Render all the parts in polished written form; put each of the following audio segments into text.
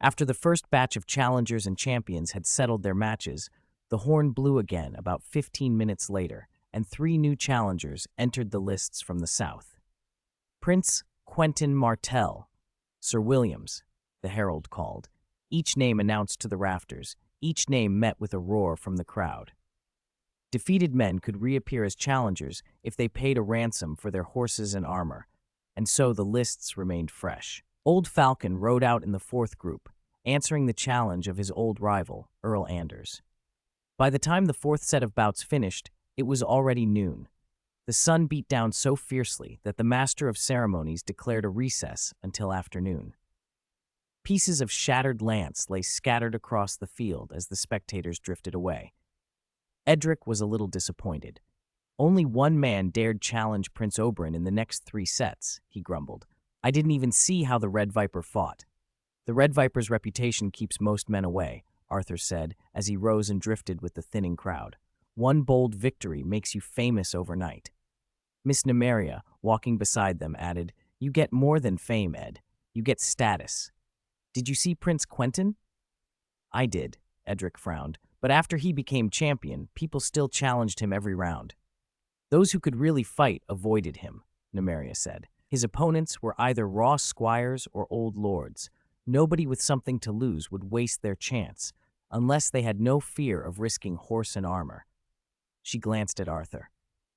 After the first batch of challengers and champions had settled their matches, the horn blew again about 15 minutes later, and 3 new challengers entered the lists from the south. Prince Quentin Martell, Sir Williams, the herald called, each name announced to the rafters, each name met with a roar from the crowd. Defeated men could reappear as challengers if they paid a ransom for their horses and armor, and so the lists remained fresh. Old Falcon rode out in the 4th group, answering the challenge of his old rival, Earl Anders. By the time the 4th set of bouts finished, it was already noon. The sun beat down so fiercely that the master of ceremonies declared a recess until afternoon. Pieces of shattered lance lay scattered across the field as the spectators drifted away. Edric was a little disappointed. Only one man dared challenge Prince Oberyn in the next 3 sets, he grumbled. I didn't even see how the Red Viper fought. The Red Viper's reputation keeps most men away, Arthur said as he rose and drifted with the thinning crowd. One bold victory makes you famous overnight. Miss Nymeria, walking beside them, added, You get more than fame, Ed. You get status. Did you see Prince Quentin? I did, Edric frowned, but after he became champion, people still challenged him every round. Those who could really fight avoided him, Nymeria said. His opponents were either raw squires or old lords. Nobody with something to lose would waste their chance, unless they had no fear of risking horse and armor. She glanced at Arthur.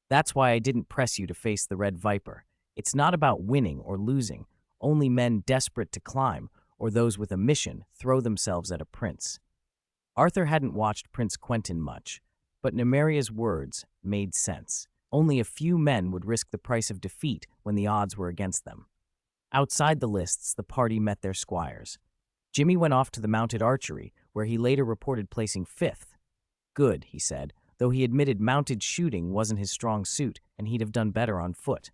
That's why I didn't press you to face the Red Viper. It's not about winning or losing. Only men desperate to climb, or those with a mission, throw themselves at a prince. Arthur hadn't watched Prince Quentin much, but Nymeria's words made sense. Only a few men would risk the price of defeat when the odds were against them. Outside the lists, the party met their squires. Jimmy went off to the mounted archery, where he later reported placing 5th. Good, he said, though he admitted mounted shooting wasn't his strong suit and he'd have done better on foot.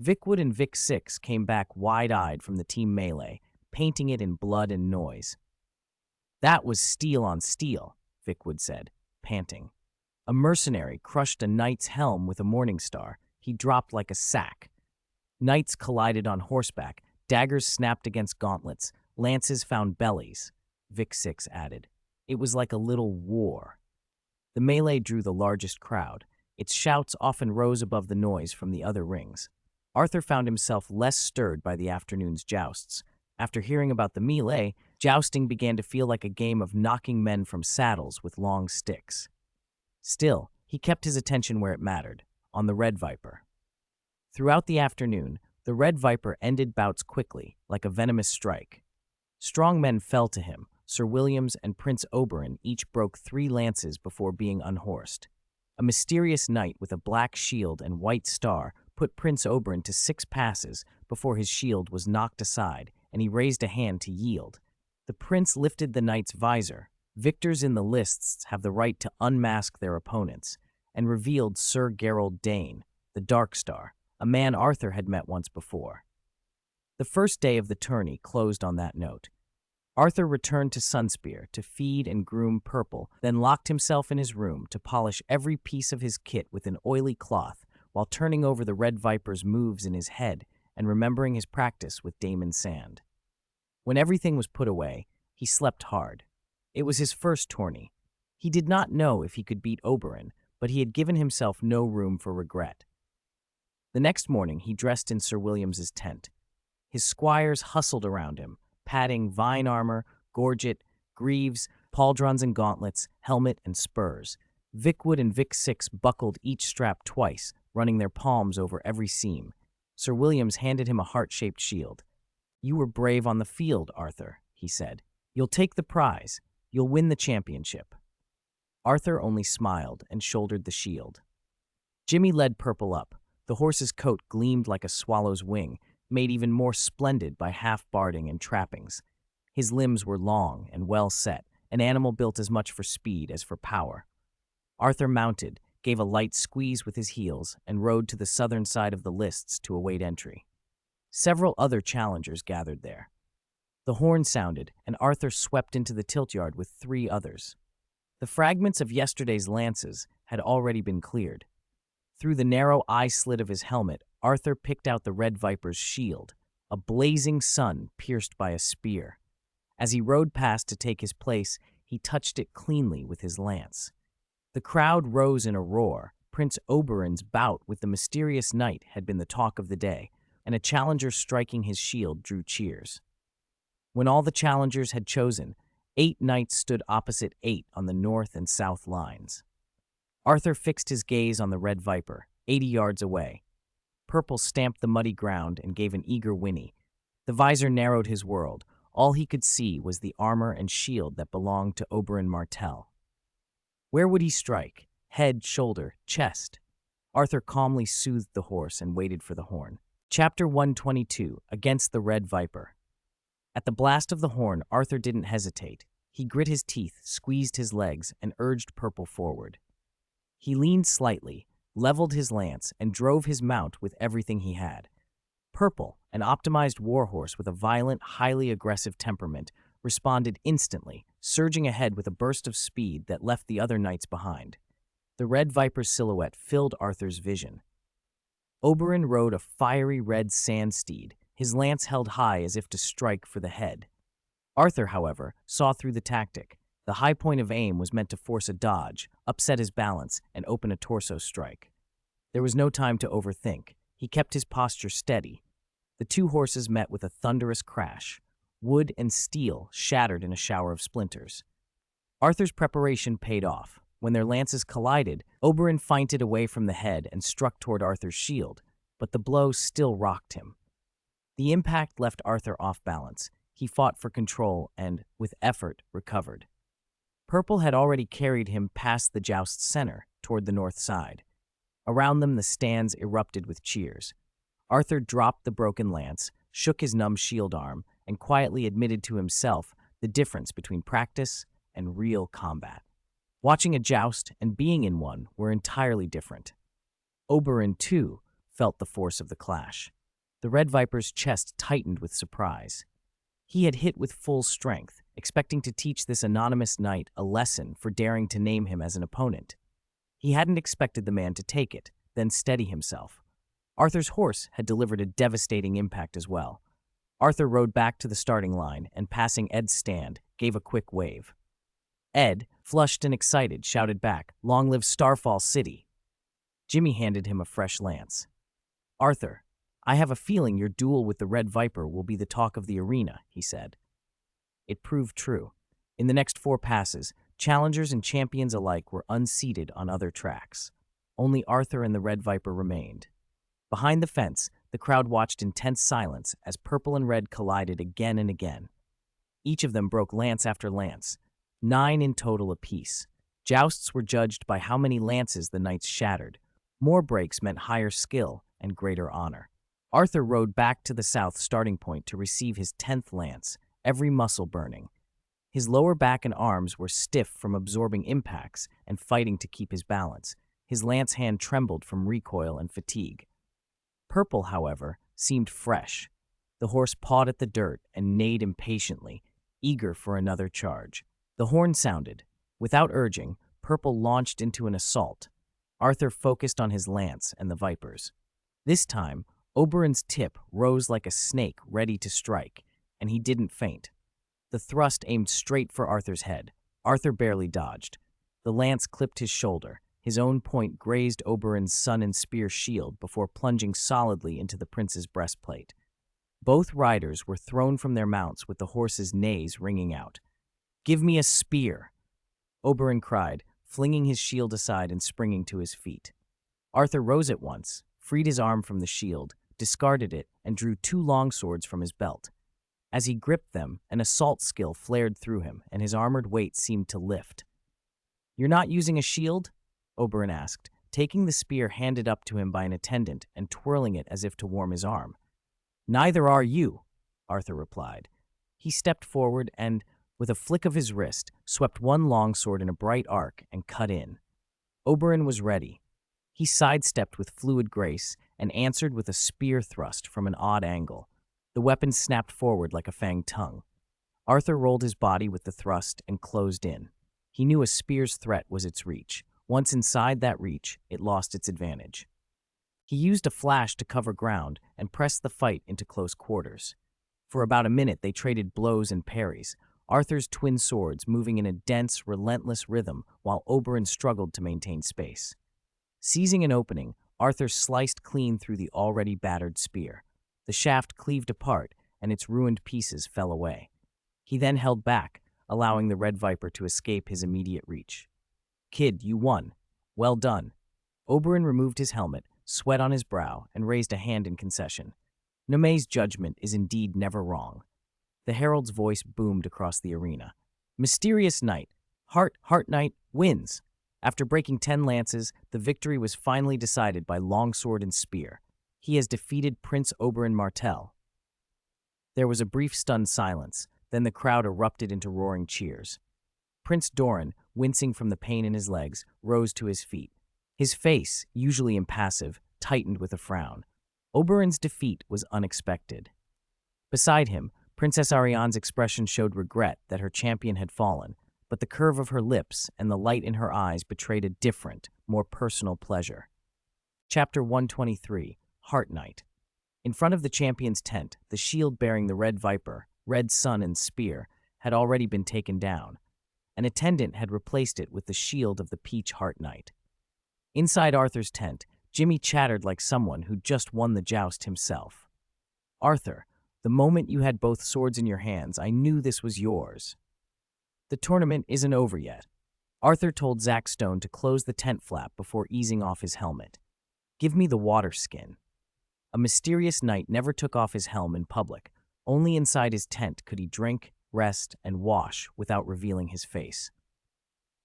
Vicwood and Vic 6 came back wide-eyed from the team melee, painting it in blood and noise. That was steel on steel, Vicwood said, panting. A mercenary crushed a knight's helm with a morning star. He dropped like a sack. Knights collided on horseback, daggers snapped against gauntlets, lances found bellies, Vic 6 added. It was like a little war. The melee drew the largest crowd. Its shouts often rose above the noise from the other rings. Arthur found himself less stirred by the afternoon's jousts. After hearing about the melee, jousting began to feel like a game of knocking men from saddles with long sticks. Still, he kept his attention where it mattered, on the Red Viper. Throughout the afternoon, the Red Viper ended bouts quickly, like a venomous strike. Strong men fell to him. Sir Williams and Prince Oberyn each broke 3 lances before being unhorsed. A mysterious knight with a black shield and white star put Prince Oberyn to 6 passes before his shield was knocked aside and he raised a hand to yield. The prince lifted the knight's visor. Victors in the lists have the right to unmask their opponents, and revealed Sir Gerald Dane, the Dark Star, a man Arthur had met once before. The first day of the tourney closed on that note. Arthur returned to Sunspear to feed and groom Purple, then locked himself in his room to polish every piece of his kit with an oily cloth while turning over the Red Viper's moves in his head and remembering his practice with Daemon Sand. When everything was put away, he slept hard. It was his first tourney. He did not know if he could beat Oberyn, but he had given himself no room for regret. The next morning, he dressed in Sir Williams's tent. His squires hustled around him, padding vine armor, gorget, greaves, pauldrons and gauntlets, helmet and spurs. Vicwood and Vic 6 buckled each strap twice, running their palms over every seam. Sir Williams handed him a heart-shaped shield. "You were brave on the field, Arthur," he said. "You'll take the prize. You'll win the championship." Arthur only smiled and shouldered the shield. Jimmy led Purple up. The horse's coat gleamed like a swallow's wing, made even more splendid by half-barding and trappings. His limbs were long and well set, an animal built as much for speed as for power. Arthur mounted, gave a light squeeze with his heels, and rode to the southern side of the lists to await entry. Several other challengers gathered there. The horn sounded, and Arthur swept into the tiltyard with 3 others. The fragments of yesterday's lances had already been cleared. Through the narrow eye slit of his helmet, Arthur picked out the Red Viper's shield, a blazing sun pierced by a spear. As he rode past to take his place, he touched it cleanly with his lance. The crowd rose in a roar. Prince Oberyn's bout with the mysterious knight had been the talk of the day, and a challenger striking his shield drew cheers. When all the challengers had chosen, 8 knights stood opposite 8 on the north and south lines. Arthur fixed his gaze on the Red Viper, 80 yards away. Purple stamped the muddy ground and gave an eager whinny. The visor narrowed his world. All he could see was the armor and shield that belonged to Oberyn Martell. Where would he strike? Head, shoulder, chest? Arthur calmly soothed the horse and waited for the horn. Chapter 122, Against the Red Viper. At the blast of the horn, Arthur didn't hesitate. He grit his teeth, squeezed his legs, and urged Purple forward. He leaned slightly, leveled his lance, and drove his mount with everything he had. Purple, an optimized warhorse with a violent, highly aggressive temperament, responded instantly, surging ahead with a burst of speed that left the other knights behind. The Red Viper's silhouette filled Arthur's vision. Oberyn rode a fiery red sand steed, his lance held high as if to strike for the head. Arthur, however, saw through the tactic. The high point of aim was meant to force a dodge, upset his balance, and open a torso strike. There was no time to overthink. He kept his posture steady. The 2 horses met with a thunderous crash. Wood and steel shattered in a shower of splinters. Arthur's preparation paid off. When their lances collided, Oberyn feinted away from the head and struck toward Arthur's shield, but the blow still rocked him. The impact left Arthur off balance. He fought for control and, with effort, recovered. Purple had already carried him past the joust's center, toward the north side. Around them, the stands erupted with cheers. Arthur dropped the broken lance, shook his numb shield arm, and quietly admitted to himself the difference between practice and real combat. Watching a joust and being in one were entirely different. Oberyn, too, felt the force of the clash. The Red Viper's chest tightened with surprise. He had hit with full strength, expecting to teach this anonymous knight a lesson for daring to name him as an opponent. He hadn't expected the man to take it, then steady himself. Arthur's horse had delivered a devastating impact as well. Arthur rode back to the starting line and, passing Ed's stand, gave a quick wave. Ed, flushed and excited, shouted back, "Long live Starfall City!" Jimmy handed him a fresh lance. "Arthur, I have a feeling your duel with the Red Viper will be the talk of the arena," he said. It proved true. In the next 4 passes, challengers and champions alike were unseated on other tracks. Only Arthur and the Red Viper remained. Behind the fence, the crowd watched in tense silence as Purple and Red collided again and again. Each of them broke lance after lance, 9 in total apiece. Jousts were judged by how many lances the knights shattered. More breaks meant higher skill and greater honor. Arthur rode back to the south starting point to receive his 10th lance, every muscle burning. His lower back and arms were stiff from absorbing impacts and fighting to keep his balance. His lance hand trembled from recoil and fatigue. Purple, however, seemed fresh. The horse pawed at the dirt and neighed impatiently, eager for another charge. The horn sounded. Without urging, Purple launched into an assault. Arthur focused on his lance and the Vipers. This time, Oberyn's tip rose like a snake ready to strike, and he didn't faint. The thrust aimed straight for Arthur's head. Arthur barely dodged. The lance clipped his shoulder. His own point grazed Oberyn's sun and spear shield before plunging solidly into the prince's breastplate. Both riders were thrown from their mounts with the horses' neighs ringing out. "Give me a spear!" Oberyn cried, flinging his shield aside and springing to his feet. Arthur rose at once, freed his arm from the shield, discarded it, and drew 2 longswords from his belt. As he gripped them, an assault skill flared through him, and his armored weight seemed to lift. "You're not using a shield?" Oberyn asked, taking the spear handed up to him by an attendant and twirling it as if to warm his arm. "Neither are you," Arthur replied. He stepped forward and, with a flick of his wrist, swept one longsword in a bright arc and cut in. Oberyn was ready. He sidestepped with fluid grace and answered with a spear thrust from an odd angle. The weapon snapped forward like a fanged tongue. Arthur rolled his body with the thrust and closed in. He knew a spear's threat was its reach. Once inside that reach, it lost its advantage. He used a flash to cover ground and pressed the fight into close quarters. For about a minute, they traded blows and parries. Arthur's twin swords moving in a dense, relentless rhythm while Oberyn struggled to maintain space. Seizing an opening, Arthur sliced clean through the already battered spear. The shaft cleaved apart, and its ruined pieces fell away. He then held back, allowing the Red Viper to escape his immediate reach. "Kid, you won. Well done." Oberyn removed his helmet, sweat on his brow, and raised a hand in concession. "Nome's judgment is indeed never wrong." The herald's voice boomed across the arena. "Mysterious Knight, Heart Knight, wins." After breaking 10 lances, the victory was finally decided by longsword and spear. He has defeated Prince Oberyn Martell. There was a brief stunned silence, then the crowd erupted into roaring cheers. Prince Doran, wincing from the pain in his legs, rose to his feet. His face, usually impassive, tightened with a frown. Oberyn's defeat was unexpected. Beside him, Princess Ariane's expression showed regret that her champion had fallen, but the curve of her lips and the light in her eyes betrayed a different, more personal pleasure. Chapter 123, Heart Knight. In front of the champion's tent, the shield bearing the Red Viper, Red Sun, and spear had already been taken down. An attendant had replaced it with the shield of the Peach Heart Knight. Inside Arthur's tent, Jimmy chattered like someone who'd just won the joust himself. "Arthur, the moment you had both swords in your hands, I knew this was yours." "The tournament isn't over yet." Arthur told Zack Stone to close the tent flap before easing off his helmet. "Give me the water skin." A mysterious knight never took off his helm in public. Only inside his tent could he drink, rest, and wash without revealing his face.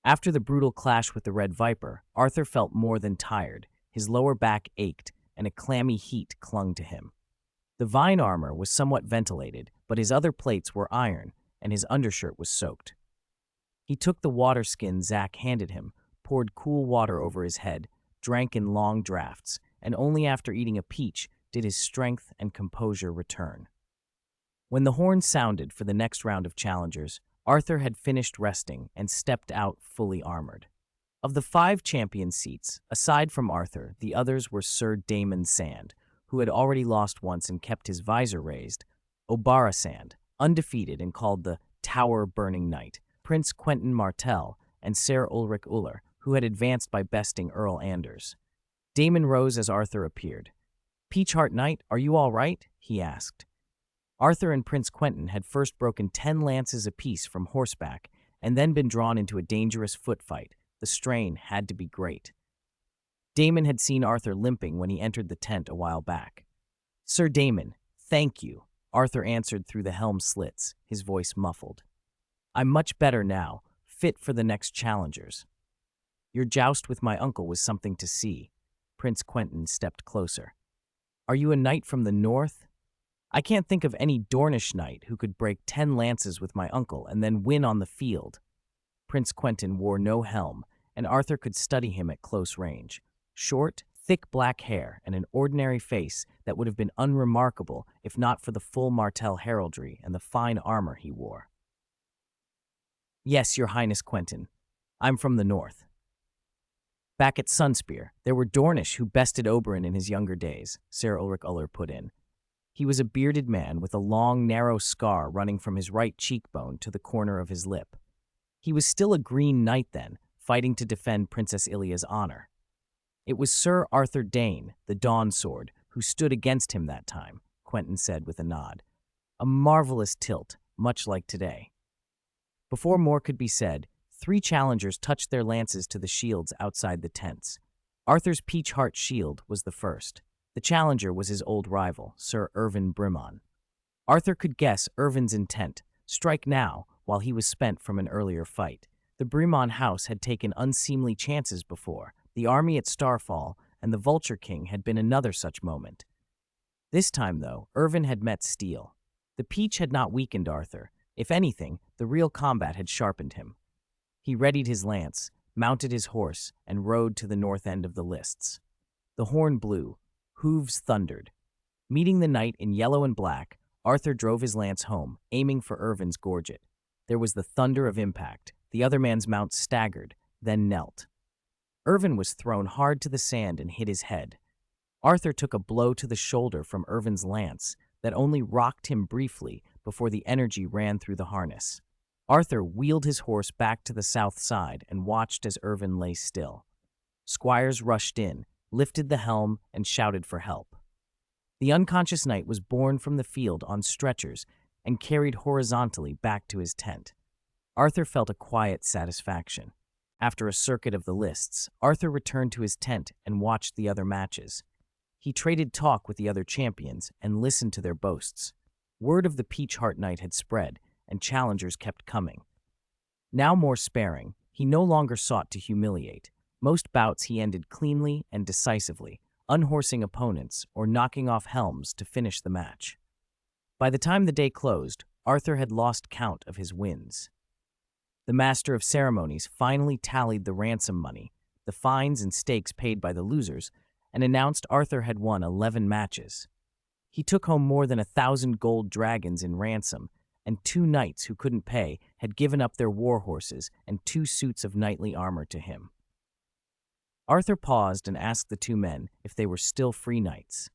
After the brutal clash with the Red Viper, Arthur felt more than tired. His lower back ached, and a clammy heat clung to him. The vine armor was somewhat ventilated, but his other plates were iron, and his undershirt was soaked. He took the water skin Zack handed him, poured cool water over his head, drank in long draughts, and only after eating a peach did his strength and composure return. When the horn sounded for the next round of challengers, Arthur had finished resting and stepped out fully armored. Of the 5 champion seats, aside from Arthur, the others were Sir Daemon Sand, who had already lost once and kept his visor raised, Obara Sand, undefeated and called the Tower Burning Knight, Prince Quentyn Martell, and Ser Ulrich Uller, who had advanced by besting Earl Anders. Daemon rose as Arthur appeared. "Peach Heart Knight, are you all right?" he asked. Arthur and Prince Quentyn had first broken 10 lances apiece from horseback and then been drawn into a dangerous foot fight. The strain had to be great. Daemon had seen Arthur limping when he entered the tent a while back. "Sir Daemon, thank you," Arthur answered through the helm slits, his voice muffled. "I'm much better now, fit for the next challengers." "Your joust with my uncle was something to see." Prince Quentyn stepped closer. "Are you a knight from the north?" "I can't think of any Dornish knight who could break 10 lances with my uncle and then win on the field." Prince Quentyn wore no helm, and Arthur could study him at close range. Short, thick black hair and an ordinary face that would have been unremarkable if not for the full Martell heraldry and the fine armor he wore. "Yes, Your Highness Quentyn. I'm from the north." "Back at Sunspear, there were Dornish who bested Oberyn in his younger days," Ser Ulrich Uller put in. He was a bearded man with a long, narrow scar running from his right cheekbone to the corner of his lip. He was still a Green Knight then, fighting to defend Princess Ilya's honor. "It was Sir Arthur Dane, the Dawn Sword, who stood against him that time," Quentyn said with a nod. "A marvelous tilt, much like today." Before more could be said, 3 challengers touched their lances to the shields outside the tents. Arthur's Peach Heart shield was the first. The challenger was his old rival, Sir Erwin Brimon. Arthur could guess Erwin's intent, strike now, while he was spent from an earlier fight. The Brimon house had taken unseemly chances before. The army at Starfall and the Vulture King had been another such moment. This time, though, Erwin had met steel. The peach had not weakened Arthur. If anything, the real combat had sharpened him. He readied his lance, mounted his horse, and rode to the north end of the lists. The horn blew. Hooves thundered. Meeting the knight in yellow and black, Arthur drove his lance home, aiming for Erwin's gorget. There was the thunder of impact. The other man's mount staggered, then knelt. Erwin was thrown hard to the sand and hit his head. Arthur took a blow to the shoulder from Erwin's lance that only rocked him briefly before the energy ran through the harness. Arthur wheeled his horse back to the south side and watched as Irvin lay still. Squires rushed in, lifted the helm, and shouted for help. The unconscious knight was borne from the field on stretchers and carried horizontally back to his tent. Arthur felt a quiet satisfaction. After a circuit of the lists, Arthur returned to his tent and watched the other matches. He traded talk with the other champions and listened to their boasts. Word of the Peach Heart Knight had spread, and challengers kept coming. Now more sparing, he no longer sought to humiliate. Most bouts he ended cleanly and decisively, unhorsing opponents or knocking off helms to finish the match. By the time the day closed, Arthur had lost count of his wins. The master of ceremonies finally tallied the ransom money, the fines and stakes paid by the losers, and announced Arthur had won 11 matches. He took home more than 1,000 gold dragons in ransom, and 2 knights who couldn't pay had given up their war horses and 2 suits of knightly armor to him. Arthur paused and asked the 2 men if they were still free knights.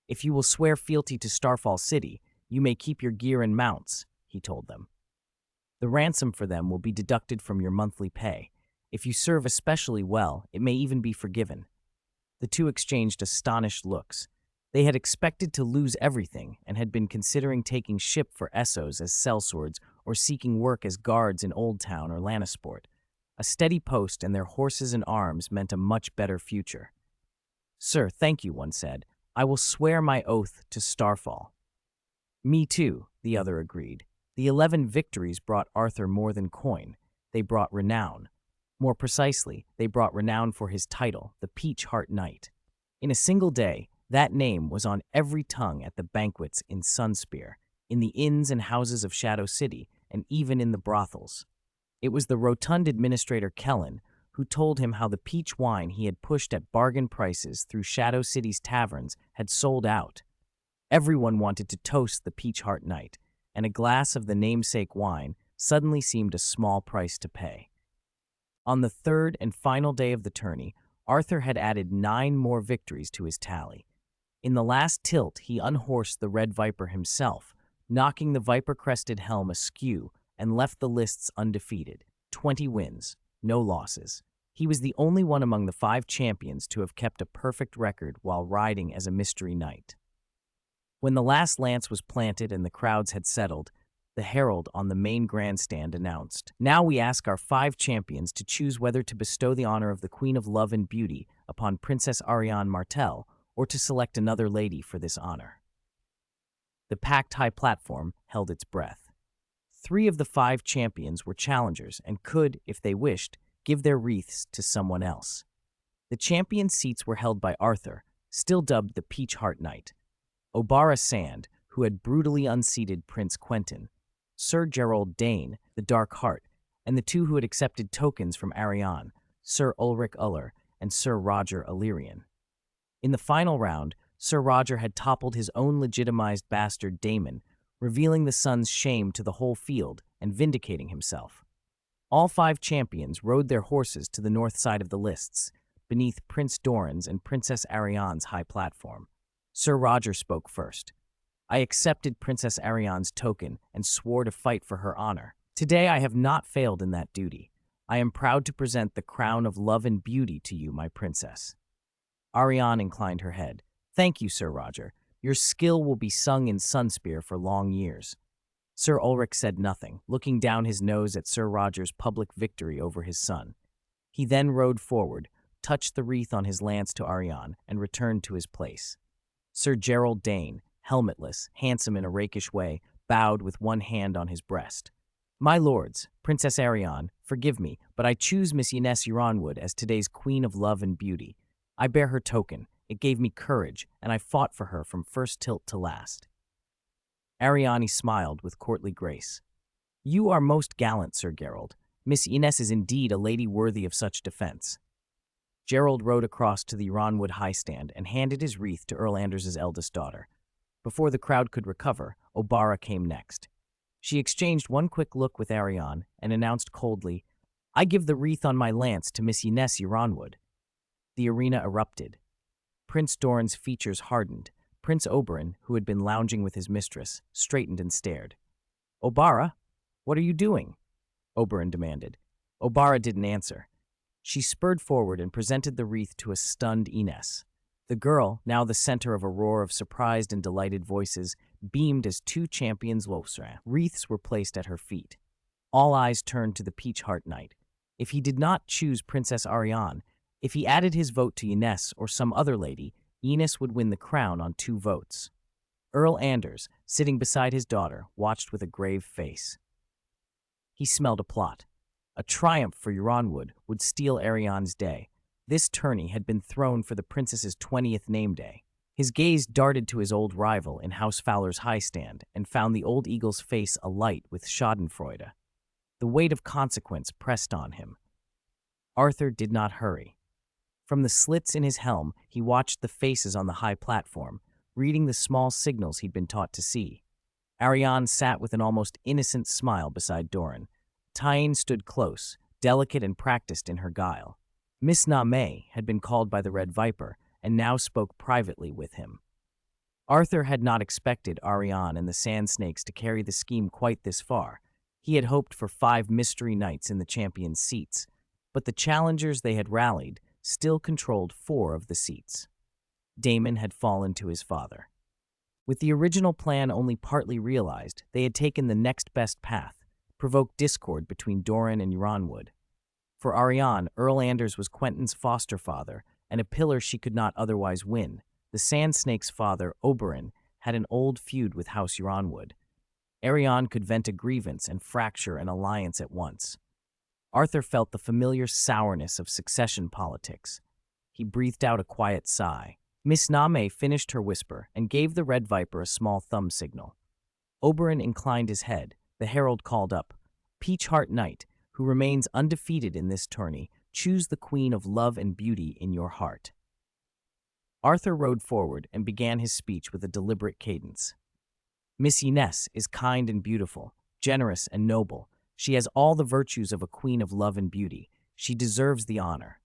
"If you will swear fealty to Starfall City, you may keep your gear and mounts," he told them. "The ransom for them will be deducted from your monthly pay. If you serve especially well, it may even be forgiven." The 2 exchanged astonished looks. They had expected to lose everything and had been considering taking ship for Essos as sellswords or seeking work as guards in Old Town or Lannisport. A steady post and their horses and arms meant a much better future. "Sir, thank you," one said. "I will swear my oath to Starfall." "Me too," the other agreed. The 11 victories brought Arthur more than coin. They brought renown. More precisely, they brought renown for his title, the Peach Heart Knight. In a single day, that name was on every tongue at the banquets in Sunspear, in the inns and houses of Shadow City, and even in the brothels. It was the rotund administrator Kellen who told him how the peach wine he had pushed at bargain prices through Shadow City's taverns had sold out. Everyone wanted to toast the Peach Heart Knight, and a glass of the namesake wine suddenly seemed a small price to pay. On the 3rd and final day of the tourney, Arthur had added 9 more victories to his tally. In the last tilt, he unhorsed the Red Viper himself, knocking the viper-crested helm askew, and left the lists undefeated. 20 wins, no losses. He was the only one among the 5 champions to have kept a perfect record while riding as a mystery knight. When the last lance was planted and the crowds had settled, the herald on the main grandstand announced, "Now we ask our 5 champions to choose whether to bestow the honor of the Queen of Love and Beauty upon Princess Ariane Martell or to select another lady for this honor." The packed high platform held its breath. 3 of the 5 champions were challengers and could, if they wished, give their wreaths to someone else. The champion seats were held by Arthur, still dubbed the Peach Heart Knight, Obara Sand, who had brutally unseated Prince Quentin, Sir Gerald Dane, the Dark Heart, and the 2 who had accepted tokens from Ariane, Sir Ulrich Uller and Sir Roger Illyrian. In the final round, Sir Roger had toppled his own legitimized bastard Daemon, revealing the son's shame to the whole field and vindicating himself. All 5 champions rode their horses to the north side of the lists, beneath Prince Doran's and Princess Ariane's high platform. Sir Roger spoke first. "I accepted Princess Ariane's token and swore to fight for her honor. Today I have not failed in that duty. I am proud to present the crown of love and beauty to you, my princess." Ariane inclined her head. "Thank you, Sir Roger. Your skill will be sung in Sunspear for long years." Sir Ulrich said nothing, looking down his nose at Sir Roger's public victory over his son. He then rode forward, touched the wreath on his lance to Ariane, and returned to his place. Sir Gerald Dane, helmetless, handsome in a rakish way, bowed with one hand on his breast. "My lords, Princess Ariane, forgive me, but I choose Miss Ines Euronwood as today's Queen of Love and Beauty. I bear her token. It gave me courage, and I fought for her from first tilt to last." Ariane smiled with courtly grace. "You are most gallant, Sir Gerald. Miss Ines is indeed a lady worthy of such defense." Gerald rode across to the Euronwood high stand and handed his wreath to Earl Anders' eldest daughter. Before the crowd could recover, Obara came next. She exchanged one quick look with Ariane and announced coldly, "I give the wreath on my lance to Miss Ines Euronwood." The arena erupted. Prince Doran's features hardened. Prince Oberyn, who had been lounging with his mistress, straightened and stared. "Obara, what are you doing?" Oberyn demanded. Obara didn't answer. She spurred forward and presented the wreath to a stunned Ines. The girl, now the center of a roar of surprised and delighted voices, beamed as two champions wreaths were placed at her feet. All eyes turned to the Peach Heart Knight. If he did not choose Princess Ariane, if he added his vote to Ines or some other lady, Ines would win the crown on 2 votes. Earl Anders, sitting beside his daughter, watched with a grave face. He smelled a plot. A triumph for Euronwood would steal Ariane's day. This tourney had been thrown for the princess's 20th name day. His gaze darted to his old rival in House Fowler's high stand and found the old eagle's face alight with schadenfreude. The weight of consequence pressed on him. Arthur did not hurry. From the slits in his helm, he watched the faces on the high platform, reading the small signals he'd been taught to see. Ariane sat with an almost innocent smile beside Doran. Tyene stood close, delicate and practiced in her guile. Miss Na-Meh had been called by the Red Viper and now spoke privately with him. Arthur had not expected Ariane and the Sand Snakes to carry the scheme quite this far. He had hoped for 5 mystery knights in the champion's seats, but the challengers they had rallied still controlled 4 of the seats. Daemon had fallen to his father. With the original plan only partly realized, they had taken the next best path, provoked discord between Doran and Euronwood. For Ariane, Earl Anders was Quentin's foster father, and a pillar she could not otherwise win. The Sand Snake's father, Oberyn, had an old feud with House Euronwood. Ariane could vent a grievance and fracture an alliance at once. Arthur felt the familiar sourness of succession politics. He breathed out a quiet sigh. Miss Na-Meh finished her whisper and gave the Red Viper a small thumb signal. Oberyn inclined his head. The herald called up, "Peach Heart Knight, who remains undefeated in this tourney, choose the Queen of Love and Beauty in your heart." Arthur rode forward and began his speech with a deliberate cadence. "Miss Ines is kind and beautiful, generous and noble. She has all the virtues of a queen of love and beauty. She deserves the honor."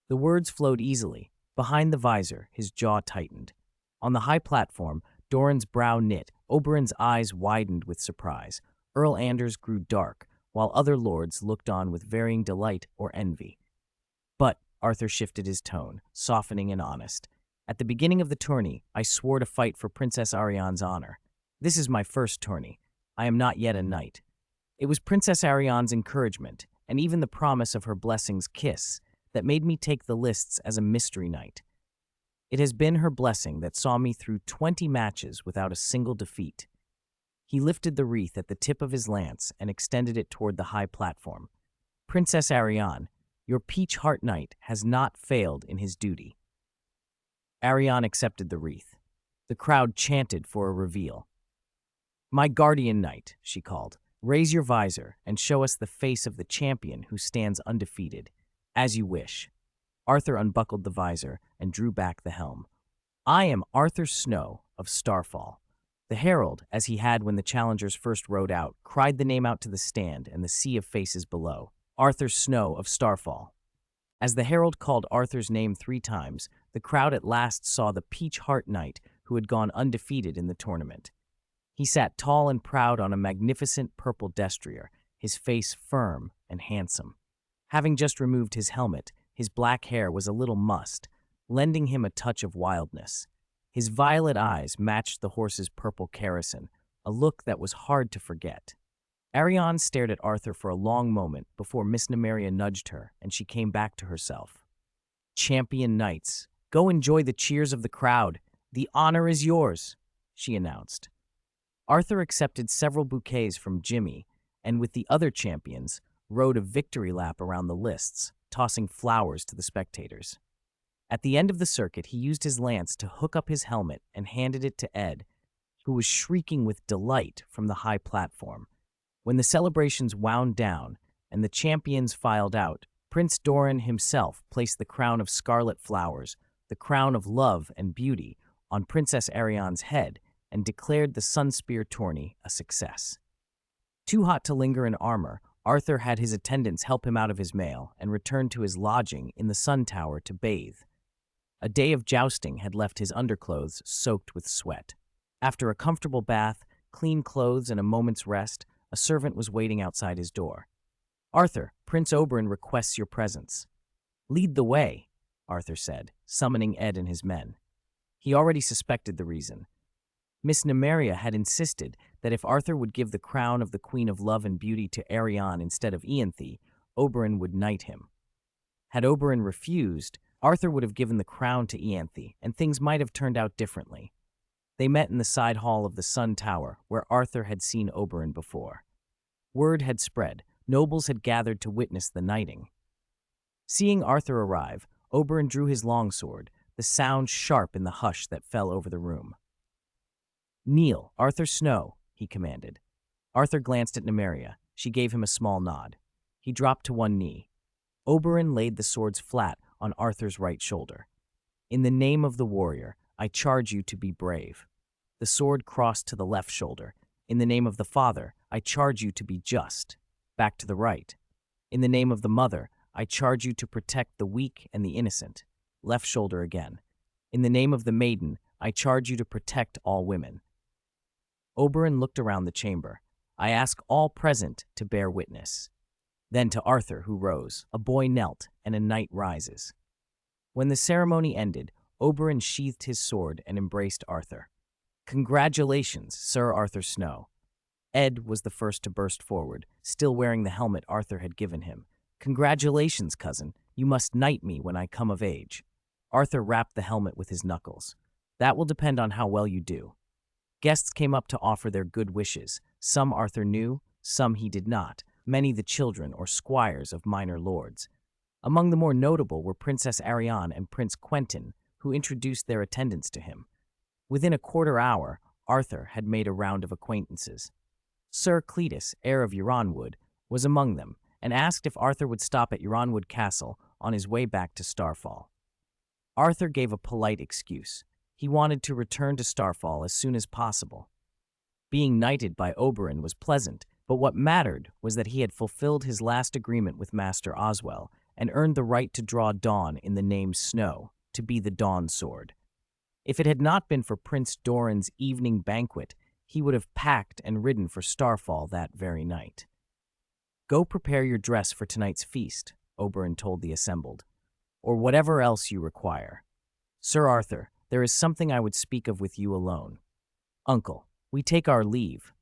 The words flowed easily. Behind the visor, his jaw tightened. On the high platform, Doran's brow knit, Oberyn's eyes widened with surprise. Earl Anders grew dark, while other lords looked on with varying delight or envy. "But," Arthur shifted his tone, softening and honest, "at the beginning of the tourney, I swore to fight for Princess Ariane's honor. This is my first tourney. I am not yet a knight. It was Princess Ariane's encouragement, and even the promise of her blessing's kiss, that made me take the lists as a mystery knight. It has been her blessing that saw me through 20 matches without a single defeat." He lifted the wreath at the tip of his lance and extended it toward the high platform. "Princess Ariane, your Peach Heart Knight has not failed in his duty." Ariane accepted the wreath. The crowd chanted for a reveal. "My guardian knight," she called, "raise your visor and show us the face of the champion who stands undefeated. As you wish." Arthur unbuckled the visor and drew back the helm. "I am Arthur Snow of Starfall." The herald, as he had when the challengers first rode out, cried the name out to the stand and the sea of faces below. "Arthur Snow of Starfall." As the herald called Arthur's name 3 times, the crowd at last saw the Peach Heart Knight who had gone undefeated in the tournament. He sat tall and proud on a magnificent purple destrier, his face firm and handsome. Having just removed his helmet, his black hair was a little mussed, lending him a touch of wildness. His violet eyes matched the horse's purple kerosene, a look that was hard to forget. Ariane stared at Arthur for a long moment before Miss Nymeria nudged her, and she came back to herself. "Champion knights, go enjoy the cheers of the crowd. The honor is yours," she announced. Arthur accepted several bouquets from Jimmy, and with the other champions, rode a victory lap around the lists, tossing flowers to the spectators. At the end of the circuit, he used his lance to hook up his helmet and handed it to Ed, who was shrieking with delight from the high platform. When the celebrations wound down and the champions filed out, Prince Doran himself placed the crown of scarlet flowers, the crown of love and beauty, on Princess Ariane's head and declared the Sunspear tourney a success. Too hot to linger in armor, Arthur had his attendants help him out of his mail and returned to his lodging in the Sun Tower to bathe. A day of jousting had left his underclothes soaked with sweat. After a comfortable bath, clean clothes, and a moment's rest, a servant was waiting outside his door. Arthur, Prince Oberyn requests your presence. Lead the way, Arthur said, summoning Ed and his men. He already suspected the reason. Miss Nymeria had insisted that if Arthur would give the crown of the Queen of Love and Beauty to Arianne instead of Ianthe, Oberyn would knight him. Had Oberyn refused, Arthur would have given the crown to Ianthe, and things might have turned out differently. They met in the side hall of the Sun Tower, where Arthur had seen Oberyn before. Word had spread. Nobles had gathered to witness the knighting. Seeing Arthur arrive, Oberyn drew his longsword, the sound sharp in the hush that fell over the room. "Kneel, Arthur Snow," he commanded. Arthur glanced at Nymeria. She gave him a small nod. He dropped to one knee. Oberyn laid the swords flat on Arthur's right shoulder. "In the name of the warrior, I charge you to be brave." The sword crossed to the left shoulder. "In the name of the father, I charge you to be just." Back to the right. "In the name of the mother, I charge you to protect the weak and the innocent." Left shoulder again. "In the name of the maiden, I charge you to protect all women." Oberyn looked around the chamber. "I ask all present to bear witness." Then to Arthur, who rose. A boy knelt, and a knight rises. When the ceremony ended, Oberyn sheathed his sword and embraced Arthur. "Congratulations, Sir Arthur Snow." Ed was the first to burst forward, still wearing the helmet Arthur had given him. "Congratulations, cousin. You must knight me when I come of age." Arthur rapped the helmet with his knuckles. "That will depend on how well you do." Guests came up to offer their good wishes. Some Arthur knew, some he did not, many the children or squires of minor lords. Among the more notable were Princess Arianne and Prince Quentyn, who introduced their attendants to him. Within a quarter hour, Arthur had made a round of acquaintances. Sir Cletus, heir of Euronwood, was among them, and asked if Arthur would stop at Euronwood Castle on his way back to Starfall. Arthur gave a polite excuse. He wanted to return to Starfall as soon as possible. Being knighted by Oberyn was pleasant, but what mattered was that he had fulfilled his last agreement with Master Oswell and earned the right to draw Dawn in the name Snow, to be the Dawn Sword. If it had not been for Prince Doran's evening banquet, he would have packed and ridden for Starfall that very night. "Go prepare your dress for tonight's feast," Oberyn told the assembled, "or whatever else you require. Sir Arthur, there is something I would speak of with you alone." "Uncle, we take our leave,"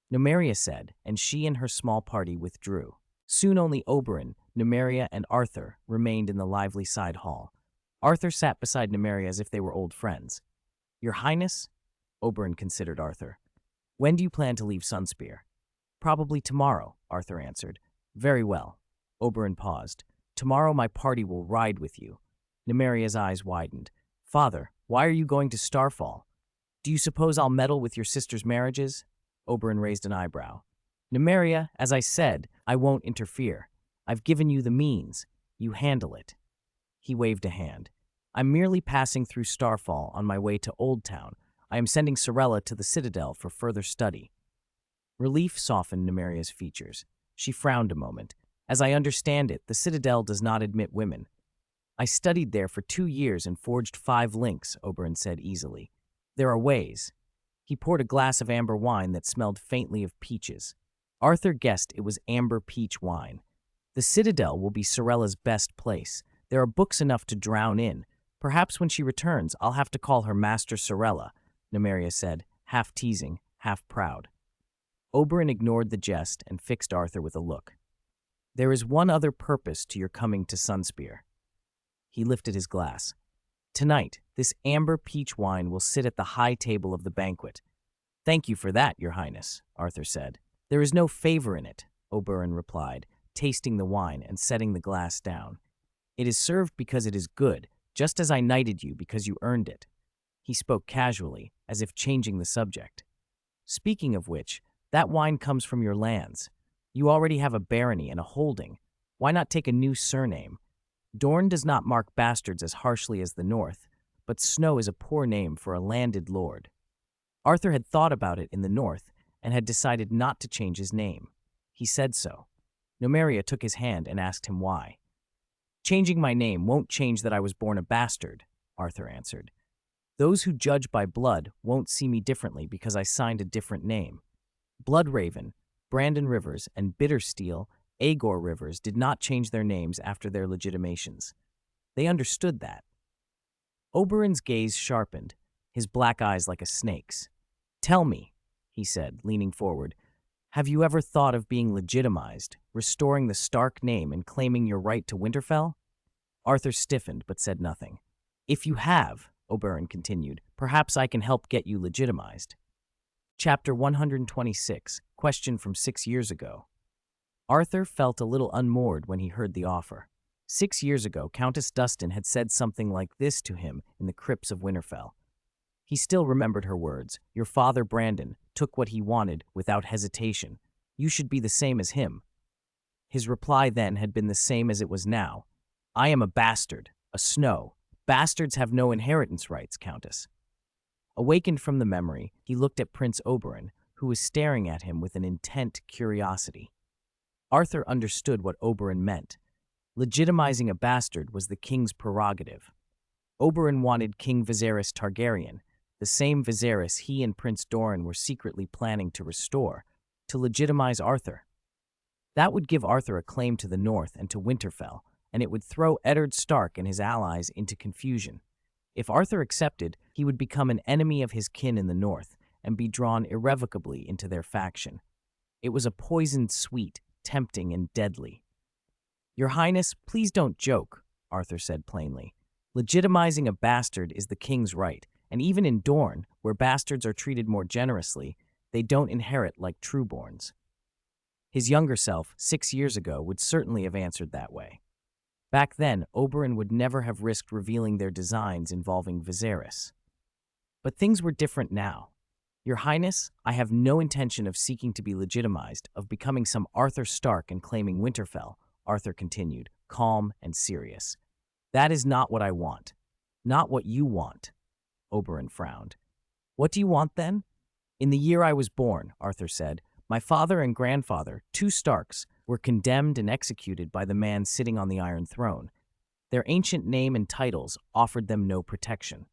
Nymeria said, and she and her small party withdrew. Soon only Oberyn, Nymeria, and Arthur remained in the lively side hall. Arthur sat beside Nymeria as if they were old friends. "Your Highness?" Oberyn considered Arthur. "When do you plan to leave Sunspear?" "Probably tomorrow," Arthur answered. "Very well." Oberyn paused. "Tomorrow my party will ride with you." Nymeria's eyes widened. "Father, why are you going to Starfall? Do you suppose I'll meddle with your sister's marriages?" Oberyn raised an eyebrow. "Nymeria, as I said, I won't interfere. I've given you the means. You handle it." He waved a hand. "I'm merely passing through Starfall on my way to Old Town. I am sending Sorella to the Citadel for further study." Relief softened Nymeria's features. She frowned a moment. "As I understand it, the Citadel does not admit women." "I studied there for 2 years and forged 5 links," Oberyn said easily. "There are ways." He poured a glass of amber wine that smelled faintly of peaches. Arthur guessed it was amber peach wine. "The Citadel will be Sorella's best place. There are books enough to drown in. Perhaps when she returns, I'll have to call her Master Sorella," Nymeria said, half teasing, half proud. Oberyn ignored the jest and fixed Arthur with a look. "There is one other purpose to your coming to Sunspear." He lifted his glass. "Tonight, this amber peach wine will sit at the high table of the banquet." "Thank you for that, Your Highness," Arthur said. "There is no favor in it," Oberyn replied, tasting the wine and setting the glass down. "It is served because it is good, just as I knighted you because you earned it." He spoke casually, as if changing the subject. "Speaking of which, that wine comes from your lands. You already have a barony and a holding. Why not take a new surname? Dorne does not mark bastards as harshly as the North, but Snow is a poor name for a landed lord." Arthur had thought about it in the North and had decided not to change his name. He said so. Nymeria took his hand and asked him why. "Changing my name won't change that I was born a bastard," Arthur answered. "Those who judge by blood won't see me differently because I signed a different name. Bloodraven, Brandon Rivers, and Bittersteel, Aegor rivers did not change their names after their legitimations. They understood that. Oberyn's gaze sharpened, his black eyes like a snake's. "Tell me," he said, leaning forward, "have you ever thought of being legitimized, restoring the Stark name and claiming your right to Winterfell?" Arthur stiffened but said nothing. "If you have," Oberyn continued, "perhaps I can help get you legitimized." Chapter 126, question from 6 years ago. Arthur felt a little unmoored when he heard the offer. 6 years ago, Countess Dustin had said something like this to him in the crypts of Winterfell. He still remembered her words. "Your father, Brandon, took what he wanted without hesitation. You should be the same as him." His reply then had been the same as it was now. "I am a bastard, a Snow. Bastards have no inheritance rights, Countess." Awakened from the memory, he looked at Prince Oberyn, who was staring at him with an intent curiosity. Arthur understood what Oberyn meant. Legitimizing a bastard was the king's prerogative. Oberyn wanted King Viserys Targaryen, the same Viserys he and Prince Doran were secretly planning to restore, to legitimize Arthur. That would give Arthur a claim to the north and to Winterfell, and it would throw Eddard Stark and his allies into confusion. If Arthur accepted, he would become an enemy of his kin in the north and be drawn irrevocably into their faction. It was a poisoned sweet, tempting and deadly. "Your Highness, please don't joke," Arthur said plainly. "Legitimizing a bastard is the king's right, and even in Dorne, where bastards are treated more generously, they don't inherit like trueborns." His younger self, 6 years ago, would certainly have answered that way. Back then, Oberyn would never have risked revealing their designs involving Viserys. But things were different now. "Your Highness, I have no intention of seeking to be legitimized, of becoming some Arthur Stark and claiming Winterfell," Arthur continued, calm and serious. "That is not what I want. Not what you want." Oberyn frowned. "What do you want then?" "In the year I was born," Arthur said, "my father and grandfather, 2 Starks, were condemned and executed by the man sitting on the Iron Throne. Their ancient name and titles offered them no protection.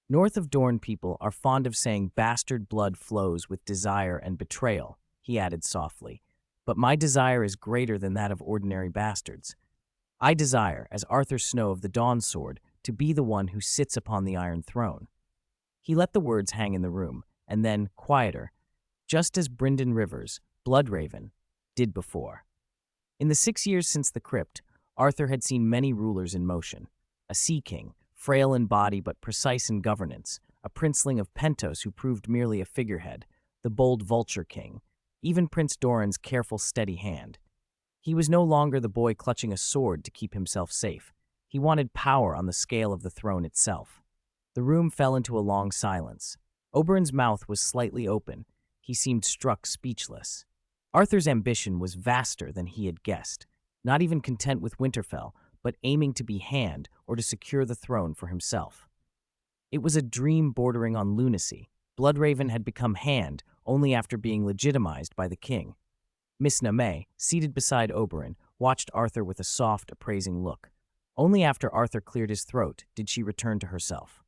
North of Dorne people are fond of saying bastard blood flows with desire and betrayal," he added softly, "but my desire is greater than that of ordinary bastards. I desire, as Arthur Snow of the Dawn Sword, to be the one who sits upon the Iron Throne." He let the words hang in the room, and then, quieter, "just as Brynden Rivers, Bloodraven, did before." In the 6 years since the crypt, Arthur had seen many rulers in motion. A sea king, frail in body but precise in governance, a princeling of Pentos who proved merely a figurehead, the bold Vulture King, even Prince Doran's careful, steady hand. He was no longer the boy clutching a sword to keep himself safe. He wanted power on the scale of the throne itself. The room fell into a long silence. Oberyn's mouth was slightly open. He seemed struck speechless. Arthur's ambition was vaster than he had guessed, not even content with Winterfell, but aiming to be Hand or to secure the throne for himself. It was a dream bordering on lunacy. Bloodraven had become Hand only after being legitimized by the king. Miss Namay, seated beside Oberyn, watched Arthur with a soft, appraising look. Only after Arthur cleared his throat did she return to herself.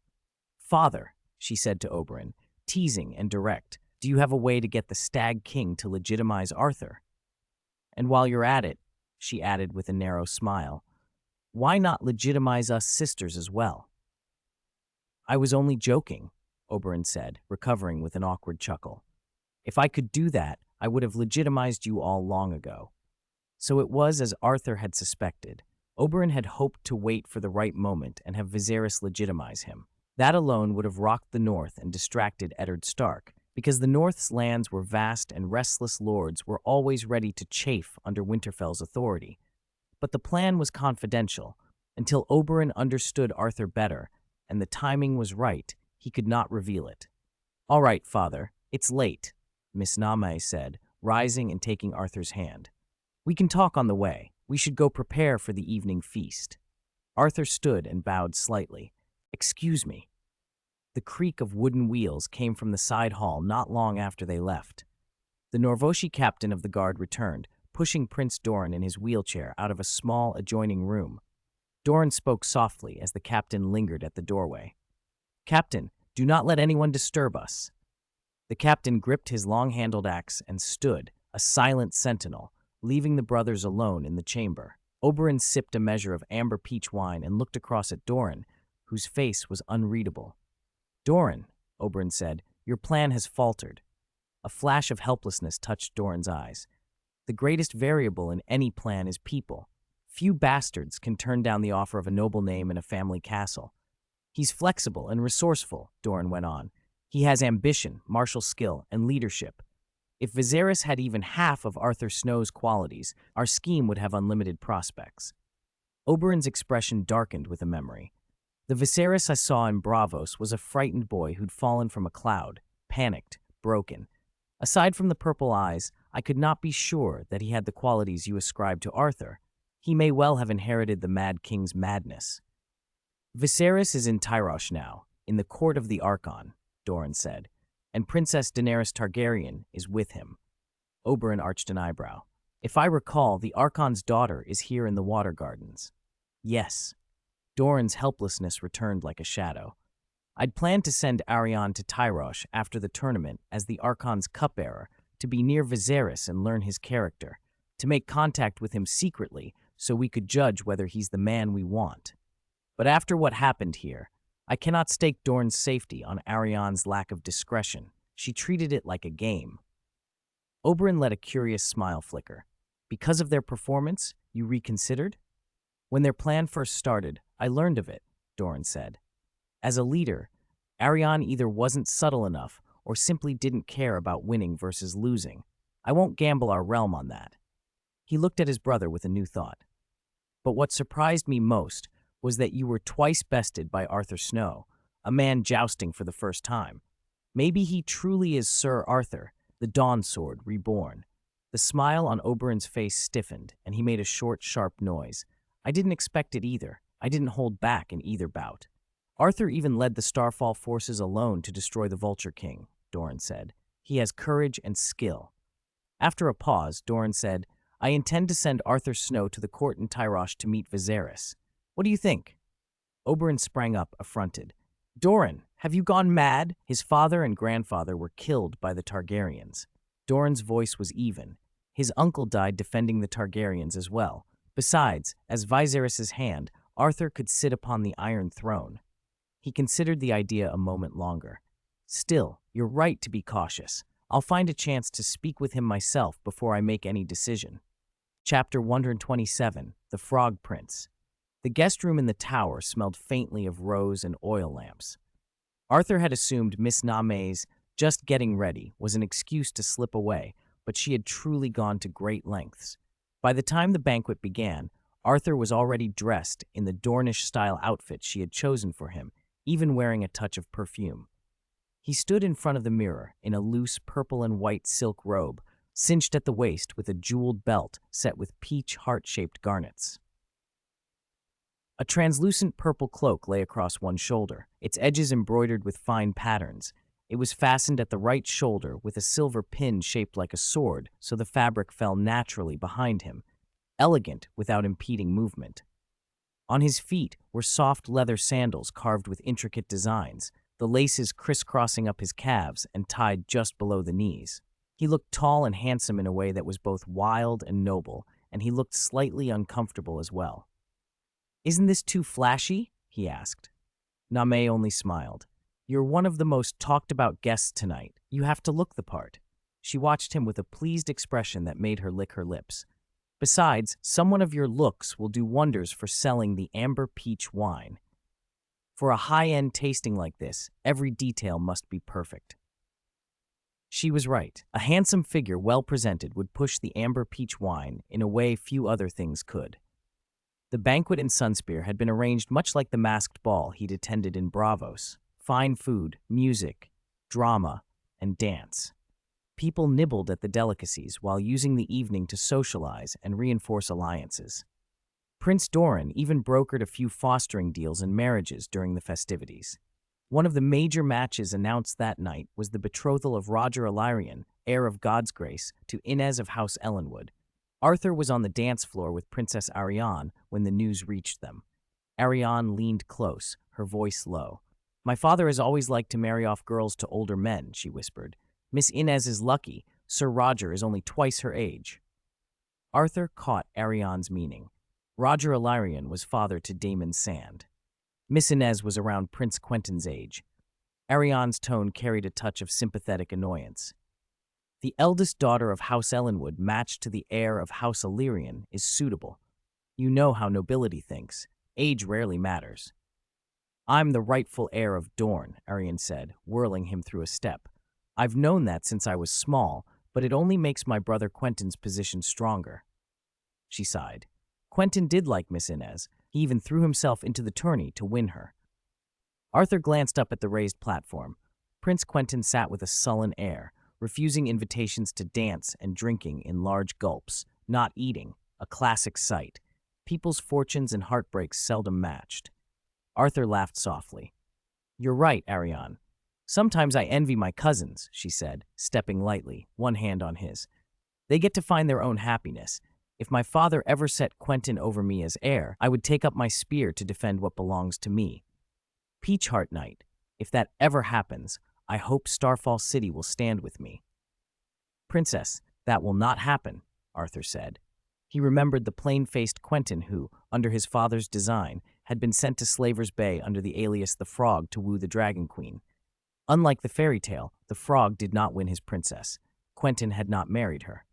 "Father," she said to Oberyn, teasing and direct, "do you have a way to get the Stag King to legitimize Arthur? And while you're at it," she added with a narrow smile, "why not legitimize us sisters as well?" "I was only joking," Oberyn said, recovering with an awkward chuckle. "If I could do that, I would have legitimized you all long ago." So it was as Arthur had suspected. Oberyn had hoped to wait for the right moment and have Viserys legitimize him. That alone would have rocked the North and distracted Eddard Stark, because the North's lands were vast and restless lords were always ready to chafe under Winterfell's authority. But the plan was confidential. Until Oberyn understood Arthur better, and the timing was right, he could not reveal it. "All right, father, it's late," Miss Namay said, rising and taking Arthur's hand. "We can talk on the way. We should go prepare for the evening feast." Arthur stood and bowed slightly. "Excuse me." The creak of wooden wheels came from the side hall not long after they left. The Norvoshi captain of the guard returned, pushing Prince Doran in his wheelchair out of a small adjoining room. Doran spoke softly as the captain lingered at the doorway. "Captain, do not let anyone disturb us." The captain gripped his long-handled axe and stood, a silent sentinel, leaving the brothers alone in the chamber. Oberyn sipped a measure of amber peach wine and looked across at Doran, whose face was unreadable. "Doran," Oberyn said, "your plan has faltered." A flash of helplessness touched Doran's eyes. The greatest variable in any plan is people. Few bastards can turn down the offer of a noble name and a family castle. "He's flexible and resourceful," Doran went on. "He has ambition, martial skill, and leadership. If Viserys had even half of Arthur Snow's qualities, our scheme would have unlimited prospects." Oberyn's expression darkened with a memory. "The Viserys I saw in Braavos was a frightened boy who'd fallen from a cloud, panicked, broken. Aside from the purple eyes, I could not be sure that he had the qualities you ascribe to Arthur. He may well have inherited the Mad King's madness." "Viserys is in Tyrosh now, in the court of the Archon," Doran said, "and Princess Daenerys Targaryen is with him." Oberyn arched an eyebrow. "If I recall, the Archon's daughter is here in the Water Gardens." "Yes." Doran's helplessness returned like a shadow. "I'd planned to send Arianne to Tyrosh after the tournament as the Archon's cupbearer, to be near Viserys and learn his character, to make contact with him secretly so we could judge whether he's the man we want. But after what happened here, I cannot stake Dorne's safety on Arianne's lack of discretion. She treated it like a game." Oberyn let a curious smile flicker. "Because of their performance, you reconsidered?" "When their plan first started, I learned of it," Doran said. "As a leader, Arianne either wasn't subtle enough or simply didn't care about winning versus losing. I won't gamble our realm on that." He looked at his brother with a new thought. "But what surprised me most was that you were twice bested by Arthur Snow, a man jousting for the first time. Maybe he truly is Sir Arthur, the Dawn Sword reborn." The smile on Oberyn's face stiffened, and he made a short, sharp noise. "I didn't expect it either. I didn't hold back in either bout." "Arthur even led the Starfall forces alone to destroy the Vulture King," Doran said. "He has courage and skill." After a pause, Doran said, "I intend to send Arthur Snow to the court in Tyrosh to meet Viserys. What do you think?" Oberyn sprang up, affronted. "Doran, have you gone mad?" His father and grandfather were killed by the Targaryens. Doran's voice was even. His uncle died defending the Targaryens as well. Besides, as Viserys' hand, Arthur could sit upon the Iron Throne. He considered the idea a moment longer. "Still, you're right to be cautious. I'll find a chance to speak with him myself before I make any decision." Chapter 127, The Frog Prince. The guest room in the tower smelled faintly of rose and oil lamps. Arthur had assumed Miss Name's "just getting ready" was an excuse to slip away, but she had truly gone to great lengths. By the time the banquet began, Arthur was already dressed in the Dornish-style outfit she had chosen for him, even wearing a touch of perfume. He stood in front of the mirror in a loose purple and white silk robe, cinched at the waist with a jeweled belt set with peach heart-shaped garnets. A translucent purple cloak lay across one shoulder, its edges embroidered with fine patterns. It was fastened at the right shoulder with a silver pin shaped like a sword, so the fabric fell naturally behind him, elegant without impeding movement. On his feet were soft leather sandals carved with intricate designs, the laces crisscrossing up his calves and tied just below the knees. He looked tall and handsome in a way that was both wild and noble, and he looked slightly uncomfortable as well. "Isn't this too flashy?" he asked. Name only smiled. "You're one of the most talked-about guests tonight. You have to look the part." She watched him with a pleased expression that made her lick her lips. "Besides, someone of your looks will do wonders for selling the amber peach wine. For a high-end tasting like this, every detail must be perfect." She was right. A handsome figure well presented would push the amber peach wine in a way few other things could. The banquet in Sunspear had been arranged much like the masked ball he'd attended in Braavos. Fine food, music, drama, and dance. People nibbled at the delicacies while using the evening to socialize and reinforce alliances. Prince Doran even brokered a few fostering deals and marriages during the festivities. One of the major matches announced that night was the betrothal of Roger Illyrian, heir of God's Grace, to Inez of House Ellenwood. Arthur was on the dance floor with Princess Arianne when the news reached them. Arianne leaned close, her voice low. "My father has always liked to marry off girls to older men," she whispered. "Miss Inez is lucky. Sir Roger is only twice her age." Arthur caught Ariane's meaning. Roger Illyrian was father to Daemon Sand. Miss Inez was around Prince Quentin's age. Ariane's tone carried a touch of sympathetic annoyance. The eldest daughter of House Ellenwood matched to the heir of House Illyrian is suitable. You know how nobility thinks. Age rarely matters. I'm the rightful heir of Dorne, Ariane said, whirling him through a step. I've known that since I was small, but it only makes my brother Quentin's position stronger. She sighed. Quentin did like Miss Inez. He even threw himself into the tourney to win her. Arthur glanced up at the raised platform. Prince Quentin sat with a sullen air, refusing invitations to dance and drinking in large gulps, not eating, a classic sight. People's fortunes and heartbreaks seldom matched. Arthur laughed softly. You're right, Ariane. Sometimes I envy my cousins, she said, stepping lightly, one hand on his. They get to find their own happiness. If my father ever set Quentin over me as heir, I would take up my spear to defend what belongs to me. Peachheart Night, if that ever happens, I hope Starfall City will stand with me. Princess, that will not happen, Arthur said. He remembered the plain-faced Quentin who, under his father's design, had been sent to Slaver's Bay under the alias the Frog to woo the Dragon Queen. Unlike the fairy tale, the Frog did not win his princess. Quentin had not married her.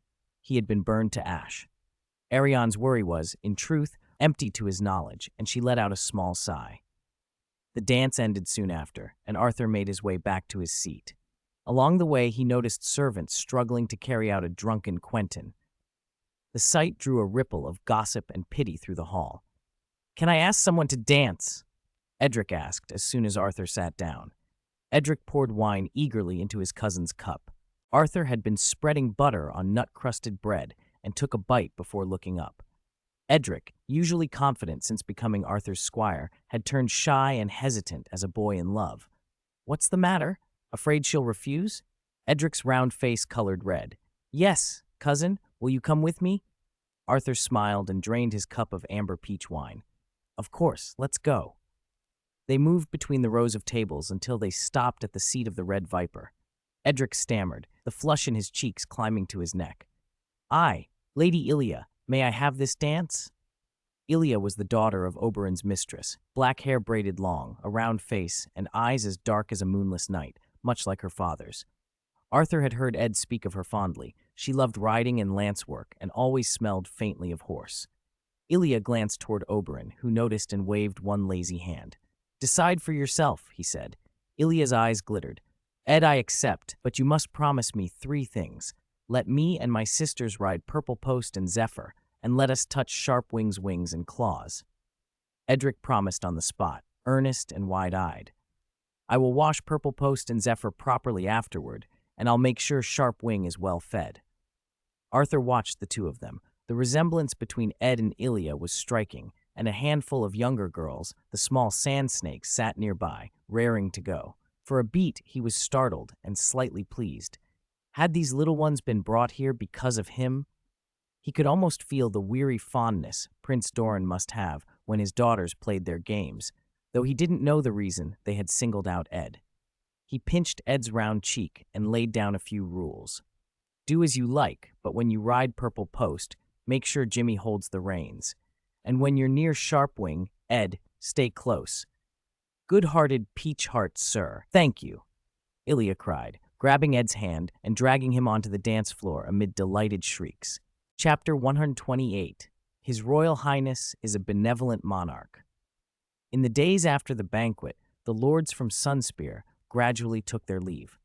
He had been burned to ash. Ariane's worry was, in truth, empty to his knowledge, and she let out a small sigh. The dance ended soon after, and Arthur made his way back to his seat. Along the way, he noticed servants struggling to carry out a drunken Quentin. The sight drew a ripple of gossip and pity through the hall. Can I ask someone to dance? Edric asked as soon as Arthur sat down. Edric poured wine eagerly into his cousin's cup. Arthur had been spreading butter on nut-crusted bread and took a bite before looking up. Edric, usually confident since becoming Arthur's squire, had turned shy and hesitant as a boy in love. What's the matter? Afraid she'll refuse? Edric's round face colored red. Yes, cousin, will you come with me? Arthur smiled and drained his cup of amber peach wine. Of course, let's go. They moved between the rows of tables until they stopped at the seat of the Red Viper. Edric stammered, the flush in his cheeks climbing to his neck. I, Lady Ilia, may I have this dance? Ilia was the daughter of Oberyn's mistress, black hair braided long, a round face, and eyes as dark as a moonless night, much like her father's. Arthur had heard Ed speak of her fondly. She loved riding and lance work and always smelled faintly of horse. Ilia glanced toward Oberyn, who noticed and waved one lazy hand. Decide for yourself, he said. Ilia's eyes glittered. Ed, I accept, but you must promise me 3 things. Let me and my sisters ride Purple Post and Zephyr, and let us touch Sharpwing's wings and claws. Edric promised on the spot, earnest and wide-eyed. I will wash Purple Post and Zephyr properly afterward, and I'll make sure Sharpwing is well fed. Arthur watched the two of them. The resemblance between Ed and Ilia was striking, and a handful of younger girls, the small sand snakes, sat nearby, raring to go. For a beat, he was startled and slightly pleased. Had these little ones been brought here because of him? He could almost feel the weary fondness Prince Doran must have when his daughters played their games, though he didn't know the reason they had singled out Ed. He pinched Ed's round cheek and laid down a few rules. Do as you like, but when you ride Purple Post, make sure Jimmy holds the reins. And when you're near Sharpwing, Ed, stay close. Good-hearted peach heart, sir. Thank you, Ilia cried, grabbing Ed's hand and dragging him onto the dance floor amid delighted shrieks. Chapter 128. His Royal Highness is a Benevolent Monarch. In the days after the banquet, the lords from Sunspear gradually took their leave.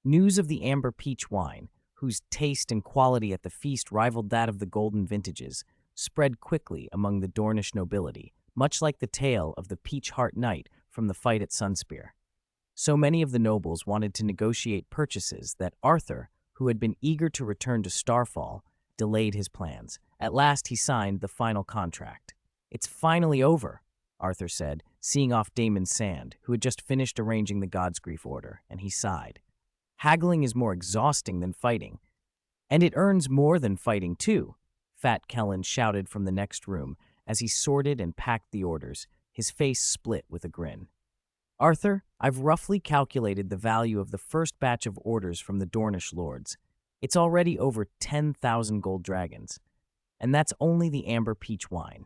News of the amber peach wine, whose taste and quality at the feast rivaled that of the golden vintages, spread quickly among the Dornish nobility, much like the tale of the Peachheart Knight from the fight at Sunspear. So many of the nobles wanted to negotiate purchases that Arthur, who had been eager to return to Starfall, delayed his plans. At last he signed the final contract. It's finally over, Arthur said, seeing off Daemon Sand, who had just finished arranging the Godsgrief order, and he sighed. Haggling is more exhausting than fighting. And it earns more than fighting, too, Fat Kellen shouted from the next room as he sorted and packed the orders, his face split with a grin. Arthur, I've roughly calculated the value of the first batch of orders from the Dornish lords. It's already over 10,000 gold dragons. And that's only the amber peach wine.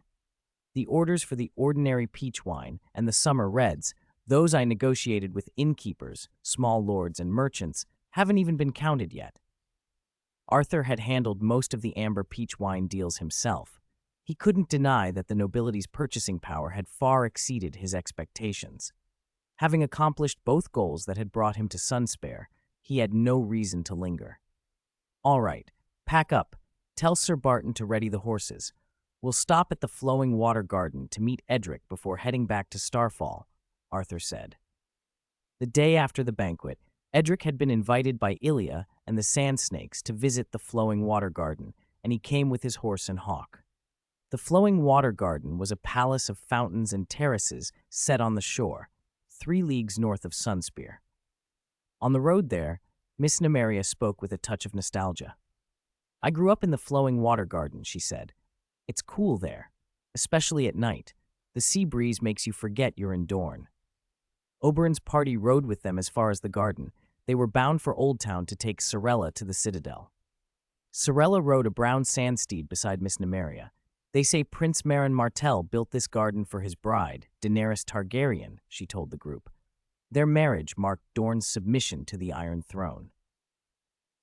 The orders for the ordinary peach wine and the summer reds, those I negotiated with innkeepers, small lords, and merchants, haven't even been counted yet. Arthur had handled most of the amber peach wine deals himself. He couldn't deny that the nobility's purchasing power had far exceeded his expectations. Having accomplished both goals that had brought him to Sunspare, he had no reason to linger. All right, pack up. Tell Sir Barton to ready the horses. We'll stop at the Flowing Water Garden to meet Edric before heading back to Starfall, Arthur said. The day after the banquet, Edric had been invited by Ilya and the Sand Snakes to visit the Flowing Water Garden, and he came with his horse and hawk. The Flowing Water Garden was a palace of fountains and terraces set on the shore, 3 leagues north of Sunspear. On the road there, Miss Nymeria spoke with a touch of nostalgia. I grew up in the Flowing Water Garden, she said. It's cool there, especially at night. The sea breeze makes you forget you're in Dorne. Oberyn's party rode with them as far as the garden. They were bound for Old Town to take Sorella to the Citadel. Sorella rode a brown sandsteed beside Miss Nymeria. They say Prince Meryn Martell built this garden for his bride, Daenerys Targaryen, she told the group. Their marriage marked Dorne's submission to the Iron Throne.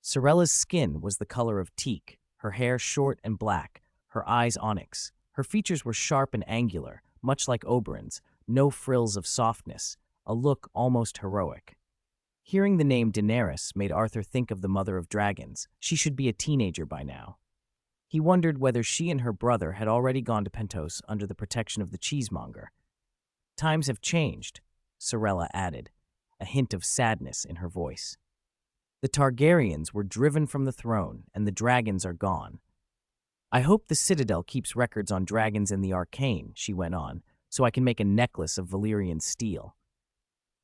Sorella's skin was the color of teak, her hair short and black, her eyes onyx. Her features were sharp and angular, much like Oberyn's, no frills of softness, a look almost heroic. Hearing the name Daenerys made Arthur think of the mother of dragons. She should be a teenager by now. He wondered whether she and her brother had already gone to Pentos under the protection of the cheesemonger. Times have changed, Sorella added, a hint of sadness in her voice. The Targaryens were driven from the throne, and the dragons are gone. I hope the Citadel keeps records on dragons in the Arcane, she went on, so I can make a necklace of Valyrian steel.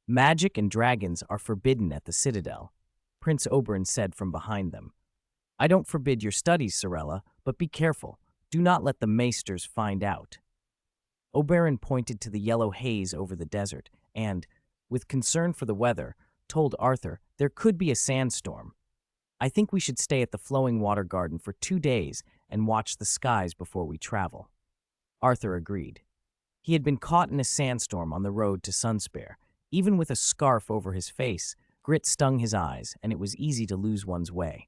Magic and dragons are forbidden at the Citadel, Prince Oberyn said from behind them. I don't forbid your studies, Sorella, but be careful. Do not let the maesters find out. Oberyn pointed to the yellow haze over the desert and, with concern for the weather, told Arthur there could be a sandstorm. I think we should stay at the Flowing Water Garden for 2 days and watch the skies before we travel. Arthur agreed. He had been caught in a sandstorm on the road to Sunspear. Even with a scarf over his face, grit stung his eyes, and it was easy to lose one's way.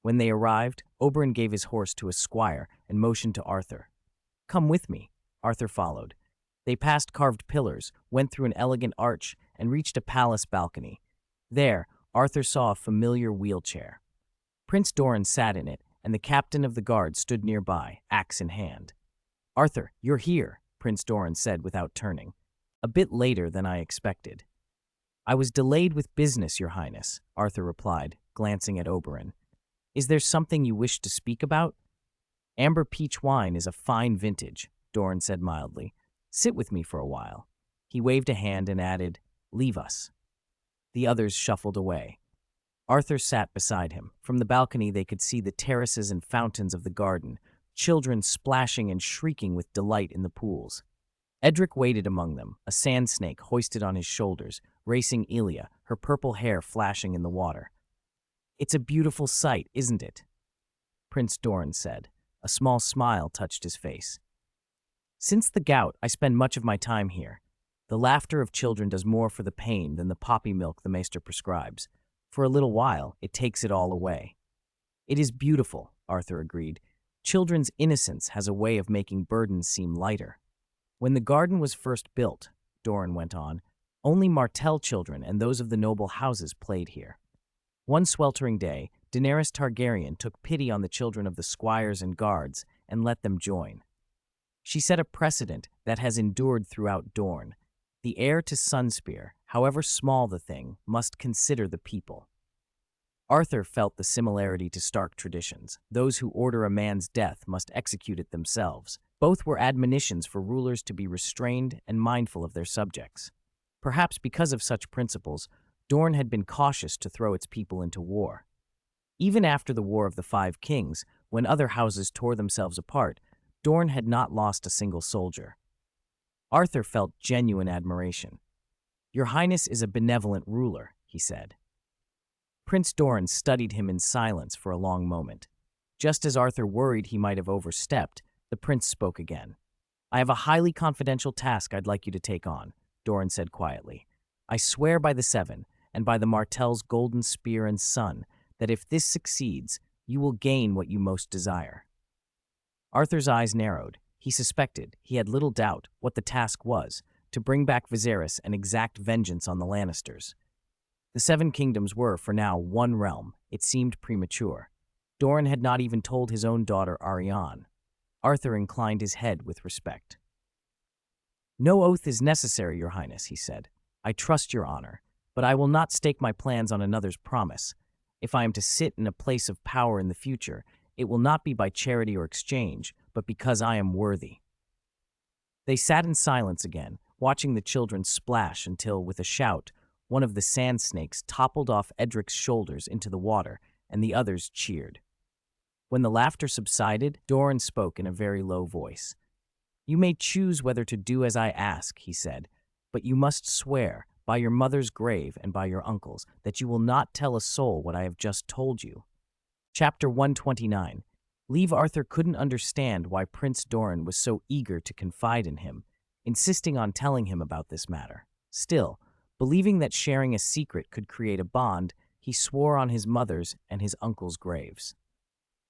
When they arrived, Oberyn gave his horse to a squire and motioned to Arthur. Come with me. Arthur followed. They passed carved pillars, went through an elegant arch, and reached a palace balcony. There, Arthur saw a familiar wheelchair. Prince Doran sat in it, and the captain of the guard stood nearby, axe in hand. Arthur, you're here, Prince Doran said without turning. A bit later than I expected. I was delayed with business, Your Highness, Arthur replied, glancing at Oberyn. Is there something you wish to speak about? Amber peach wine is a fine vintage, Doran said mildly. Sit with me for a while. He waved a hand and added, Leave us. The others shuffled away. Arthur sat beside him. From the balcony they could see the terraces and fountains of the garden, children splashing and shrieking with delight in the pools. Edric waited among them, a sand snake hoisted on his shoulders, racing Ilya, her purple hair flashing in the water. It's a beautiful sight, isn't it? Prince Doran said. A small smile touched his face. Since the gout, I spend much of my time here. The laughter of children does more for the pain than the poppy milk the maester prescribes. For a little while, it takes it all away. It is beautiful, Arthur agreed. Children's innocence has a way of making burdens seem lighter. When the garden was first built, Doran went on, only Martell children and those of the noble houses played here. One sweltering day, Daenerys Targaryen took pity on the children of the squires and guards and let them join. She set a precedent that has endured throughout Dorne. The heir to Sunspear, however small the thing, must consider the people. Arthur felt the similarity to Stark traditions. Those who order a man's death must execute it themselves. Both were admonitions for rulers to be restrained and mindful of their subjects. Perhaps because of such principles, Dorne had been cautious to throw its people into war. Even after the War of the Five Kings, when other houses tore themselves apart, Dorne had not lost a single soldier. Arthur felt genuine admiration. Your Highness is a benevolent ruler, he said. Prince Doran studied him in silence for a long moment. Just as Arthur worried he might have overstepped, the prince spoke again. "I have a highly confidential task I'd like you to take on," Doran said quietly. "I swear by the Seven, and by the Martell's golden spear and sun, that if this succeeds, you will gain what you most desire." Arthur's eyes narrowed. He suspected, he had little doubt, what the task was: to bring back Viserys and exact vengeance on the Lannisters. The Seven Kingdoms were, for now, one realm. It seemed premature. Doran had not even told his own daughter Arianne. Arthur inclined his head with respect. "No oath is necessary, Your Highness," he said. "I trust your honor, but I will not stake my plans on another's promise. If I am to sit in a place of power in the future, it will not be by charity or exchange, but because I am worthy." They sat in silence again, watching the children splash until, with a shout, one of the sand snakes toppled off Edric's shoulders into the water, and the others cheered. When the laughter subsided, Doran spoke in a very low voice. "You may choose whether to do as I ask," he said, "but you must swear, by your mother's grave and by your uncle's, that you will not tell a soul what I have just told you." Chapter 129. Leave Arthur couldn't understand why Prince Doran was so eager to confide in him, insisting on telling him about this matter. Still, believing that sharing a secret could create a bond, he swore on his mother's and his uncle's graves.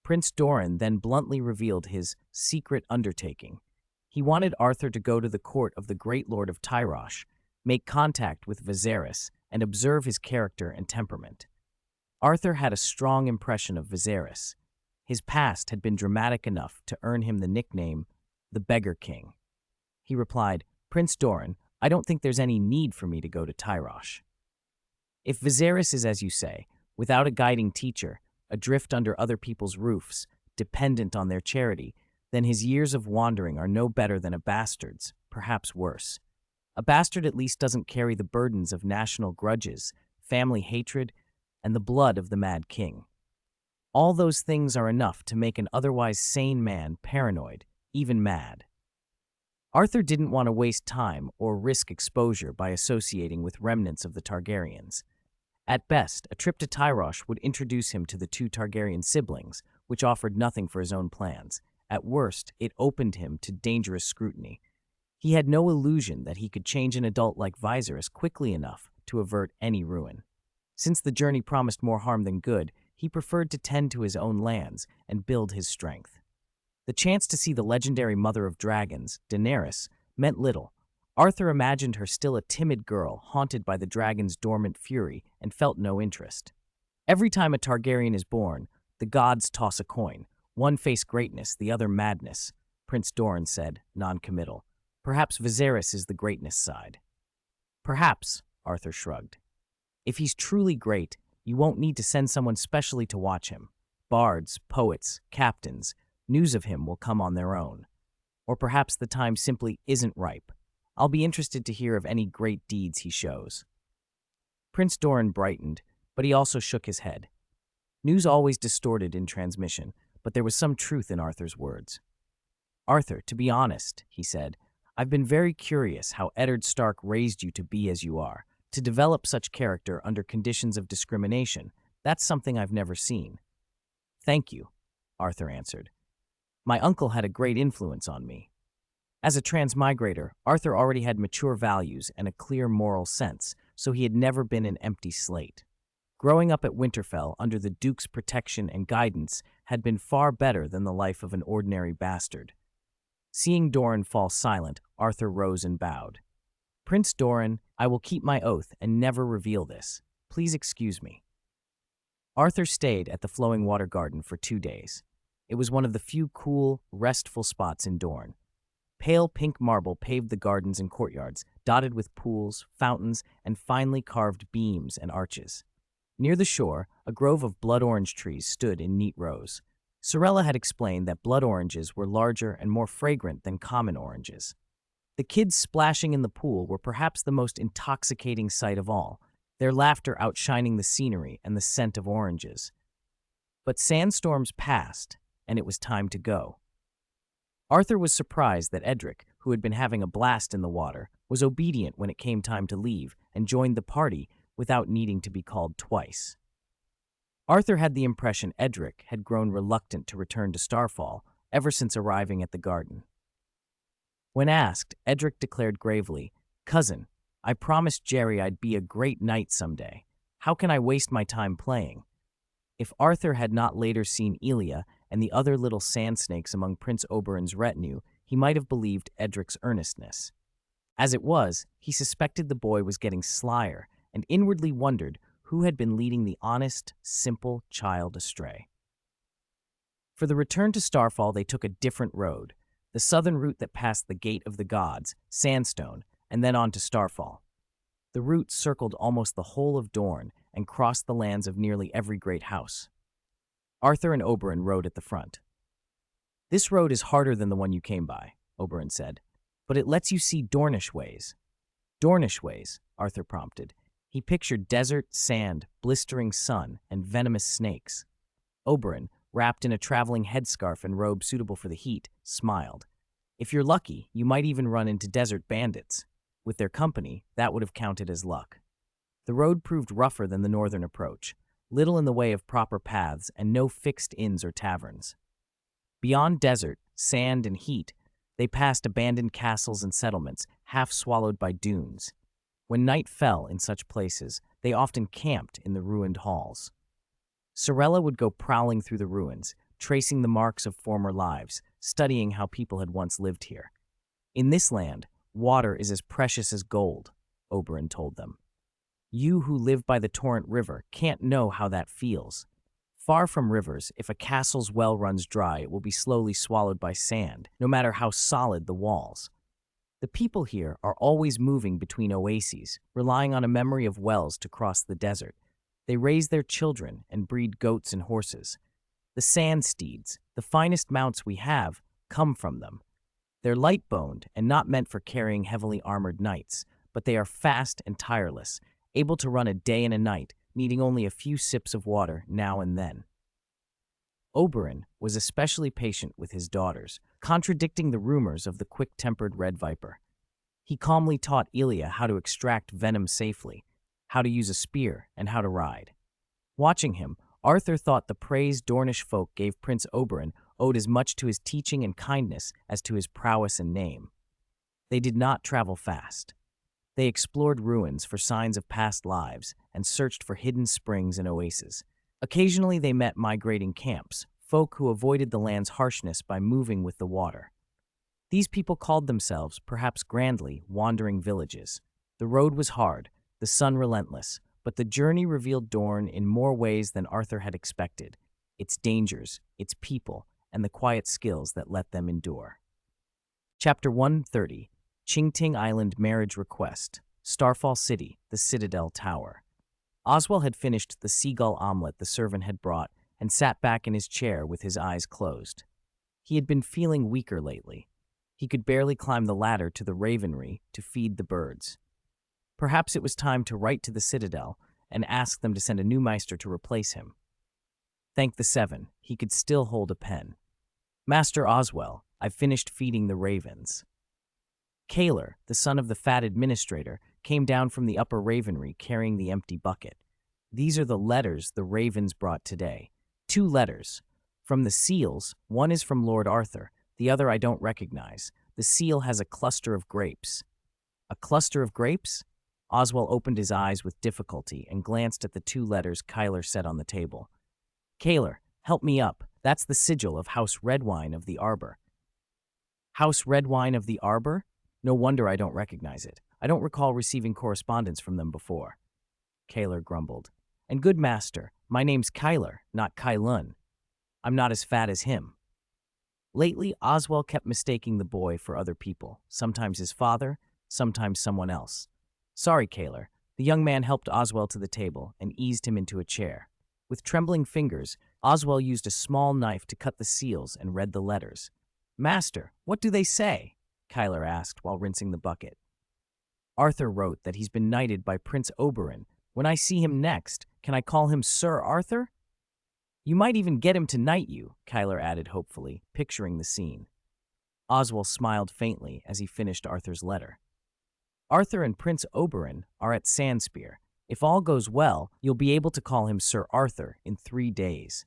Prince Doran then bluntly revealed his secret undertaking. He wanted Arthur to go to the court of the great lord of Tyrosh, make contact with Viserys, and observe his character and temperament. Arthur had a strong impression of Viserys. His past had been dramatic enough to earn him the nickname, the Beggar King. He replied, "Prince Doran, I don't think there's any need for me to go to Tyrosh. If Viserys is as you say, without a guiding teacher, adrift under other people's roofs, dependent on their charity, then his years of wandering are no better than a bastard's, perhaps worse. A bastard at least doesn't carry the burdens of national grudges, family hatred, and the blood of the Mad King. All those things are enough to make an otherwise sane man paranoid, even mad." Arthur didn't want to waste time or risk exposure by associating with remnants of the Targaryens. At best, a trip to Tyrosh would introduce him to the two Targaryen siblings, which offered nothing for his own plans. At worst, it opened him to dangerous scrutiny. He had no illusion that he could change an adult like Viserys quickly enough to avert any ruin. Since the journey promised more harm than good, he preferred to tend to his own lands and build his strength. The chance to see the legendary mother of dragons, Daenerys, meant little. Arthur imagined her still a timid girl haunted by the dragon's dormant fury and felt no interest. Every time a Targaryen is born, the gods toss a coin. One face greatness, the other madness, Prince Doran said, non-committal. Perhaps Viserys is the greatness side. Perhaps, Arthur shrugged. If he's truly great, you won't need to send someone specially to watch him. Bards, poets, captains, news of him will come on their own. Or perhaps the time simply isn't ripe. I'll be interested to hear of any great deeds he shows. Prince Doran brightened, but he also shook his head. News always distorted in transmission, but there was some truth in Arthur's words. "Arthur, to be honest," he said, "I've been very curious how Eddard Stark raised you to be as you are. To develop such character under conditions of discrimination, that's something I've never seen." "Thank you," Arthur answered. "My uncle had a great influence on me." As a transmigrator, Arthur already had mature values and a clear moral sense, so he had never been an empty slate. Growing up at Winterfell under the Duke's protection and guidance had been far better than the life of an ordinary bastard. Seeing Doran fall silent, Arthur rose and bowed. "Prince Doran, I will keep my oath and never reveal this. Please excuse me." Arthur stayed at the Flowing Water Garden for 2 days. It was one of the few cool, restful spots in Dorne. Pale pink marble paved the gardens and courtyards, dotted with pools, fountains, and finely carved beams and arches. Near the shore, a grove of blood orange trees stood in neat rows. Sorella had explained that blood oranges were larger and more fragrant than common oranges. The kids splashing in the pool were perhaps the most intoxicating sight of all, their laughter outshining the scenery and the scent of oranges. But sandstorms passed, and it was time to go. Arthur was surprised that Edric, who had been having a blast in the water, was obedient when it came time to leave and joined the party without needing to be called twice. Arthur had the impression Edric had grown reluctant to return to Starfall ever since arriving at the garden. When asked, Edric declared gravely, "Cousin, I promised Jerry I'd be a great knight someday. How can I waste my time playing?" If Arthur had not later seen Elia and the other little sand snakes among Prince Oberyn's retinue, he might have believed Edric's earnestness. As it was, he suspected the boy was getting slyer and inwardly wondered who had been leading the honest, simple child astray. For the return to Starfall, they took a different road, the southern route that passed the Gate of the Gods, Sandstone, and then on to Starfall. The route circled almost the whole of Dorne and crossed the lands of nearly every great house. Arthur and Oberyn rode at the front. "This road is harder than the one you came by," Oberyn said, "but it lets you see Dornish ways." "Dornish ways," Arthur prompted. He pictured desert, sand, blistering sun, and venomous snakes. Oberyn, wrapped in a traveling headscarf and robe suitable for the heat, smiled. "If you're lucky, you might even run into desert bandits. With their company, that would have counted as luck." The road proved rougher than the northern approach, little in the way of proper paths and no fixed inns or taverns. Beyond desert, sand, and heat, they passed abandoned castles and settlements, half swallowed by dunes. When night fell in such places, they often camped in the ruined halls. Sorella would go prowling through the ruins, tracing the marks of former lives, studying how people had once lived here. "In this land, water is as precious as gold," Oberyn told them. "You who live by the torrent river can't know how that feels. Far from rivers, if a castle's well runs dry, it will be slowly swallowed by sand, no matter how solid the walls. The people here are always moving between oases, relying on a memory of wells to cross the desert. They raise their children and breed goats and horses. The sand steeds, the finest mounts we have, come from them. They're light-boned and not meant for carrying heavily armored knights, but they are fast and tireless, able to run a day and a night, needing only a few sips of water now and then." Oberyn was especially patient with his daughters, contradicting the rumors of the quick-tempered red viper. He calmly taught Elia how to extract venom safely, how to use a spear, and how to ride. Watching him, Arthur thought the praise Dornish folk gave Prince Oberyn owed as much to his teaching and kindness as to his prowess and name. They did not travel fast. They explored ruins for signs of past lives and searched for hidden springs and oases. Occasionally they met migrating camps, folk who avoided the land's harshness by moving with the water. These people called themselves, perhaps grandly, wandering villages. The road was hard, the sun relentless, but the journey revealed Dorne in more ways than Arthur had expected, its dangers, its people, and the quiet skills that let them endure. Chapter 130, Chingting Island Marriage Request, Starfall City, the Citadel Tower. Oswell had finished the seagull omelet the servant had brought and sat back in his chair with his eyes closed. He had been feeling weaker lately. He could barely climb the ladder to the ravenry to feed the birds. Perhaps it was time to write to the Citadel and ask them to send a new Meister to replace him. Thank the seven, he could still hold a pen. "Master Oswell, I've finished feeding the ravens." Kaler, the son of the fat administrator, came down from the upper ravenry carrying the empty bucket. "These are the letters the ravens brought today. 2 letters. From the seals, one is from Lord Arthur, the other I don't recognize. The seal has a cluster of grapes." "A cluster of grapes?" Oswell opened his eyes with difficulty and glanced at the 2 letters Kyler set on the table. "Kaler, help me up. That's the sigil of House Redwine of the Arbor." "House Redwine of the Arbor? No wonder I don't recognize it. I don't recall receiving correspondence from them before." Kaler grumbled. "And good master, my name's Kyler, not Kylun. I'm not as fat as him." Lately, Oswell kept mistaking the boy for other people, sometimes his father, sometimes someone else. "Sorry, Kaler." The young man helped Oswell to the table and eased him into a chair. With trembling fingers, Oswell used a small knife to cut the seals and read the letters. "Master, what do they say?" Kyler asked while rinsing the bucket. "Arthur wrote that he's been knighted by Prince Oberyn. When I see him next, can I call him Sir Arthur?" "You might even get him to knight you," Kyler added hopefully, picturing the scene. Oswell smiled faintly as he finished Arthur's letter. "Arthur and Prince Oberyn are at Sandspear. If all goes well, you'll be able to call him Sir Arthur in 3 days.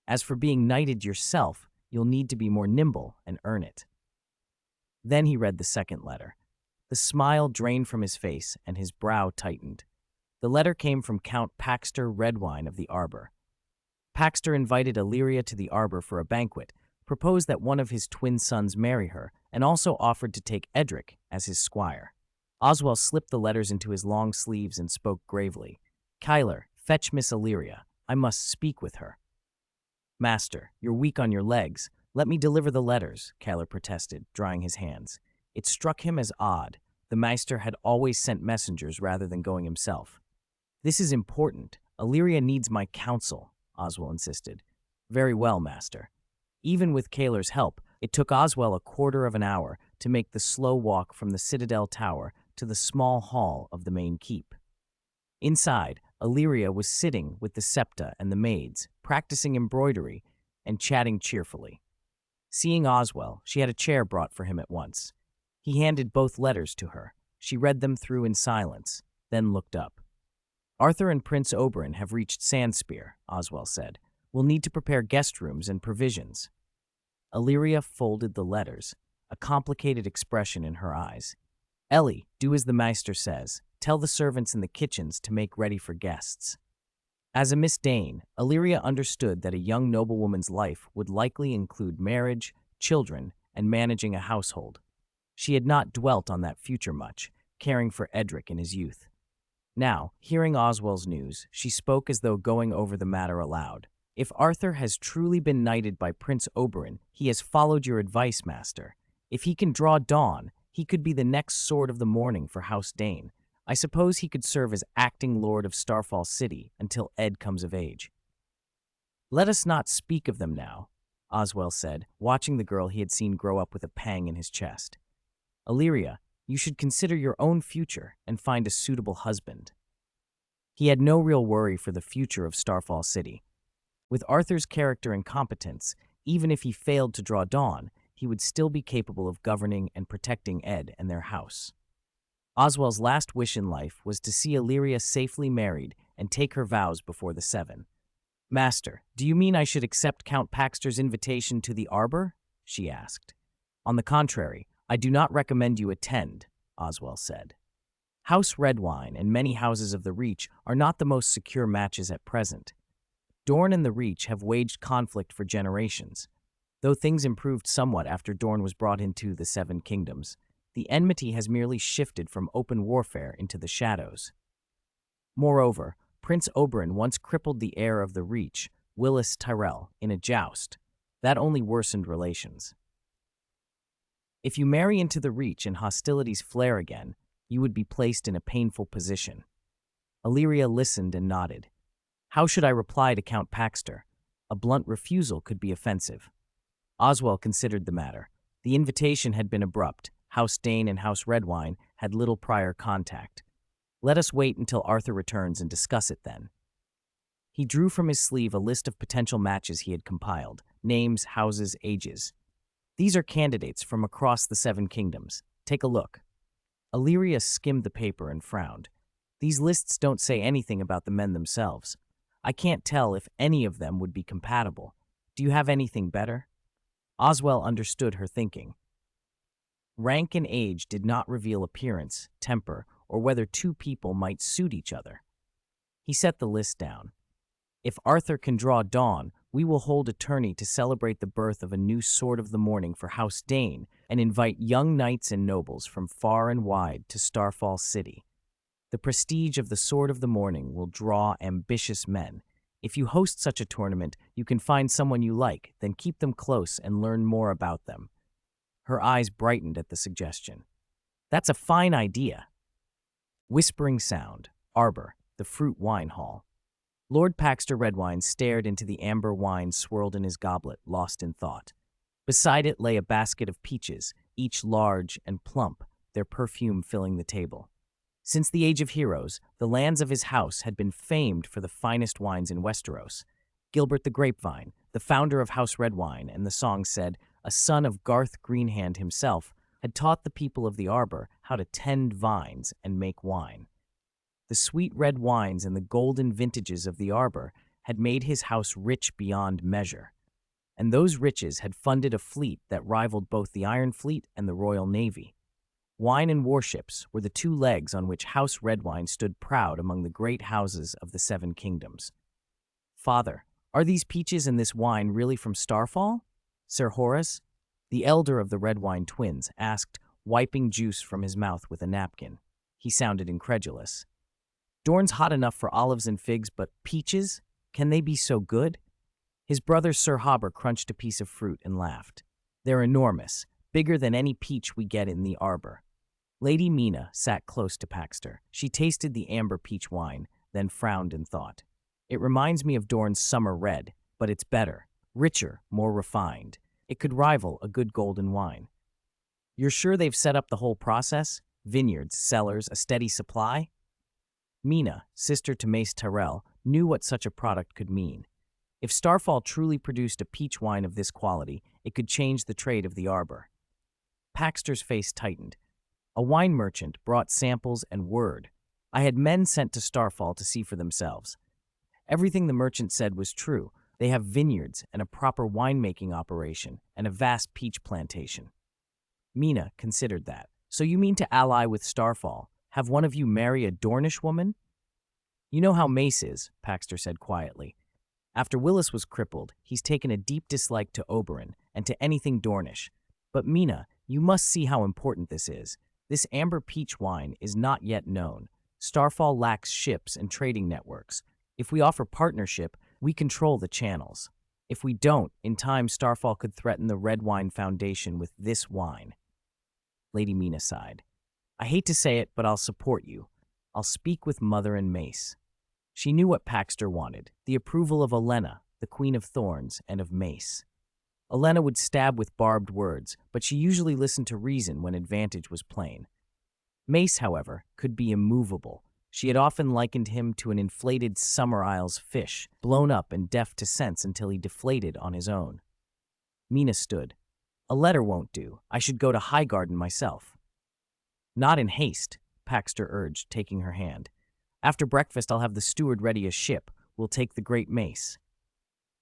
As for being knighted yourself, you'll need to be more nimble and earn it." Then he read the second letter. The smile drained from his face and his brow tightened. The letter came from Count Paxter Redwine of the Arbor. Paxter invited Illyria to the Arbor for a banquet, proposed that one of his twin sons marry her, and also offered to take Edric as his squire. Oswell slipped the letters into his long sleeves and spoke gravely. "Kyler, fetch Miss Illyria. I must speak with her." "Master, you're weak on your legs. Let me deliver the letters," Kyler protested, drying his hands. It struck him as odd. The Meister had always sent messengers rather than going himself. "This is important. Illyria needs my counsel," Oswell insisted. "Very well, Master." Even with Kaler's help, it took Oswell a quarter of an hour to make the slow walk from the Citadel Tower to the small hall of the main keep. Inside, Illyria was sitting with the septa and the maids, practicing embroidery and chatting cheerfully. Seeing Oswell, she had a chair brought for him at once. He handed both letters to her. She read them through in silence, then looked up. "Arthur and Prince Oberyn have reached Sandspear," Oswell said. "We'll need to prepare guest rooms and provisions." Illyria folded the letters, a complicated expression in her eyes. "Ellie, do as the Meister says. Tell the servants in the kitchens to make ready for guests." As a Miss Dane, Illyria understood that a young noblewoman's life would likely include marriage, children, and managing a household. She had not dwelt on that future much, caring for Edric in his youth. Now, hearing Oswell's news, she spoke as though going over the matter aloud. "If Arthur has truly been knighted by Prince Oberyn, he has followed your advice, Master. If he can draw dawn, he could be the next Sword of the Morning for House Dane. I suppose he could serve as acting Lord of Starfall City until Ed comes of age." "Let us not speak of them now," Oswell said, watching the girl he had seen grow up with a pang in his chest. "Illyria, you should consider your own future and find a suitable husband." He had no real worry for the future of Starfall City. With Arthur's character and competence, even if he failed to draw dawn, he would still be capable of governing and protecting Ed and their house. Oswell's last wish in life was to see Illyria safely married and take her vows before the Seven. "Master, do you mean I should accept Count Paxter's invitation to the Arbor?" she asked. "On the contrary, I do not recommend you attend," Oswell said. "House Redwine and many houses of the Reach are not the most secure matches at present. Dorne and the Reach have waged conflict for generations. Though things improved somewhat after Dorne was brought into the Seven Kingdoms, the enmity has merely shifted from open warfare into the shadows. Moreover, Prince Oberyn once crippled the heir of the Reach, Willis Tyrell, in a joust. That only worsened relations. If you marry into the Reach and hostilities flare again, you would be placed in a painful position." Illyria listened and nodded. How should I reply to Count Paxter? A blunt refusal could be offensive. Oswell considered the matter. The invitation had been abrupt. House Dane and House Redwine had little prior contact. "Let us wait until Arthur returns and discuss it then." He drew from his sleeve a list of potential matches he had compiled, names, houses, ages. "These are candidates from across the Seven Kingdoms. Take a look." Illyria skimmed the paper and frowned. "These lists don't say anything about the men themselves. I can't tell if any of them would be compatible. Do you have anything better?" Oswell understood her thinking. Rank and age did not reveal appearance, temper, or whether two people might suit each other. He set the list down. "If Arthur can draw dawn, we will hold a tourney to celebrate the birth of a new Sword of the Morning for House Dane and invite young knights and nobles from far and wide to Starfall City. The prestige of the Sword of the Morning will draw ambitious men. If you host such a tournament, you can find someone you like, then keep them close and learn more about them." Her eyes brightened at the suggestion. "That's a fine idea." Whispering Sound, Arbor, the Fruit Wine Hall. Lord Paxter Redwine stared into the amber wine swirled in his goblet, lost in thought. Beside it lay a basket of peaches, each large and plump, their perfume filling the table. Since the Age of Heroes, the lands of his house had been famed for the finest wines in Westeros. Gilbert the Grapevine, the founder of House Redwine, and the song said, a son of Garth Greenhand himself, had taught the people of the Arbor how to tend vines and make wine. The sweet red wines and the golden vintages of the arbor had made his house rich beyond measure, and those riches had funded a fleet that rivaled both the Iron Fleet and the Royal Navy. Wine and warships were the two legs on which House Redwine stood proud among the great houses of the Seven Kingdoms. "Father, are these peaches and this wine really from Starfall?" Sir Horace, the elder of the Redwine twins, asked, wiping juice from his mouth with a napkin. He sounded incredulous. "Dorne's hot enough for olives and figs, but peaches? Can they be so good?" His brother Sir Hobber crunched a piece of fruit and laughed. "They're enormous, bigger than any peach we get in the arbor." Lady Mina sat close to Paxter. She tasted the amber peach wine, then frowned in thought. "It reminds me of Dorne's summer red, but it's better, richer, more refined. It could rival a good golden wine." "You're sure they've set up the whole process? Vineyards, cellars, a steady supply?" Mina, sister to Mace Tyrell, knew what such a product could mean. If Starfall truly produced a peach wine of this quality, it could change the trade of the arbor. Paxter's face tightened. A wine merchant brought samples and word. I had men sent to Starfall to see for themselves. Everything the merchant said was true. They have vineyards and a proper winemaking operation and a vast peach plantation. Mina considered that. "So you mean to ally with Starfall? Have one of you marry a Dornish woman?" "You know how Mace is," Paxter said quietly. "After Willis was crippled, he's taken a deep dislike to Oberyn and to anything Dornish. But Mina, you must see how important this is. This amber peach wine is not yet known. Starfall lacks ships and trading networks. If we offer partnership, we control the channels. If we don't, in time Starfall could threaten the Red Wine Foundation with this wine." Lady Mina sighed. "I hate to say it, but I'll support you. I'll speak with Mother and Mace." She knew what Paxter wanted, the approval of Olenna, the Queen of Thorns, and of Mace. Olenna would stab with barbed words, but she usually listened to reason when advantage was plain. Mace, however, could be immovable. She had often likened him to an inflated Summer Isles fish, blown up and deaf to sense until he deflated on his own. Mina stood. "A letter won't do. I should go to Highgarden myself." "Not in haste," Paxter urged, taking her hand. "After breakfast I'll have the steward ready a ship. We'll take the great Mace."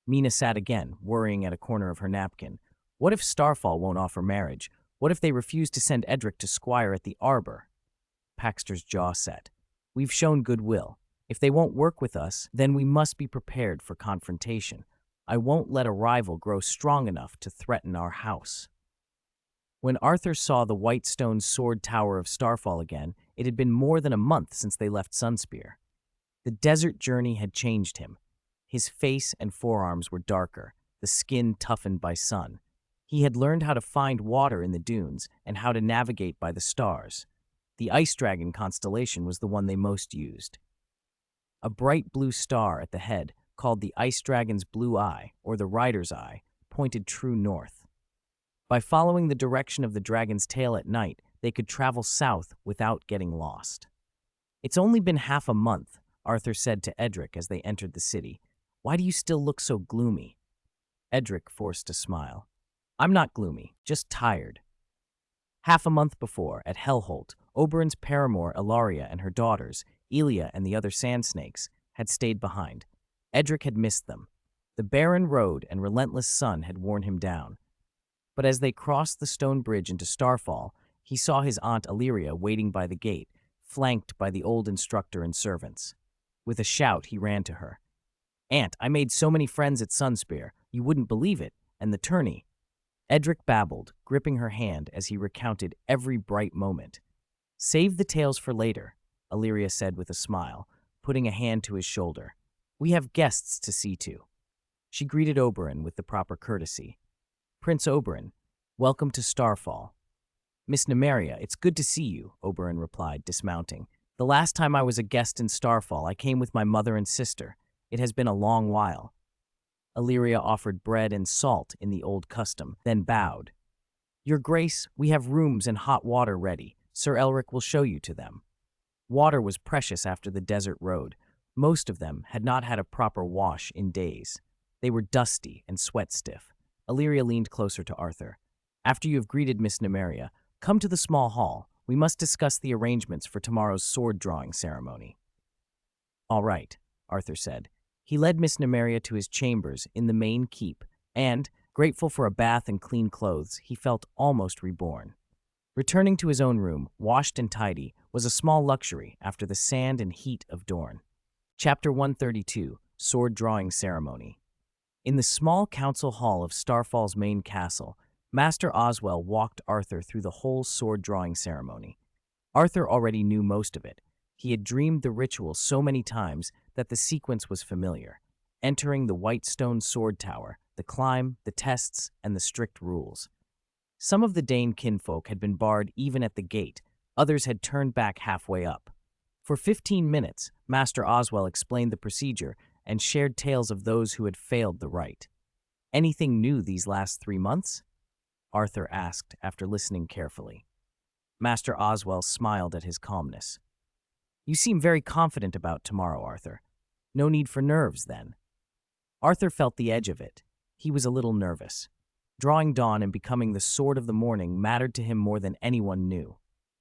Mina sat again, worrying at a corner of her napkin. What if Starfall won't offer marriage? What if they refuse to send Edric to squire at the arbor? Paxter's jaw set. "We've shown goodwill. If they won't work with us, then we must be prepared for confrontation. I won't let a rival grow strong enough to threaten our house." When Arthur saw the white stone sword tower of Starfall again, it had been more than a month since they left Sunspear. The desert journey had changed him. His face and forearms were darker, the skin toughened by sun. He had learned how to find water in the dunes and how to navigate by the stars. The Ice Dragon constellation was the one they most used. A bright blue star at the head, called the Ice Dragon's Blue Eye, or the Rider's Eye, pointed true north. By following the direction of the dragon's tail at night, they could travel south without getting lost. "It's only been half a month," Arthur said to Edric as they entered the city. "Why do you still look so gloomy?" Edric forced a smile. "I'm not gloomy, just tired." Half a month before, at Hellholt, Oberyn's paramour Ilaria and her daughters, Elia and the other sand snakes, had stayed behind. Edric had missed them. The barren road and relentless sun had worn him down. But as they crossed the stone bridge into Starfall, he saw his aunt Illyria waiting by the gate, flanked by the old instructor and servants. With a shout, he ran to her. "Aunt, I made so many friends at Sunspear, you wouldn't believe it, and the tourney." Edric babbled, gripping her hand as he recounted every bright moment. "Save the tales for later," Illyria said with a smile, putting a hand to his shoulder. "We have guests to see to." She greeted Oberyn with the proper courtesy. "Prince Oberyn, welcome to Starfall." "Miss Nymeria, it's good to see you," Oberyn replied, dismounting. "The last time I was a guest in Starfall, I came with my mother and sister. It has been a long while." Illyria offered bread and salt in the old custom, then bowed. "Your Grace, we have rooms and hot water ready. Sir Elric will show you to them." Water was precious after the desert road. Most of them had not had a proper wash in days. They were dusty and sweat-stiff. Illyria leaned closer to Arthur. "After you have greeted Miss Nymeria, come to the small hall. We must discuss the arrangements for tomorrow's sword-drawing ceremony." All right, Arthur said. He led Miss Nymeria to his chambers in the main keep, and, grateful for a bath and clean clothes, he felt almost reborn. Returning to his own room, washed and tidy, was a small luxury after the sand and heat of Dorne. Chapter 132, Sword Drawing Ceremony. In the small council hall of Starfall's main castle, Master Oswell walked Arthur through the whole sword-drawing ceremony. Arthur already knew most of it. He had dreamed the ritual so many times that the sequence was familiar. Entering the white stone sword tower, the climb, the tests, and the strict rules. Some of the Dane kinfolk had been barred even at the gate, others had turned back halfway up. For 15 minutes, Master Oswell explained the procedure and shared tales of those who had failed the rite. Anything new these last 3 months? Arthur asked after listening carefully. Master Oswell smiled at his calmness. You seem very confident about tomorrow, Arthur. No need for nerves, then. Arthur felt the edge of it. He was a little nervous. Drawing dawn and becoming the Sword of the Morning mattered to him more than anyone knew.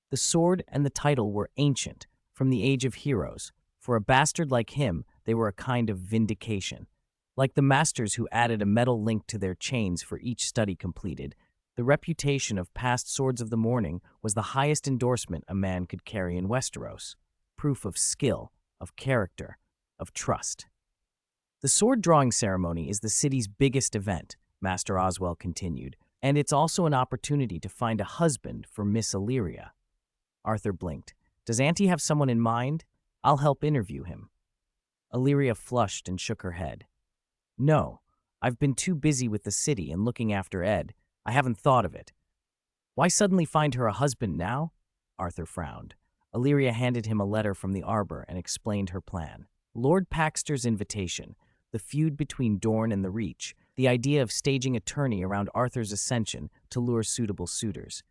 The sword and the title were ancient, from the age of heroes. For a bastard like him, they were a kind of vindication. Like the masters who added a metal link to their chains for each study completed, the reputation of past Swords of the Morning was the highest endorsement a man could carry in Westeros. Proof of skill, of character, of trust. The sword-drawing ceremony is the city's biggest event, Master Oswell continued, and it's also an opportunity to find a husband for Miss Illyria. Arthur blinked. Does Auntie have someone in mind? I'll help interview him. Illyria flushed and shook her head. No, I've been too busy with the city and looking after Ed. I haven't thought of it. Why suddenly find her a husband now? Arthur frowned. Illyria handed him a letter from the arbor and explained her plan. Lord Paxter's invitation, the feud between Dorne and the Reach, the idea of staging a tourney around Arthur's ascension to lure suitable suitors.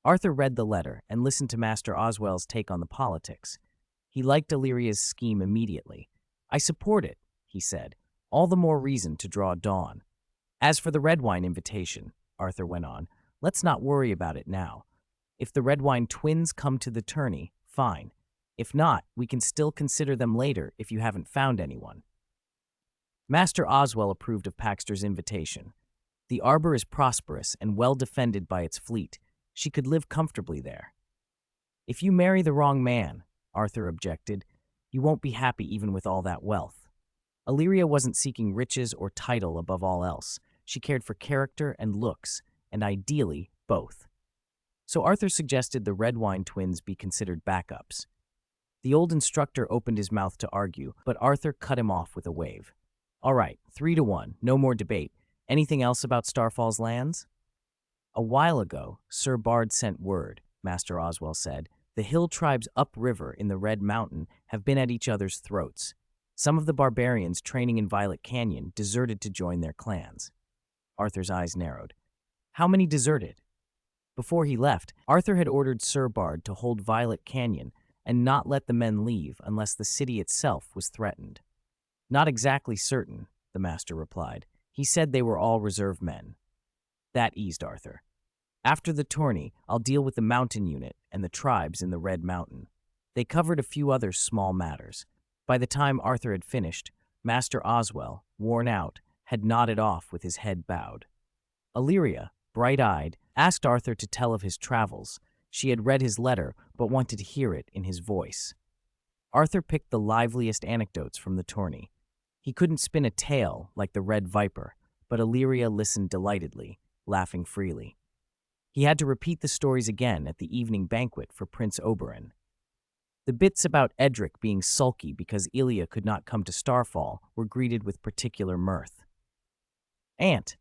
Arthur read the letter and listened to Master Oswell's take on the politics. He liked Illyria's scheme immediately. I support it, he said. All the more reason to draw dawn. As for the red wine invitation, Arthur went on, let's not worry about it now. If the red wine twins come to the tourney, fine. If not, we can still consider them later if you haven't found anyone. Master Oswell approved of Paxter's invitation. The arbor is prosperous and well defended by its fleet. She could live comfortably there. If you marry the wrong man, Arthur objected, you won't be happy even with all that wealth. Illyria wasn't seeking riches or title above all else. She cared for character and looks, and ideally, both. So Arthur suggested the red wine twins be considered backups. The old instructor opened his mouth to argue, but Arthur cut him off with a wave. All right, 3-1, no more debate. Anything else about Starfall's lands? A while ago, Sir Bard sent word, Master Oswell said. The hill tribes upriver in the Red Mountain have been at each other's throats. Some of the barbarians training in Violet Canyon deserted to join their clans. Arthur's eyes narrowed. How many deserted? Before he left, Arthur had ordered Sir Bard to hold Violet Canyon and not let the men leave unless the city itself was threatened. Not exactly certain, the master replied. He said they were all reserve men. That eased Arthur. After the tourney, I'll deal with the mountain unit and the tribes in the Red Mountain. They covered a few other small matters. By the time Arthur had finished, Master Oswell, worn out, had nodded off with his head bowed. Illyria, bright-eyed, asked Arthur to tell of his travels. She had read his letter, but wanted to hear it in his voice. Arthur picked the liveliest anecdotes from the tourney. He couldn't spin a tale like the Red Viper, but Illyria listened delightedly, laughing freely. He had to repeat the stories again at the evening banquet for Prince Oberyn. The bits about Edric being sulky because Ilya could not come to Starfall were greeted with particular mirth. Aunt,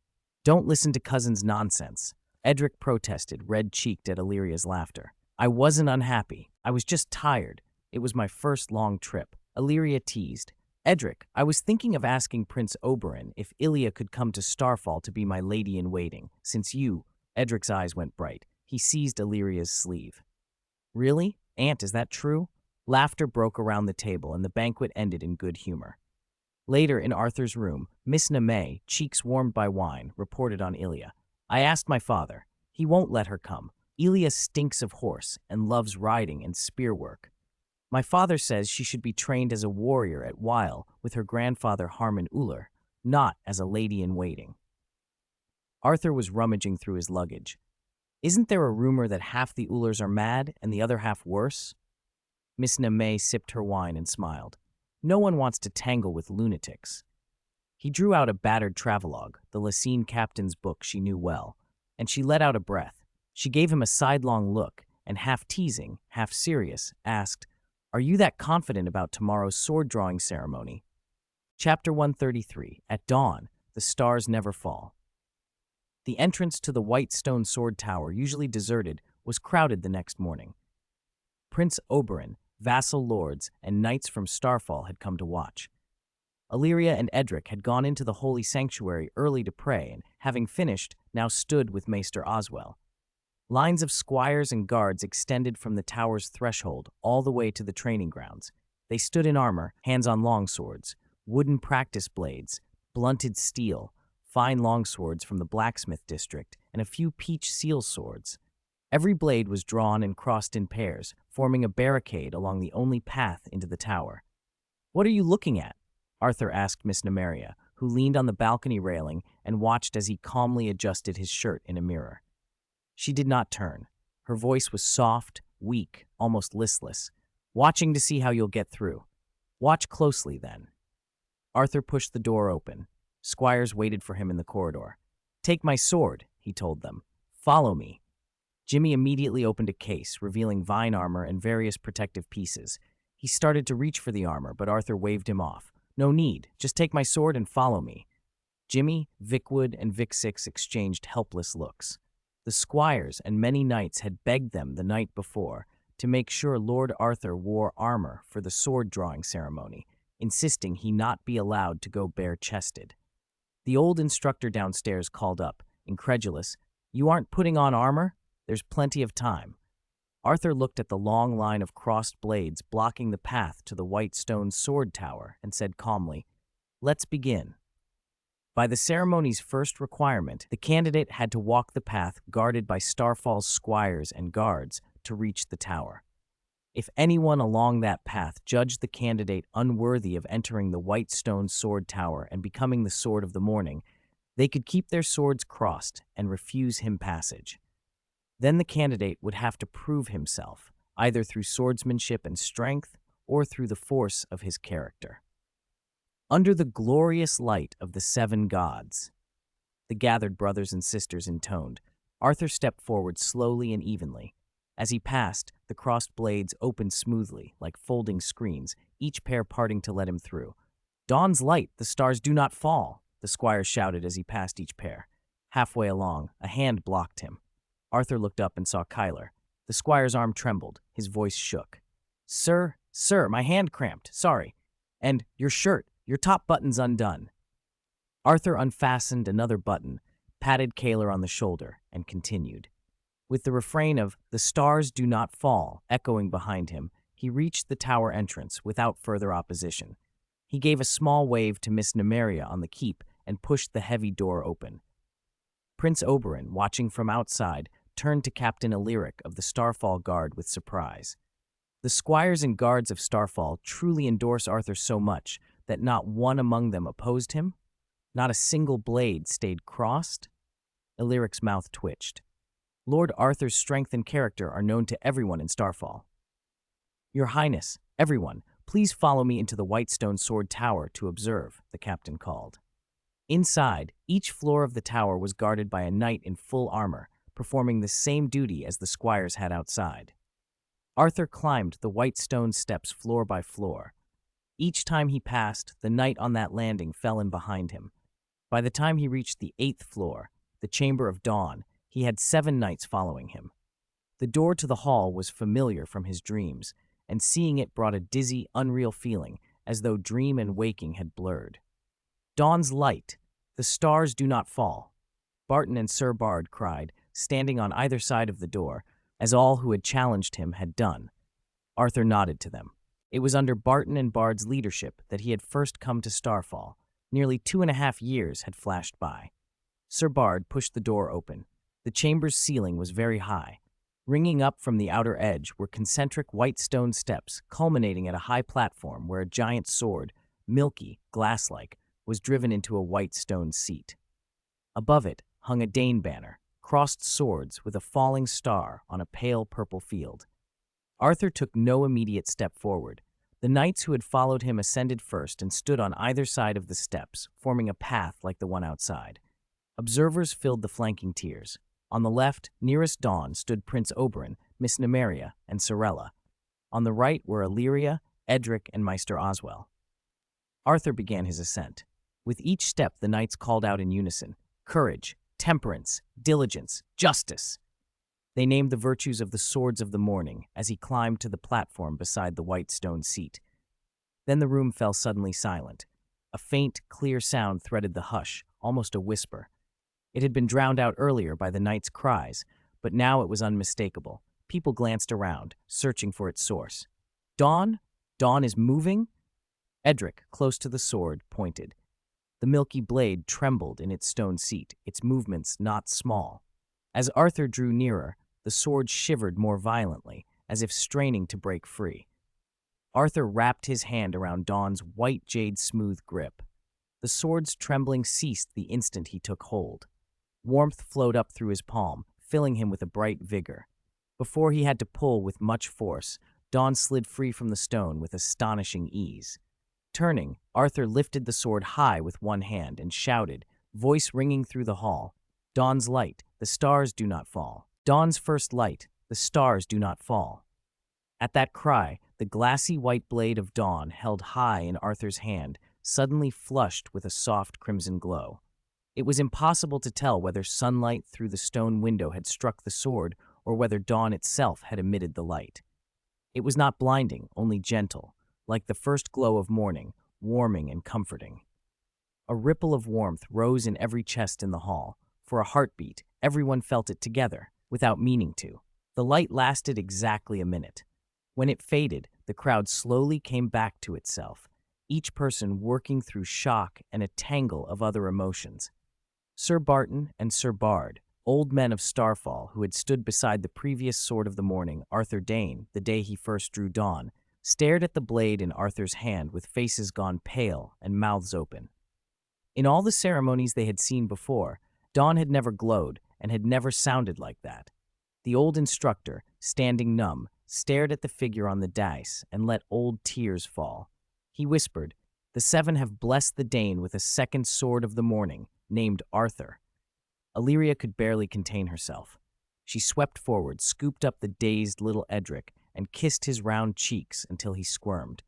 don't listen to cousin's nonsense. Edric protested, red-cheeked at Illyria's laughter. I wasn't unhappy. I was just tired. It was my first long trip. Illyria teased. Edric, I was thinking of asking Prince Oberyn if Ilya could come to Starfall to be my lady-in-waiting, since you— Edric's eyes went bright. He seized Illyria's sleeve. Really? Aunt, is that true? Laughter broke around the table, and the banquet ended in good humor. Later, in Arthur's room, Miss Nymeria, cheeks warmed by wine, reported on Ilya. I asked my father. He won't let her come. Ilya stinks of horse and loves riding and spear work. My father says she should be trained as a warrior at Weil with her grandfather Harmon Uller, not as a lady-in-waiting. Arthur was rummaging through his luggage. Isn't there a rumor that half the Ullers are mad and the other half worse? Miss May sipped her wine and smiled. No one wants to tangle with lunatics. He drew out a battered travelogue, the Lacine captain's book she knew well, and she let out a breath. She gave him a sidelong look and, half teasing, half serious, asked, "Are you that confident about tomorrow's sword-drawing ceremony?" Chapter 133. At dawn, the stars never fall. The entrance to the white stone sword tower, usually deserted, was crowded the next morning. Prince Oberyn, vassal lords, and knights from Starfall had come to watch. Illyria and Edric had gone into the holy sanctuary early to pray and, having finished, now stood with Maester Oswell. Lines of squires and guards extended from the tower's threshold all the way to the training grounds. They stood in armor, hands on longswords, wooden practice blades, blunted steel, fine longswords from the blacksmith district, and a few peach seal swords. Every blade was drawn and crossed in pairs, forming a barricade along the only path into the tower. "What are you looking at?" Arthur asked Miss Nymeria, who leaned on the balcony railing and watched as he calmly adjusted his shirt in a mirror. She did not turn. Her voice was soft, weak, almost listless. "Watching to see how you'll get through. Watch closely, then." Arthur pushed the door open. Squires waited for him in the corridor. "Take my sword," he told them. "Follow me." Jimmy immediately opened a case, revealing vine armor and various protective pieces. He started to reach for the armor, but Arthur waved him off. "No need. Just take my sword and follow me." Jimmy, Vickwood, and Vic-6 exchanged helpless looks. The squires and many knights had begged them the night before to make sure Lord Arthur wore armor for the sword-drawing ceremony, insisting he not be allowed to go bare-chested. The old instructor downstairs called up, incredulous, "You aren't putting on armor? There's plenty of time." Arthur looked at the long line of crossed blades blocking the path to the white stone sword tower and said calmly, "Let's begin." By the ceremony's first requirement, the candidate had to walk the path guarded by Starfall's squires and guards to reach the tower. If anyone along that path judged the candidate unworthy of entering the white stone sword tower and becoming the sword of the morning, they could keep their swords crossed and refuse him passage. Then the candidate would have to prove himself, either through swordsmanship and strength or through the force of his character. "Under the glorious light of the 7 gods," the gathered brothers and sisters intoned. Arthur stepped forward slowly and evenly. As he passed, the crossed blades opened smoothly, like folding screens, each pair parting to let him through. "Dawn's light, the stars do not fall," the squire shouted as he passed each pair. Halfway along, a hand blocked him. Arthur looked up and saw Kyler. The squire's arm trembled, his voice shook. Sir, my hand cramped, sorry. And your shirt, your top button's undone." Arthur unfastened another button, patted Kaler on the shoulder, and continued. With the refrain of "The stars do not fall" echoing behind him, he reached the tower entrance without further opposition. He gave a small wave to Miss Nymeria on the keep and pushed the heavy door open. Prince Oberyn, watching from outside, turned to Captain Illyric of the Starfall Guard with surprise. The squires and guards of Starfall truly endorse Arthur so much that not one among them opposed him? Not a single blade stayed crossed? Illyric's mouth twitched. Lord Arthur's strength and character are known to everyone in Starfall. "Your Highness, everyone, please follow me into the Whitestone Sword Tower to observe," the captain called. Inside, each floor of the tower was guarded by a knight in full armor, performing the same duty as the squires had outside. Arthur climbed the white stone steps floor by floor. Each time he passed, the knight on that landing fell in behind him. By the time he reached the 8th floor, the Chamber of Dawn, he had 7 knights following him. The door to the hall was familiar from his dreams, and seeing it brought a dizzy, unreal feeling, as though dream and waking had blurred. "Dawn's light! The stars do not fall!" Barton and Sir Bard cried, standing on either side of the door, as all who had challenged him had done. Arthur nodded to them. It was under Barton and Bard's leadership that he had first come to Starfall. Nearly 2.5 years had flashed by. Sir Bard pushed the door open. The chamber's ceiling was very high. Ringing up from the outer edge were concentric white stone steps culminating at a high platform where a giant sword, milky, glass-like, was driven into a white stone seat. Above it hung a Dane banner, crossed swords with a falling star on a pale purple field. Arthur took no immediate step forward. The knights who had followed him ascended first and stood on either side of the steps, forming a path like the one outside. Observers filled the flanking tiers. On the left, nearest Dawn, stood Prince Oberyn, Miss Nymeria, and Sorella. On the right were Illyria, Edric, and Maester Oswell. Arthur began his ascent. With each step, the knights called out in unison, courage, temperance, diligence, justice. They named the virtues of the swords of the morning as he climbed to the platform beside the white stone seat. Then the room fell suddenly silent. A faint, clear sound threaded the hush, almost a whisper. It had been drowned out earlier by the knights' cries, but now it was unmistakable. People glanced around, searching for its source. Dawn? Dawn is moving? Edric, close to the sword, pointed. The milky blade trembled in its stone seat, its movements not small. As Arthur drew nearer, the sword shivered more violently, as if straining to break free. Arthur wrapped his hand around Dawn's white jade-smooth grip. The sword's trembling ceased the instant he took hold. Warmth flowed up through his palm, filling him with a bright vigor. Before he had to pull with much force, Dawn slid free from the stone with astonishing ease. Turning, Arthur lifted the sword high with one hand and shouted, voice ringing through the hall, Dawn's light, the stars do not fall. Dawn's first light, the stars do not fall. At that cry, the glassy white blade of dawn held high in Arthur's hand suddenly flushed with a soft crimson glow. It was impossible to tell whether sunlight through the stone window had struck the sword or whether dawn itself had emitted the light. It was not blinding, only gentle, like the first glow of morning, warming and comforting. A ripple of warmth rose in every chest in the hall. For a heartbeat, everyone felt it together, without meaning to. The light lasted exactly a minute. When it faded, the crowd slowly came back to itself, each person working through shock and a tangle of other emotions. Sir Barton and Sir Bard, old men of Starfall who had stood beside the previous Sword of the Morning, Arthur Dane, the day he first drew dawn, stared at the blade in Arthur's hand with faces gone pale and mouths open. In all the ceremonies they had seen before, dawn had never glowed and had never sounded like that. The old instructor, standing numb, stared at the figure on the dais and let old tears fall. He whispered, "The seven have blessed the Dane with a second Sword of the Morning, named Arthur." Illyria could barely contain herself. She swept forward, scooped up the dazed little Edric, and kissed his round cheeks until he squirmed.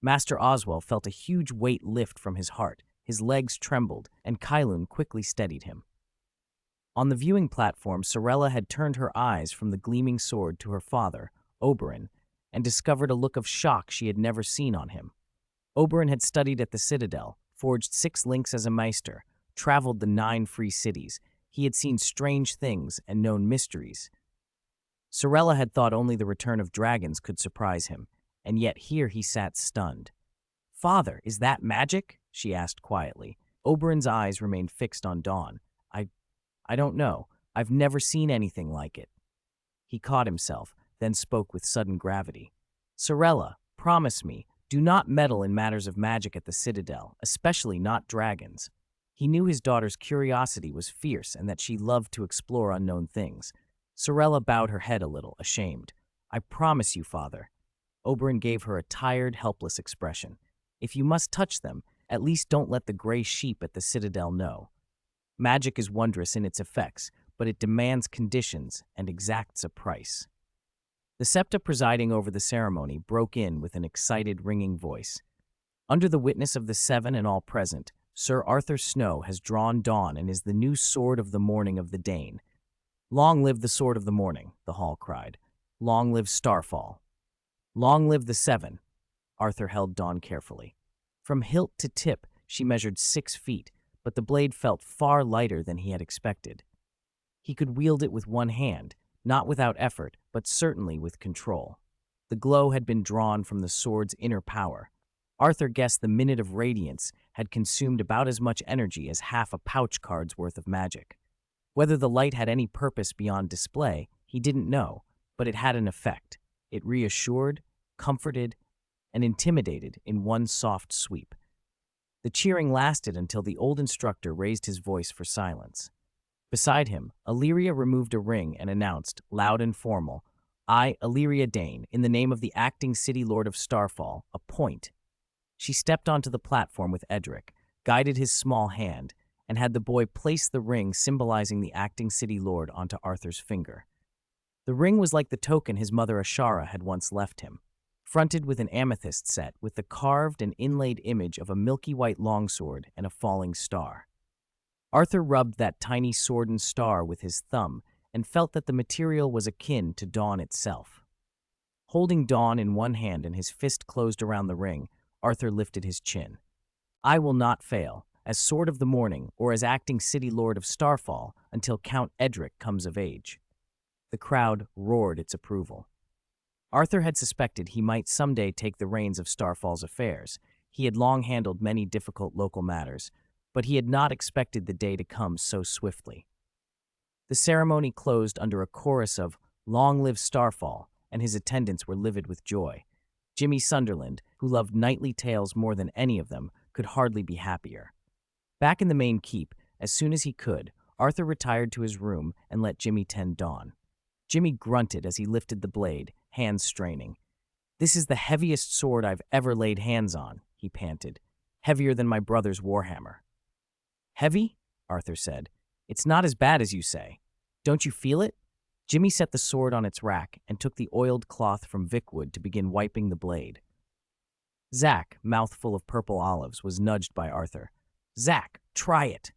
Master Oswell felt a huge weight lift from his heart. His legs trembled, and Kylun quickly steadied him. On the viewing platform, Sorella had turned her eyes from the gleaming sword to her father, Oberyn, and discovered a look of shock she had never seen on him. Oberyn had studied at the Citadel, forged 6 links as a Maester, traveled the 9 free cities. He had seen strange things and known mysteries. Sorella had thought only the return of dragons could surprise him, and yet here he sat stunned. "Father, is that magic?" she asked quietly. Oberyn's eyes remained fixed on Dawn. I don't know. I've never seen anything like it." He caught himself, then spoke with sudden gravity. "Sorella, promise me, do not meddle in matters of magic at the Citadel, especially not dragons." He knew his daughter's curiosity was fierce and that she loved to explore unknown things. Sorella bowed her head a little, ashamed. "I promise you, father." Oberyn gave her a tired, helpless expression. "If you must touch them, at least don't let the gray sheep at the Citadel know. Magic is wondrous in its effects, but it demands conditions and exacts a price." The septa presiding over the ceremony broke in with an excited, ringing voice. "Under the witness of the 7 and all present, Sir Arthur Snow has drawn dawn and is the new Sword of the Morning of the Dane." "Long live the Sword of the Morning," the hall cried. "Long live Starfall." "Long live the 7. Arthur held Dawn carefully. From hilt to tip, she measured 6 feet, but the blade felt far lighter than he had expected. He could wield it with one hand, not without effort, but certainly with control. The glow had been drawn from the sword's inner power. Arthur guessed the minute of radiance had consumed about as much energy as half a pouch card's worth of magic. Whether the light had any purpose beyond display, he didn't know, but it had an effect. It reassured, comforted, and intimidated in one soft sweep. The cheering lasted until the old instructor raised his voice for silence. Beside him, Illyria removed a ring and announced, loud and formal, "I, Illyria Dane, in the name of the acting city lord of Starfall, appoint." She stepped onto the platform with Edric, guided his small hand, and had the boy place the ring symbolizing the acting city lord onto Arthur's finger. The ring was like the token his mother Ashara had once left him, fronted with an amethyst set with the carved and inlaid image of a milky white longsword and a falling star. Arthur rubbed that tiny sword and star with his thumb and felt that the material was akin to dawn itself. Holding Dawn in one hand and his fist closed around the ring, Arthur lifted his chin. "I will not fail, as Sword of the Morning or as acting city lord of Starfall until Count Edric comes of age." The crowd roared its approval. Arthur had suspected he might someday take the reins of Starfall's affairs. He had long handled many difficult local matters, but he had not expected the day to come so swiftly. The ceremony closed under a chorus of "Long live Starfall," and his attendants were livid with joy. Jimmy Sunderland, who loved knightly tales more than any of them, could hardly be happier. Back in the main keep, as soon as he could, Arthur retired to his room and let Jimmy tend Dawn. Jimmy grunted as he lifted the blade, hands straining. "This is the heaviest sword I've ever laid hands on," he panted. "Heavier than my brother's warhammer." "Heavy?" Arthur said. "It's not as bad as you say. Don't you feel it?" Jimmy set the sword on its rack and took the oiled cloth from Vickwood to begin wiping the blade. Zack, mouthful of purple olives, was nudged by Arthur. "Zack, try it."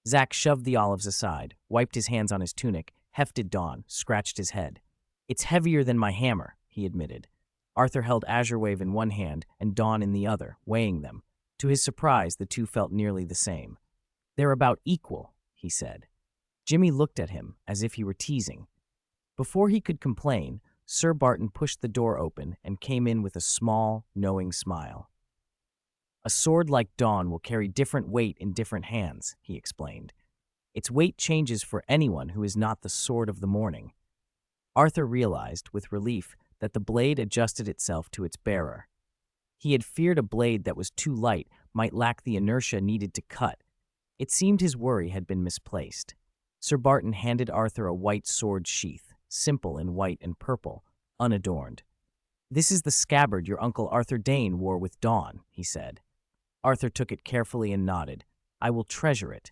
Zack shoved the olives aside, wiped his hands on his tunic, hefted Dawn, scratched his head. "It's heavier than my hammer," he admitted. Arthur held Azure Wave in one hand and Dawn in the other, weighing them. To his surprise, the two felt nearly the same. "They're about equal," he said. Jimmy looked at him as if he were teasing. Before he could complain, Sir Barton pushed the door open and came in with a small, knowing smile. "A sword like Dawn will carry different weight in different hands," he explained. "Its weight changes for anyone who is not the Sword of the Morning." Arthur realized, with relief, that the blade adjusted itself to its bearer. He had feared a blade that was too light might lack the inertia needed to cut. It seemed his worry had been misplaced. Sir Barton handed Arthur a white sword sheath, simple in white and purple, unadorned. "This is the scabbard your Uncle Arthur Dane wore with Dawn," he said. Arthur took it carefully and nodded. "I will treasure it."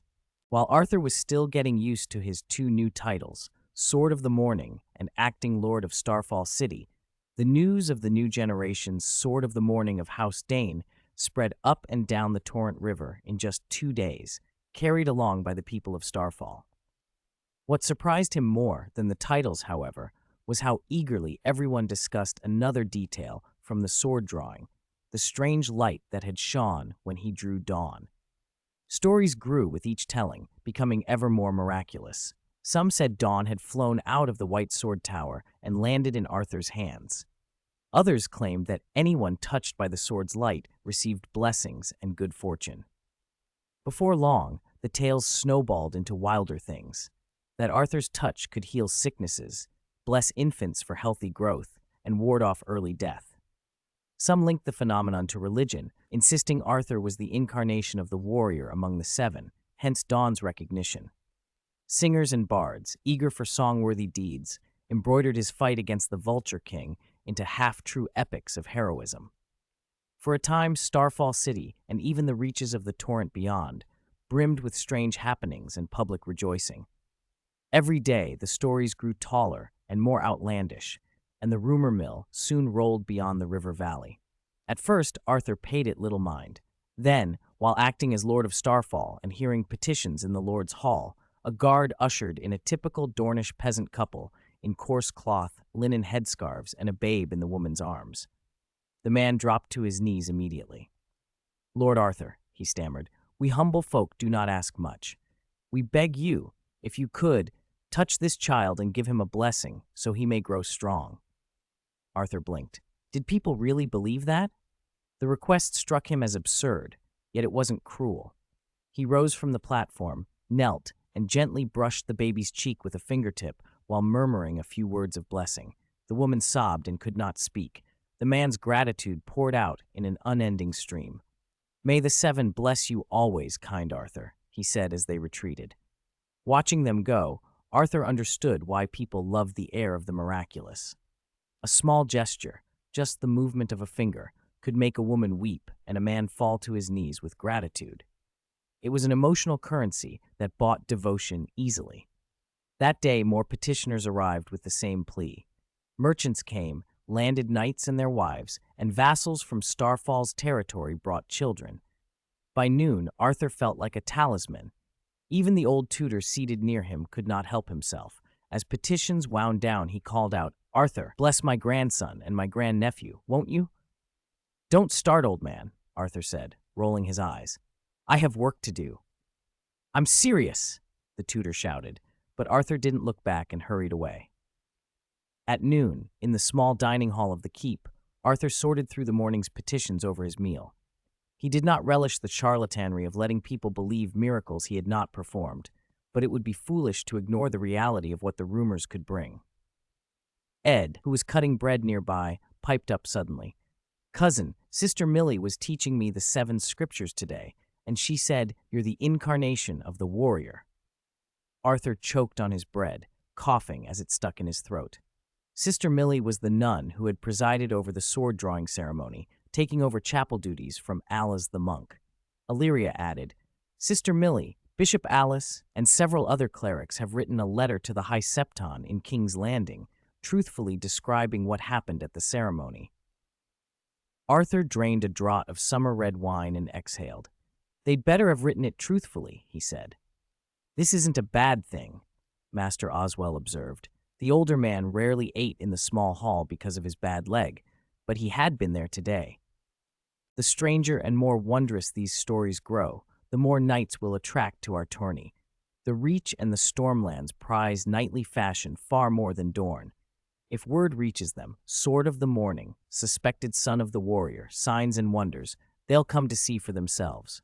While Arthur was still getting used to his two new titles, Sword of the Morning and Acting Lord of Starfall City, the news of the new generation's Sword of the Morning of House Dane spread up and down the Torrent River in just 2 days, carried along by the people of Starfall. What surprised him more than the titles, however, was how eagerly everyone discussed another detail from the sword drawing, the strange light that had shone when he drew Dawn. Stories grew with each telling, becoming ever more miraculous. Some said Dawn had flown out of the White Sword Tower and landed in Arthur's hands. Others claimed that anyone touched by the sword's light received blessings and good fortune. Before long, the tales snowballed into wilder things. That Arthur's touch could heal sicknesses, bless infants for healthy growth, and ward off early death. Some linked the phenomenon to religion, insisting Arthur was the incarnation of the warrior among the seven, hence Dawn's recognition. Singers and bards, eager for song-worthy deeds, embroidered his fight against the Vulture King into half-true epics of heroism. For a time, Starfall City, and even the reaches of the torrent beyond, brimmed with strange happenings and public rejoicing. Every day, the stories grew taller and more outlandish, and the rumor mill soon rolled beyond the river valley. At first, Arthur paid it little mind. Then, while acting as Lord of Starfall and hearing petitions in the Lord's Hall, a guard ushered in a typical Dornish peasant couple in coarse cloth, linen headscarves, and a babe in the woman's arms. The man dropped to his knees immediately. "Lord Arthur," he stammered, "we humble folk do not ask much. We beg you, if you could, touch this child and give him a blessing so he may grow strong." Arthur blinked. Did people really believe that? The request struck him as absurd, yet it wasn't cruel. He rose from the platform, knelt, and gently brushed the baby's cheek with a fingertip, while murmuring a few words of blessing. The woman sobbed and could not speak. The man's gratitude poured out in an unending stream. "May the Seven bless you always, kind Arthur," he said as they retreated. Watching them go, Arthur understood why people loved the air of the miraculous. A small gesture, just the movement of a finger, could make a woman weep and a man fall to his knees with gratitude. It was an emotional currency that bought devotion easily. That day, more petitioners arrived with the same plea. Merchants came, landed knights and their wives, and vassals from Starfall's territory brought children. By noon, Arthur felt like a talisman. Even the old tutor seated near him could not help himself. As petitions wound down, he called out, "Arthur, bless my grandson and my grandnephew, won't you?" "Don't start, old man," Arthur said, rolling his eyes. "I have work to do." "I'm serious," the tutor shouted, but Arthur didn't look back and hurried away. At noon, in the small dining hall of the keep, Arthur sorted through the morning's petitions over his meal. He did not relish the charlatanry of letting people believe miracles he had not performed, but it would be foolish to ignore the reality of what the rumors could bring. Ed, who was cutting bread nearby, piped up suddenly. "Cousin, Sister Millie was teaching me the 7 scriptures today, and she said you're the incarnation of the warrior." Arthur choked on his bread, coughing as it stuck in his throat. Sister Millie was the nun who had presided over the sword-drawing ceremony, taking over chapel duties from Alice the monk. Illyria added, "Sister Millie, Bishop Alice, and several other clerics have written a letter to the High Septon in King's Landing, truthfully describing what happened at the ceremony." Arthur drained a draught of summer-red wine and exhaled. "They'd better have written it truthfully," he said. "This isn't a bad thing," Master Oswell observed. The older man rarely ate in the small hall because of his bad leg, but he had been there today. "The stranger and more wondrous these stories grow, the more knights will attract to our tourney. The Reach and the Stormlands prize knightly fashion far more than Dorne. If word reaches them, Sword of the Morning, suspected son of the warrior, signs and wonders, they'll come to see for themselves."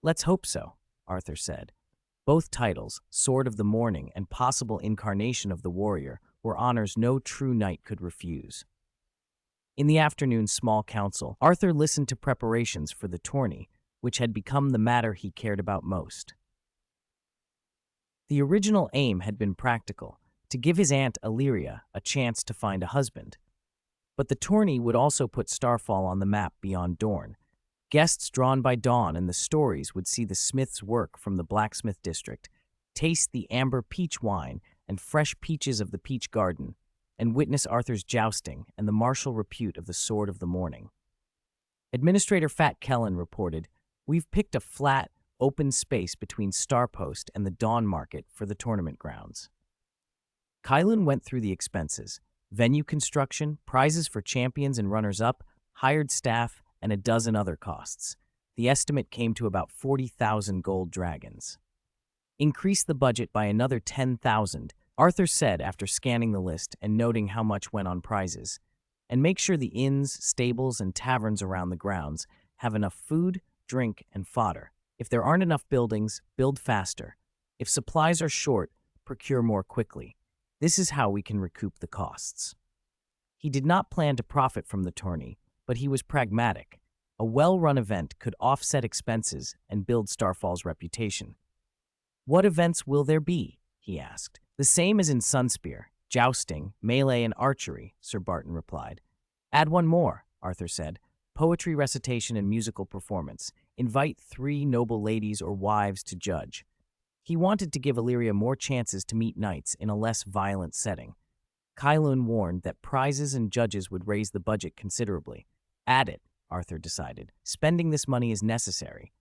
"Let's hope so," Arthur said. Both titles, Sword of the Morning and possible incarnation of the warrior, were honors no true knight could refuse. In the afternoon's small council, Arthur listened to preparations for the tourney, which had become the matter he cared about most. The original aim had been practical, to give his aunt Illyria a chance to find a husband. But the tourney would also put Starfall on the map beyond Dorne. Guests drawn by Dawn and the stories would see the smith's work from the blacksmith district, taste the amber peach wine and fresh peaches of the peach garden, and witness Arthur's jousting and the martial repute of the Sword of the Morning. Administrator Fat Kellen reported, "We've picked a flat, open space between Starpost and the Dawn Market for the tournament grounds." Kylan went through the expenses: venue construction, prizes for champions and runners-up, hired staff, and a dozen other costs. The estimate came to about 40,000 gold dragons. "Increase the budget by another 10,000, Arthur said after scanning the list and noting how much went on prizes. "And make sure the inns, stables, and taverns around the grounds have enough food, drink, and fodder. If there aren't enough buildings, build faster. If supplies are short, procure more quickly. This is how we can recoup the costs." He did not plan to profit from the tourney, but he was pragmatic. A well-run event could offset expenses and build Starfall's reputation. "What events will there be?" he asked. "The same as in Sunspear, jousting, melee, and archery," Sir Barton replied. "Add one more," Arthur said. "Poetry recitation and musical performance. Invite 3 noble ladies or wives to judge." He wanted to give Illyria more chances to meet knights in a less violent setting. Kylun warned that prizes and judges would raise the budget considerably. "Add it," Arthur decided. "Spending this money is necessary."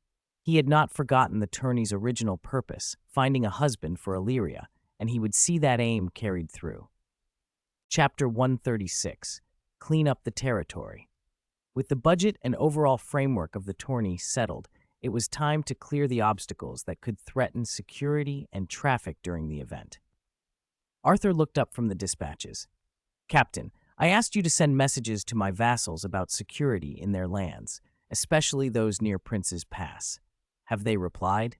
He had not forgotten the tourney's original purpose, finding a husband for Illyria, and he would see that aim carried through. Chapter 136. Clean up the territory. With the budget and overall framework of the tourney settled, it was time to clear the obstacles that could threaten security and traffic during the event. Arthur looked up from the dispatches. "Captain, I asked you to send messages to my vassals about security in their lands, especially those near Prince's Pass. Have they replied?"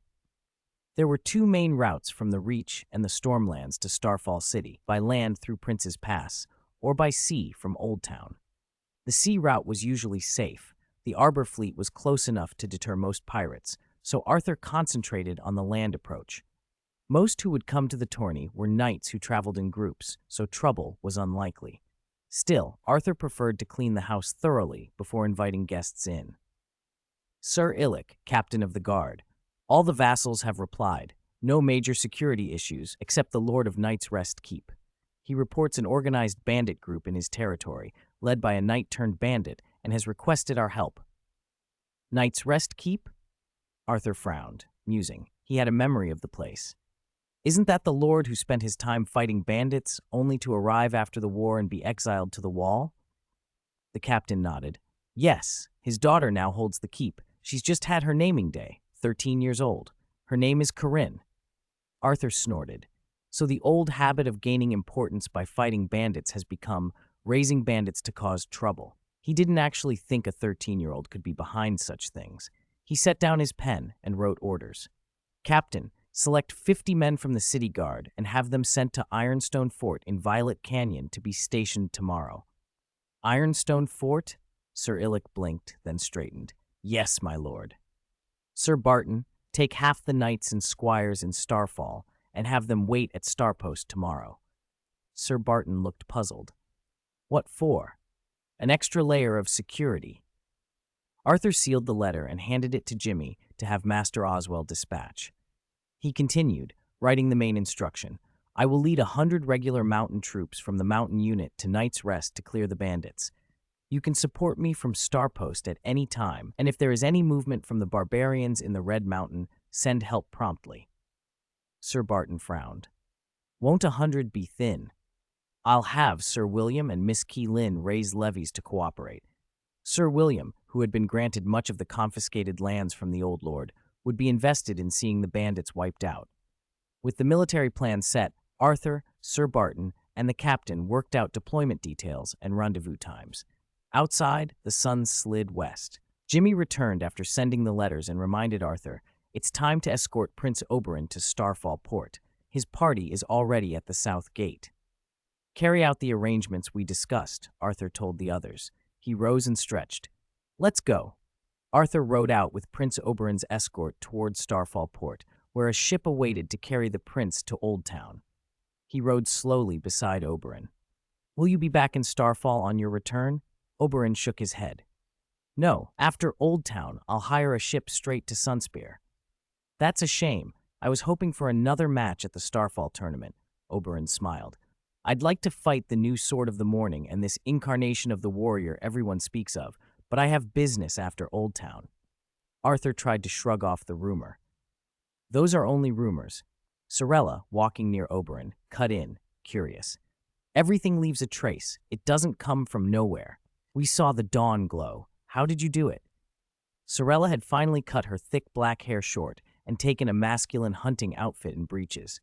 There were two main routes from the Reach and the Stormlands to Starfall City, by land through Prince's Pass, or by sea from Old Town. The sea route was usually safe. The Arbor fleet was close enough to deter most pirates, so Arthur concentrated on the land approach. Most who would come to the tourney were knights who traveled in groups, so trouble was unlikely. Still, Arthur preferred to clean the house thoroughly before inviting guests in. Sir Illic, captain of the guard. All the vassals have replied. No major security issues, except the Lord of Knight's Rest Keep. He reports an organized bandit group in his territory, led by a knight-turned-bandit, and has requested our help. Knight's Rest Keep? Arthur frowned, musing. He had a memory of the place. Isn't that the lord who spent his time fighting bandits, only to arrive after the war and be exiled to the Wall? The captain nodded. Yes, his daughter now holds the keep. She's just had her naming day, 13 years old. Her name is Corinne. Arthur snorted. So the old habit of gaining importance by fighting bandits has become raising bandits to cause trouble. He didn't actually think a 13-year-old could be behind such things. He set down his pen and wrote orders. Captain, select 50 men from the city guard and have them sent to Ironstone Fort in Violet Canyon to be stationed tomorrow. Ironstone Fort? Sir Illic blinked, then straightened. Yes, my lord. Sir Barton, take half the knights and squires in Starfall and have them wait at Starpost tomorrow. Sir Barton looked puzzled. What for? An extra layer of security. Arthur sealed the letter and handed it to Jimmy to have Master Oswell dispatch. He continued, writing the main instruction. I will lead 100 regular mountain troops from the mountain unit to Knight's Rest to clear the bandits. You can support me from Starpost at any time, and if there is any movement from the barbarians in the Red Mountain, send help promptly. Sir Barton frowned. Won't 100 be thin? I'll have Sir William and Miss Key Lynn raise levies to cooperate. Sir William, who had been granted much of the confiscated lands from the old lord, would be invested in seeing the bandits wiped out. With the military plan set, Arthur, Sir Barton, and the captain worked out deployment details and rendezvous times. Outside, the sun slid west. Jimmy returned after sending the letters and reminded Arthur, it's time to escort Prince Oberyn to Starfall Port. His party is already at the south gate. Carry out the arrangements we discussed, Arthur told the others. He rose and stretched. Let's go. Arthur rode out with Prince Oberyn's escort toward Starfall Port, where a ship awaited to carry the prince to Old Town. He rode slowly beside Oberyn. Will you be back in Starfall on your return? Oberyn shook his head. No, after Old Town, I'll hire a ship straight to Sunspear. That's a shame. I was hoping for another match at the Starfall tournament. Oberyn smiled. I'd like to fight the new Sword of the Morning and this incarnation of the warrior everyone speaks of, but I have business after Old Town. Arthur tried to shrug off the rumor. Those are only rumors. Sorella, walking near Oberyn, cut in, curious. Everything leaves a trace. It doesn't come from nowhere. We saw the dawn glow. How did you do it? Sorella had finally cut her thick black hair short and taken a masculine hunting outfit and breeches.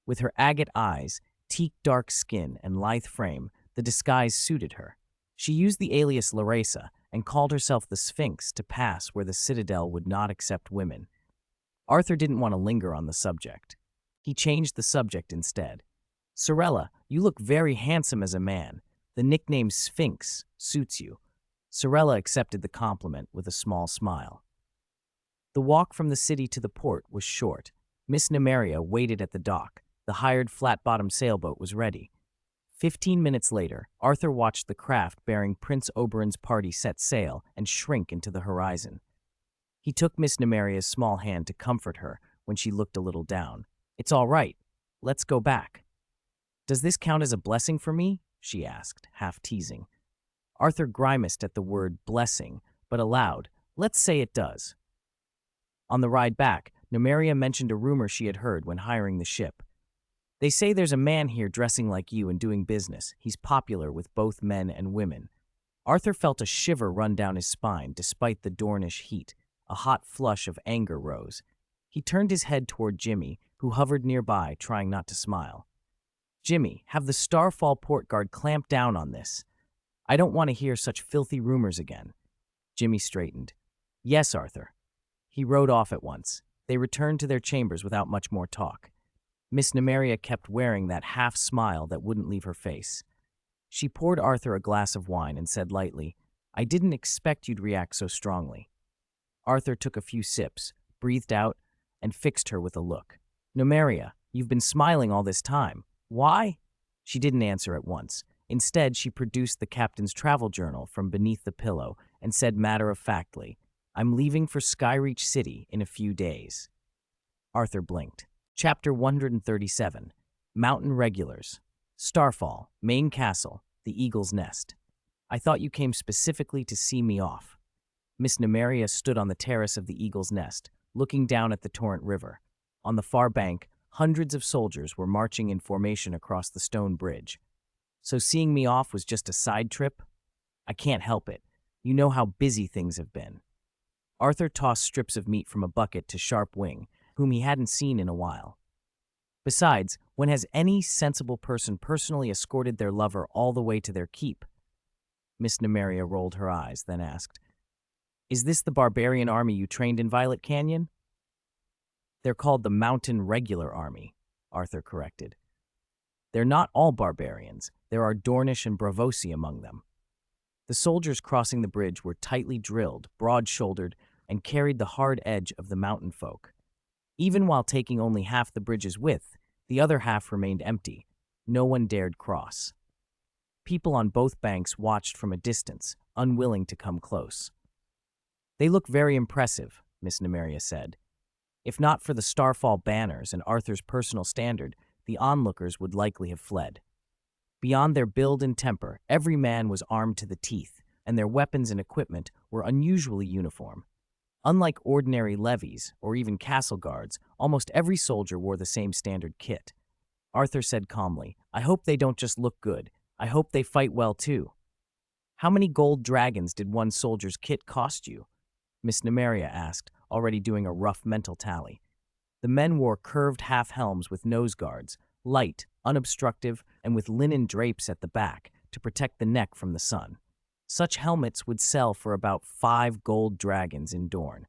With her agate eyes, teak-dark skin, and lithe frame, the disguise suited her. She used the alias Laresa and called herself the Sphinx to pass where the Citadel would not accept women. Arthur didn't want to linger on the subject. He changed the subject instead. Sorella, you look very handsome as a man. The nickname Sphinx suits you. Sorella accepted the compliment with a small smile. The walk from the city to the port was short. Miss Nymeria waited at the dock. The hired flat-bottomed sailboat was ready. 15 minutes later, Arthur watched the craft bearing Prince Oberyn's party set sail and shrink into the horizon. He took Miss Nymeria's small hand to comfort her when she looked a little down. It's all right. Let's go back. Does this count as a blessing for me? She asked, half teasing. Arthur grimaced at the word blessing, but aloud, let's say it does. On the ride back, Nymeria mentioned a rumor she had heard when hiring the ship. They say there's a man here dressing like you and doing business. He's popular with both men and women. Arthur felt a shiver run down his spine despite the Dornish heat. A hot flush of anger rose. He turned his head toward Jimmy, who hovered nearby, trying not to smile. Jimmy, have the Starfall port guard clamp down on this. I don't want to hear such filthy rumors again. Jimmy straightened. Yes, Arthur. He rode off at once. They returned to their chambers without much more talk. Miss Nymeria kept wearing that half-smile that wouldn't leave her face. She poured Arthur a glass of wine and said lightly, "I didn't expect you'd react so strongly." Arthur took a few sips, breathed out, and fixed her with a look. "Nymeria, you've been smiling all this time. Why?" She didn't answer at once. Instead, she produced the captain's travel journal from beneath the pillow and said matter-of-factly, "I'm leaving for Skyreach City in a few days." Arthur blinked. Chapter 137, Mountain Regulars. Starfall, Main Castle, the Eagle's Nest. "I thought you came specifically to see me off." Miss Nymeria stood on the terrace of the Eagle's Nest, looking down at the torrent river. On the far bank, hundreds of soldiers were marching in formation across the stone bridge. "So seeing me off was just a side trip?" "I can't help it. You know how busy things have been." Arthur tossed strips of meat from a bucket to Sharp Wing, whom he hadn't seen in a while. Besides, when has any sensible person personally escorted their lover all the way to their keep? Miss Nymeria rolled her eyes, then asked, "Is this the barbarian army you trained in Violet Canyon?" "They're called the Mountain Regular Army," Arthur corrected. "They're not all barbarians. There are Dornish and Bravosi among them." The soldiers crossing the bridge were tightly drilled, broad-shouldered, and carried the hard edge of the mountain folk. Even while taking only half the bridge's width, the other half remained empty. No one dared cross. People on both banks watched from a distance, unwilling to come close. "They look very impressive," Miss Nymeria said. If not for the Starfall banners and Arthur's personal standard, the onlookers would likely have fled. Beyond their build and temper, every man was armed to the teeth, and their weapons and equipment were unusually uniform. Unlike ordinary levies or even castle guards, almost every soldier wore the same standard kit. Arthur said calmly, "I hope they don't just look good. I hope they fight well too." "How many gold dragons did one soldier's kit cost you?" Miss Nymeria asked, already doing a rough mental tally. The men wore curved half-helms with nose guards, light, unobstructive, and with linen drapes at the back to protect the neck from the sun. Such helmets would sell for about 5 gold dragons in Dorne.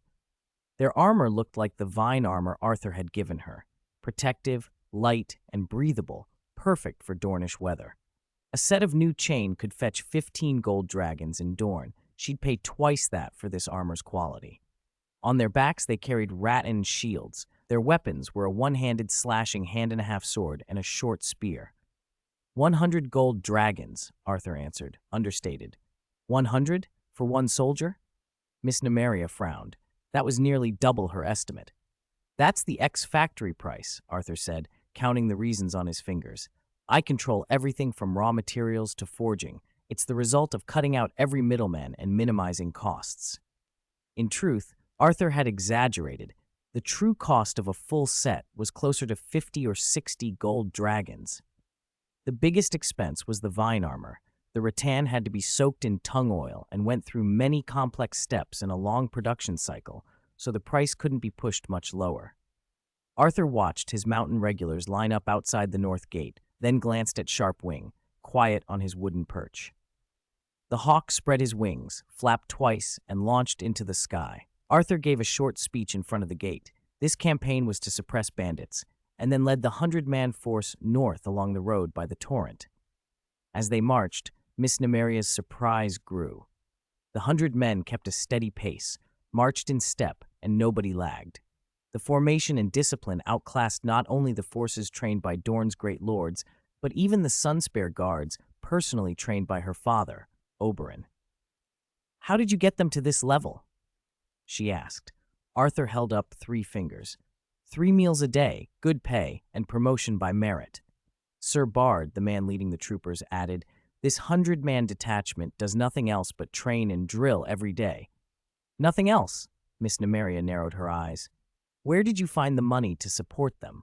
Their armor looked like the vine armor Arthur had given her, protective, light, and breathable, perfect for Dornish weather. A set of new chain could fetch 15 gold dragons in Dorne. She'd pay twice that for this armor's quality. On their backs they carried rattan shields. Their weapons were a one-handed slashing hand-and-a-half sword and a short spear. 100 gold dragons, Arthur answered, understated. 100 for one soldier? Miss Nymeria frowned. That was nearly double her estimate. "That's the ex-factory price," Arthur said, counting the reasons on his fingers. "I control everything from raw materials to forging. It's the result of cutting out every middleman and minimizing costs." In truth, Arthur had exaggerated. The true cost of a full set was closer to 50 or 60 gold dragons. The biggest expense was the vine armor. The rattan had to be soaked in tung oil and went through many complex steps in a long production cycle, so the price couldn't be pushed much lower. Arthur watched his mountain regulars line up outside the north gate, then glanced at Sharp Wing, quiet on his wooden perch. The hawk spread his wings, flapped twice, and launched into the sky. Arthur gave a short speech in front of the gate. This campaign was to suppress bandits, and then led the 100-man force north along the road by the torrent. As they marched, Miss Nymeria's surprise grew. The 100 men kept a steady pace, marched in step, and nobody lagged. The formation and discipline outclassed not only the forces trained by Dorne's great lords, but even the Sunspare guards personally trained by her father, Oberyn. "How did you get them to this level?" she asked. Arthur held up 3 fingers. 3 meals a day, good pay, and promotion by merit. Sir Bard, the man leading the troopers, added, "This 100-man detachment does nothing else but train and drill every day." "Nothing else?" Miss Nymeria narrowed her eyes. "Where did you find the money to support them?"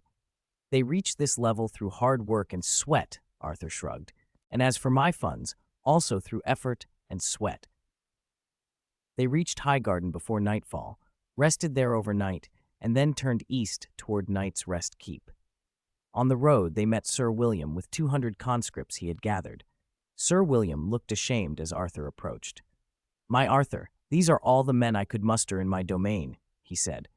"They reached this level through hard work and sweat," Arthur shrugged. "And as for my funds, also through effort and sweat." They reached Highgarden before nightfall, rested there overnight, and then turned east toward Knight's Rest Keep. On the road, they met Sir William with 200 conscripts he had gathered. Sir William looked ashamed as Arthur approached. "My Arthur, these are all the men I could muster in my domain," he said.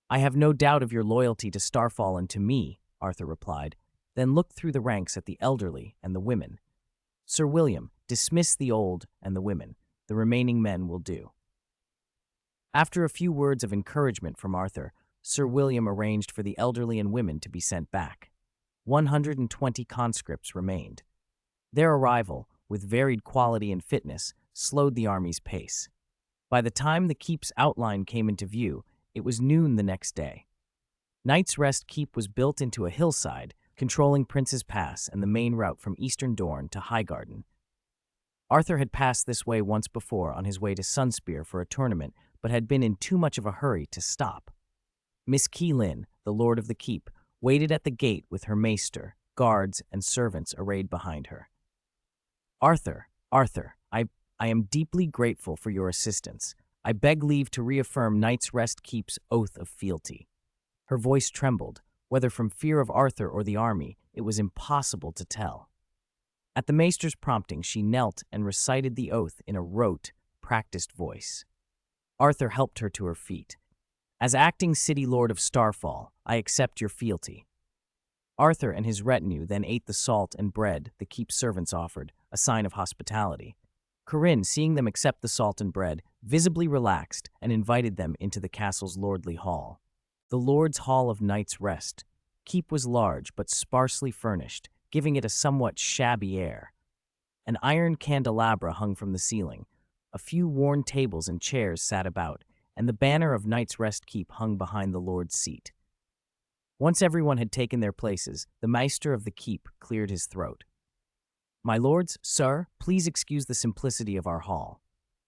I have no doubt of your loyalty to Starfall and to me, Arthur replied, then looked through the ranks at the elderly and the women. Sir William, dismiss the old and the women. The remaining men will do. After a few words of encouragement from Arthur, Sir William arranged for the elderly and women to be sent back. 120 conscripts remained. Their arrival, with varied quality and fitness, slowed the army's pace. By the time the keep's outline came into view, it was noon the next day. Knight's Rest Keep was built into a hillside, controlling Prince's Pass and the main route from Eastern Dorne to Highgarden. Arthur had passed this way once before on his way to Sunspear for a tournament, but had been in too much of a hurry to stop. Miss Keelin, the lord of the keep, waited at the gate with her maester, guards, and servants arrayed behind her. Arthur, I am deeply grateful for your assistance. I beg leave to reaffirm Knight's Rest Keep's oath of fealty. Her voice trembled. Whether from fear of Arthur or the army, it was impossible to tell. At the maester's prompting, she knelt and recited the oath in a rote, practiced voice. Arthur helped her to her feet. As acting city lord of Starfall, I accept your fealty. Arthur and his retinue then ate the salt and bread the keep servants offered, a sign of hospitality. Corinne, seeing them accept the salt and bread, visibly relaxed and invited them into the castle's lordly hall. The Lord's Hall of Knight's Rest Keep was large but sparsely furnished, giving it a somewhat shabby air. An iron candelabra hung from the ceiling. A few worn tables and chairs sat about, and the banner of Knight's Rest Keep hung behind the Lord's seat. Once everyone had taken their places, the Maester of the Keep cleared his throat. My lords, sir, please excuse the simplicity of our hall.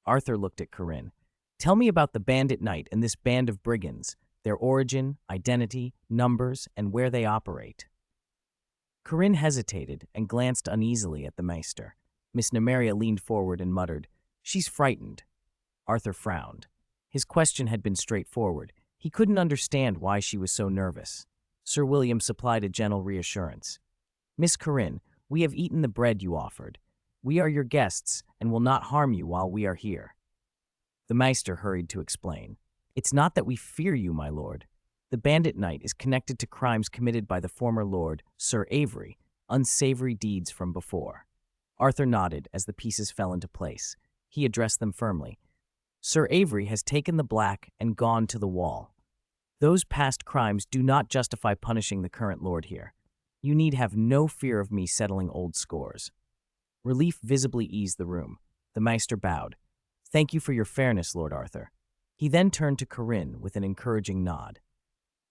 Arthur looked at Corinne. Tell me about the Bandit Knight and this band of brigands, their origin, identity, numbers, and where they operate. Corinne hesitated and glanced uneasily at the Maester. Miss Nymeria leaned forward and muttered, "She's frightened." Arthur frowned. His question had been straightforward. He couldn't understand why she was so nervous. Sir William supplied a gentle reassurance. "Miss Corinne, we have eaten the bread you offered. We are your guests and will not harm you while we are here." The Maester hurried to explain. "It's not that we fear you, my lord. The Bandit Knight is connected to crimes committed by the former lord, Sir Avery, unsavory deeds from before." Arthur nodded as the pieces fell into place. He addressed them firmly. "Sir Avery has taken the black and gone to the wall. Those past crimes do not justify punishing the current lord here. You need have no fear of me settling old scores." Relief visibly eased the room. The Maester bowed. "Thank you for your fairness, Lord Arthur." He then turned to Corinne with an encouraging nod.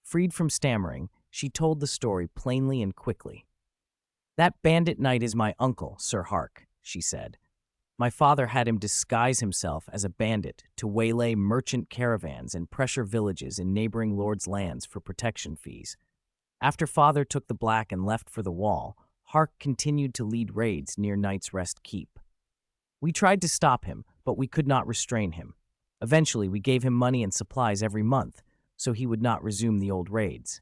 Freed from stammering, she told the story plainly and quickly. "That Bandit Knight is my uncle, Sir Hark," she said. "My father had him disguise himself as a bandit to waylay merchant caravans and pressure villages in neighboring lords' lands for protection fees. After father took the black and left for the wall, Hark continued to lead raids near Knight's Rest Keep. We tried to stop him, but we could not restrain him. Eventually, we gave him money and supplies every month, so he would not resume the old raids."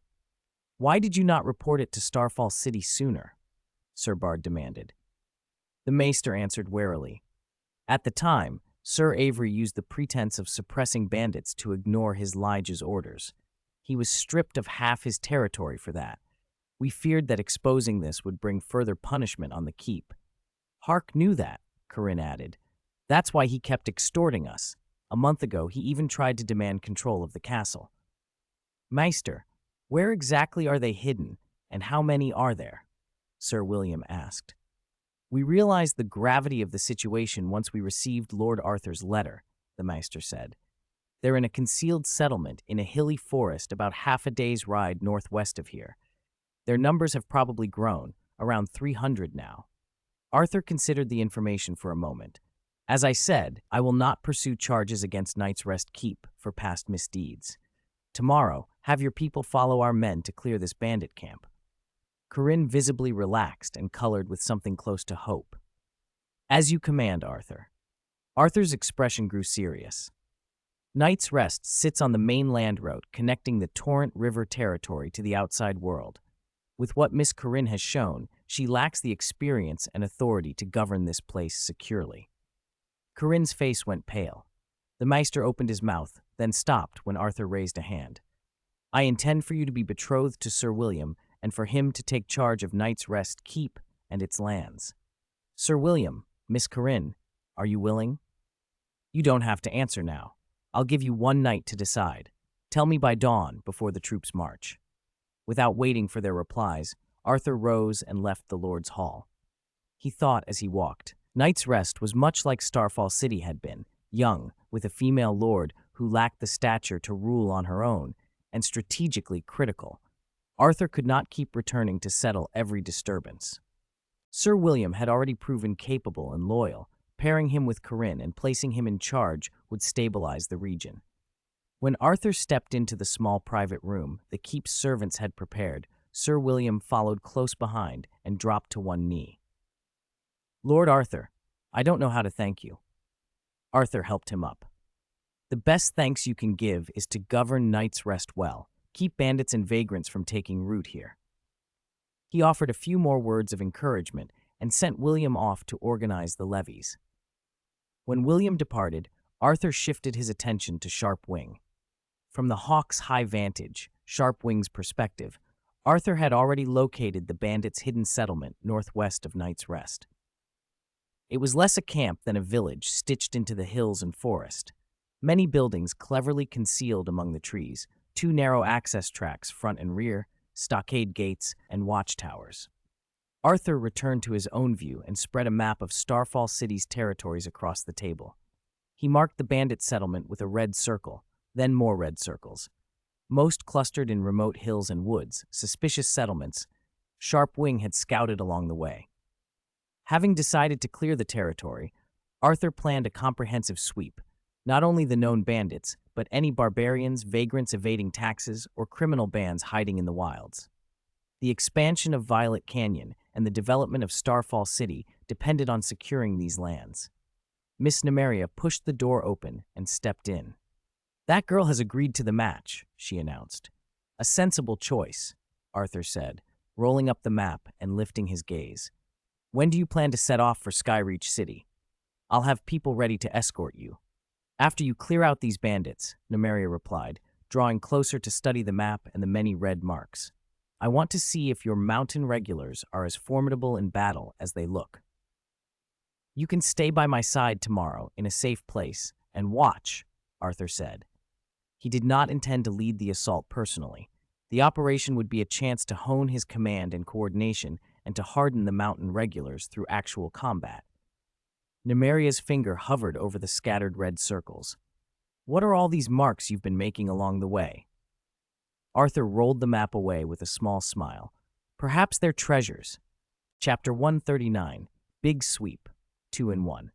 "Why did you not report it to Starfall City sooner?" Sir Bard demanded. The Maester answered warily. "At the time, Sir Avery used the pretense of suppressing bandits to ignore his liege's orders. He was stripped of half his territory for that. We feared that exposing this would bring further punishment on the keep." "Hark knew that," Corinne added. "That's why he kept extorting us. A month ago, he even tried to demand control of the castle." "Maester, where exactly are they hidden, and how many are there?" Sir William asked. "We realized the gravity of the situation once we received Lord Arthur's letter," the Maester said. "They're in a concealed settlement in a hilly forest about half a day's ride northwest of here. Their numbers have probably grown, around 300 now." Arthur considered the information for a moment. "As I said, I will not pursue charges against Knight's Rest Keep for past misdeeds. Tomorrow, have your people follow our men to clear this bandit camp." Corinne visibly relaxed and colored with something close to hope. "As you command, Arthur." Arthur's expression grew serious. Knight's Rest sits on the main land road connecting the Torrent River territory to the outside world. With what Miss Corinne has shown, she lacks the experience and authority to govern this place securely. Corinne's face went pale. The Maester opened his mouth, then stopped when Arthur raised a hand. I intend for you to be betrothed to Sir William, and for him to take charge of Knight's Rest Keep and its lands. Sir William, Miss Corinne, are you willing? You don't have to answer now. I'll give you one night to decide. Tell me by dawn before the troops march." Without waiting for their replies, Arthur rose and left the Lord's Hall. He thought as he walked. Knight's Rest was much like Starfall City had been, young, with a female lord who lacked the stature to rule on her own, and strategically critical. Arthur could not keep returning to settle every disturbance. Sir William had already proven capable and loyal. Pairing him with Corinne and placing him in charge would stabilize the region. When Arthur stepped into the small private room the keep's servants had prepared, Sir William followed close behind and dropped to one knee. "Lord Arthur, I don't know how to thank you." Arthur helped him up. "The best thanks you can give is to govern Knight's Rest well. Keep bandits and vagrants from taking root here." He offered a few more words of encouragement and sent William off to organize the levies. When William departed, Arthur shifted his attention to Sharp Wing. From the Hawk's high vantage, Sharp Wing's perspective, Arthur had already located the bandits' hidden settlement northwest of Knight's Rest. It was less a camp than a village stitched into the hills and forest. Many buildings cleverly concealed among the trees, 2 narrow access tracks front and rear, stockade gates, and watchtowers. Arthur returned to his own view and spread a map of Starfall City's territories across the table. He marked the bandit settlement with a red circle, then more red circles. Most clustered in remote hills and woods, suspicious settlements, Sharp Wing had scouted along the way. Having decided to clear the territory, Arthur planned a comprehensive sweep, not only the known bandits, but any barbarians, vagrants evading taxes, or criminal bands hiding in the wilds. The expansion of Violet Canyon and the development of Starfall City depended on securing these lands. Miss Nymeria pushed the door open and stepped in. "That girl has agreed to the match," she announced. "A sensible choice," Arthur said, rolling up the map and lifting his gaze. "When do you plan to set off for Skyreach City? I'll have people ready to escort you." "After you clear out these bandits," Nymeria replied, drawing closer to study the map and the many red marks. "I want to see if your mountain regulars are as formidable in battle as they look. You can stay by my side tomorrow in a safe place and watch," Arthur said. He did not intend to lead the assault personally. The operation would be a chance to hone his command and coordination and to harden the mountain regulars through actual combat. Nymeria's finger hovered over the scattered red circles. "What are all these marks you've been making along the way?" Arthur rolled the map away with a small smile. "Perhaps they're treasures." Chapter 139, Big Sweep, 2-in-1.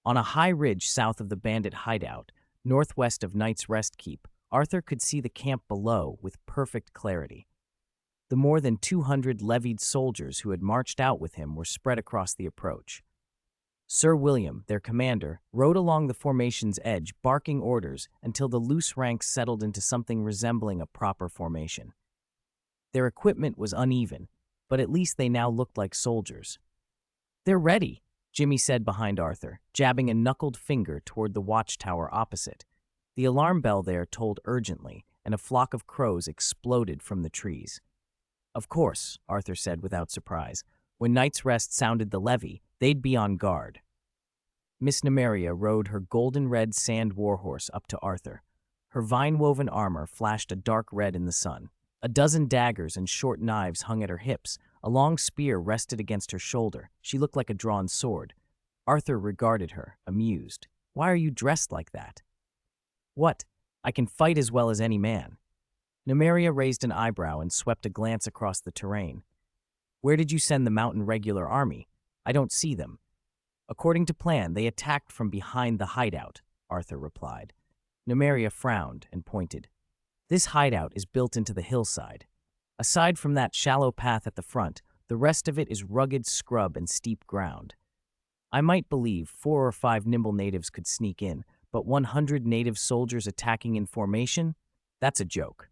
On a high ridge south of the bandit hideout, northwest of Knight's Rest Keep, Arthur could see the camp below with perfect clarity. The more than 200 levied soldiers who had marched out with him were spread across the approach. Sir William, their commander, rode along the formation's edge, barking orders until the loose ranks settled into something resembling a proper formation. Their equipment was uneven, but at least they now looked like soldiers. "They're ready," Jimmy said behind Arthur, jabbing a knuckled finger toward the watchtower opposite. The alarm bell there tolled urgently, and a flock of crows exploded from the trees. "Of course," Arthur said without surprise. When Knight's Rest sounded the levy, they'd be on guard. Miss Nymeria rode her golden-red sand warhorse up to Arthur. Her vine-woven armor flashed a dark red in the sun. A dozen daggers and short knives hung at her hips. A long spear rested against her shoulder. She looked like a drawn sword. Arthur regarded her, amused. "Why are you dressed like that?" "What? I can fight as well as any man." Nymeria raised an eyebrow and swept a glance across the terrain. "Where did you send the mountain regular army? I don't see them." "According to plan, they attacked from behind the hideout," Arthur replied. Nymeria frowned and pointed. "This hideout is built into the hillside. Aside from that shallow path at the front, the rest of it is rugged scrub and steep ground. I might believe 4 or 5 nimble natives could sneak in, but 100 native soldiers attacking in formation? That's a joke."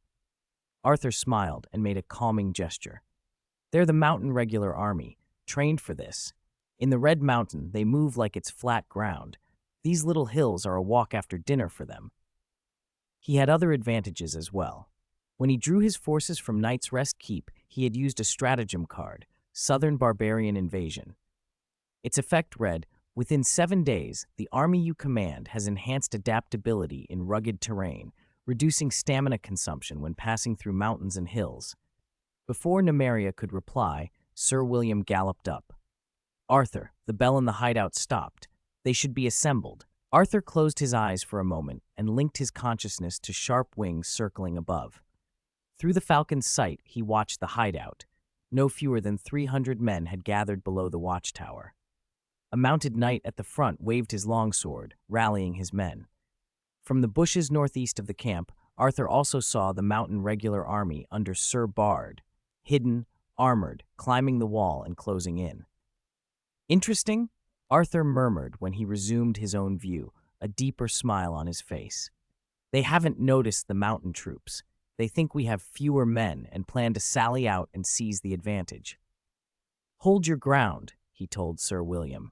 Arthur smiled and made a calming gesture. "They're the mountain regular army, trained for this. In the Red Mountain, they move like it's flat ground. These little hills are a walk after dinner for them." He had other advantages as well. When he drew his forces from Night's Rest Keep, he had used a stratagem card, Southern Barbarian Invasion. Its effect read, "Within 7 days, the army you command has enhanced adaptability in rugged terrain, reducing stamina consumption when passing through mountains and hills." Before Nymeria could reply, Sir William galloped up. "Arthur, the bell in the hideout stopped. They should be assembled." Arthur closed his eyes for a moment and linked his consciousness to sharp wings circling above. Through the falcon's sight, he watched the hideout. No fewer than 300 men had gathered below the watchtower. A mounted knight at the front waved his longsword, rallying his men. From the bushes northeast of the camp, Arthur also saw the mountain regular army under Sir Bard, hidden, armored, climbing the wall and closing in. "Interesting?" Arthur murmured when he resumed his own view, a deeper smile on his face. "They haven't noticed the mountain troops. They think we have fewer men and plan to sally out and seize the advantage." "Hold your ground," he told Sir William.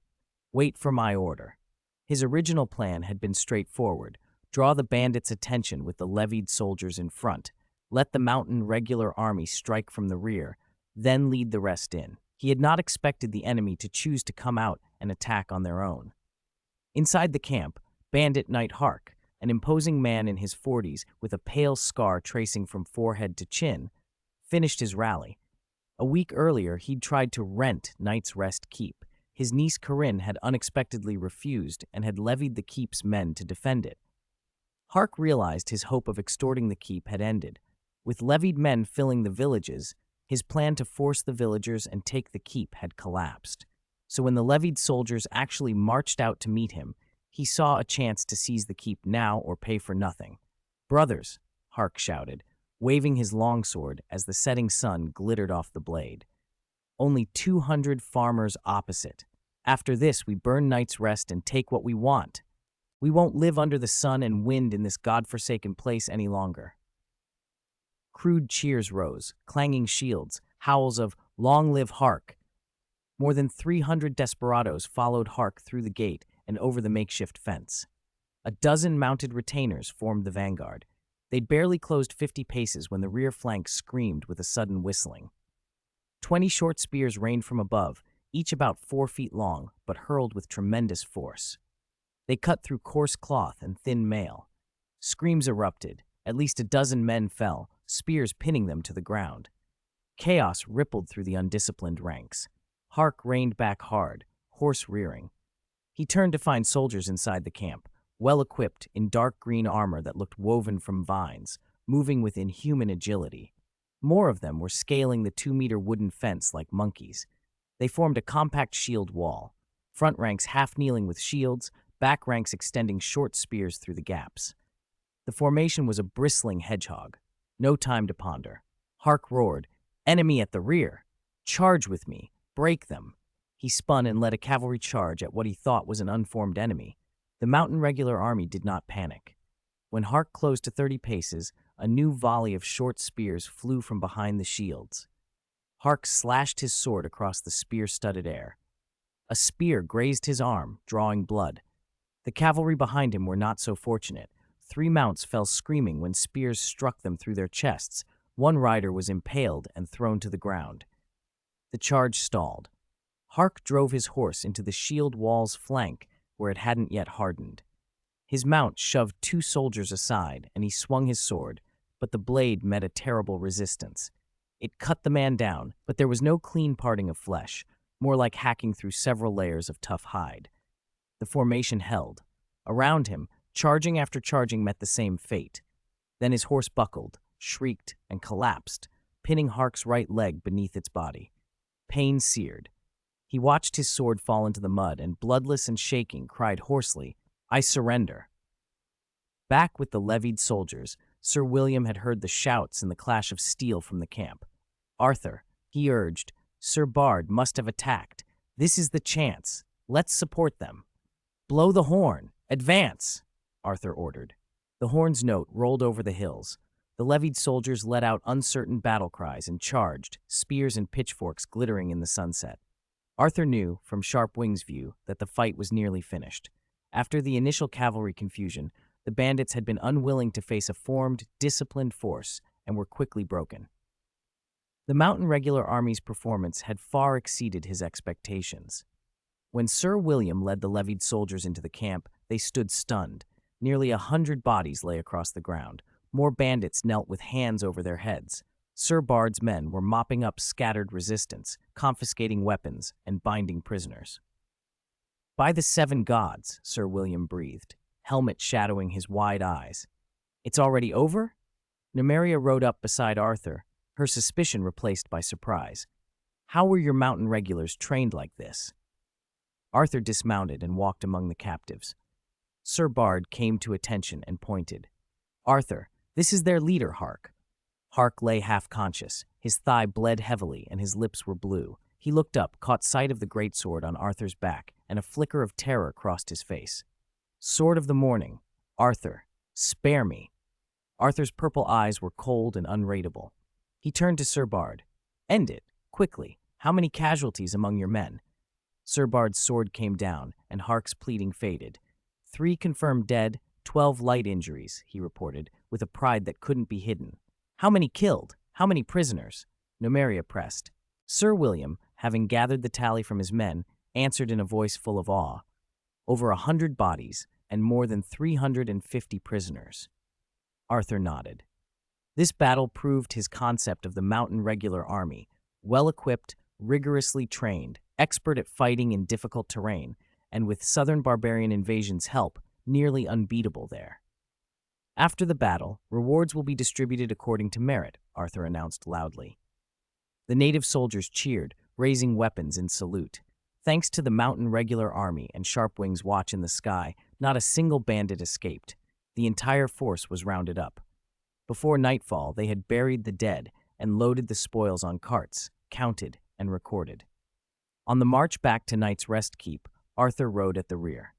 "Wait for my order." His original plan had been straightforward: draw the bandits' attention with the levied soldiers in front, let the mountain regular army strike from the rear, then lead the rest in. He had not expected the enemy to choose to come out and attack on their own. Inside the camp, Bandit Knight Hark, an imposing man in his 40s with a pale scar tracing from forehead to chin, finished his rally. A week earlier, he'd tried to rent Night's Rest Keep. His niece Corinne had unexpectedly refused and had levied the keep's men to defend it. Hark realized his hope of extorting the keep had ended. With levied men filling the villages, his plan to force the villagers and take the keep had collapsed. So when the levied soldiers actually marched out to meet him, he saw a chance to seize the keep now or pay for nothing. "Brothers," Hark shouted, waving his longsword as the setting sun glittered off the blade. "Only 200 farmers opposite. After this, we burn Night's Rest and take what we want. We won't live under the sun and wind in this godforsaken place any longer." Crude cheers rose, clanging shields, howls of "Long live Hark." More than 300 desperados followed Hark through the gate and over the makeshift fence. A dozen mounted retainers formed the vanguard. They'd barely closed 50 paces when the rear flank screamed with a sudden whistling. 20 short spears rained from above, each about 4 feet long, but hurled with tremendous force. They cut through coarse cloth and thin mail. Screams erupted. At least a dozen men fell, spears pinning them to the ground. Chaos rippled through the undisciplined ranks. Hark reined back hard, horse rearing. He turned to find soldiers inside the camp, well-equipped in dark green armor that looked woven from vines, moving with inhuman agility. More of them were scaling the 2-meter wooden fence like monkeys. They formed a compact shield wall, front ranks half-kneeling with shields, back ranks extending short spears through the gaps. The formation was a bristling hedgehog. No time to ponder. Hark roared, "Enemy at the rear! Charge with me! Break them!" He spun and led a cavalry charge at what he thought was an unformed enemy. The mountain regular army did not panic. When Hark closed to 30 paces, a new volley of short spears flew from behind the shields. Hark slashed his sword across the spear-studded air. A spear grazed his arm, drawing blood. The cavalry behind him were not so fortunate. 3 mounts fell screaming when spears struck them through their chests. One rider was impaled and thrown to the ground. The charge stalled. Hark drove his horse into the shield wall's flank where it hadn't yet hardened. His mount shoved 2 soldiers aside, and he swung his sword, but the blade met a terrible resistance. It cut the man down, but there was no clean parting of flesh, more like hacking through several layers of tough hide. The formation held. Around him, charging after charging met the same fate. Then his horse buckled, shrieked, and collapsed, pinning Hark's right leg beneath its body. Pain seared. He watched his sword fall into the mud and, bloodless and shaking, cried hoarsely, "I surrender." Back with the levied soldiers, Sir William had heard the shouts and the clash of steel from the camp. "Arthur," he urged, "Sir Bard must have attacked. This is the chance. Let's support them." "Blow the horn! Advance!" Arthur ordered. The horn's note rolled over the hills. The levied soldiers let out uncertain battle cries and charged, spears and pitchforks glittering in the sunset. Arthur knew, from Sharp Wing's view, that the fight was nearly finished. After the initial cavalry confusion, the bandits had been unwilling to face a formed, disciplined force, and were quickly broken. The Mountain Regular Army's performance had far exceeded his expectations. When Sir William led the levied soldiers into the camp, they stood stunned. Nearly 100 bodies lay across the ground. More bandits knelt with hands over their heads. Sir Bard's men were mopping up scattered resistance, confiscating weapons, and binding prisoners. "By the 7 gods," Sir William breathed, helmet shadowing his wide eyes. "It's already over?" Nymeria rode up beside Arthur, her suspicion replaced by surprise. "How were your mountain regulars trained like this?" Arthur dismounted and walked among the captives. Sir Bard came to attention and pointed. "Arthur, this is their leader, Hark." Hark lay half-conscious. His thigh bled heavily and his lips were blue. He looked up, caught sight of the greatsword on Arthur's back, and a flicker of terror crossed his face. "Sword of the morning. Arthur, spare me." Arthur's purple eyes were cold and unreadable. He turned to Sir Bard. "End it, quickly. How many casualties among your men?" Sir Bard's sword came down, and Hark's pleading faded. 3 confirmed dead, 12 light injuries, he reported, with a pride that couldn't be hidden. "How many killed? How many prisoners?" Nymeria pressed. Sir William, having gathered the tally from his men, answered in a voice full of awe. "Over 100 bodies, and more than 350 prisoners." Arthur nodded. This battle proved his concept of the Mountain Regular Army, well-equipped, rigorously trained, expert at fighting in difficult terrain, and with Southern barbarian invasion's help, nearly unbeatable there. "After the battle, rewards will be distributed according to merit," Arthur announced loudly. The native soldiers cheered, raising weapons in salute. Thanks to the Mountain Regular Army and Sharpwing's watch in the sky, not a single bandit escaped. The entire force was rounded up. Before nightfall, they had buried the dead and loaded the spoils on carts, counted and recorded. On the march back to Knight's Rest Keep, Arthur rode at the rear.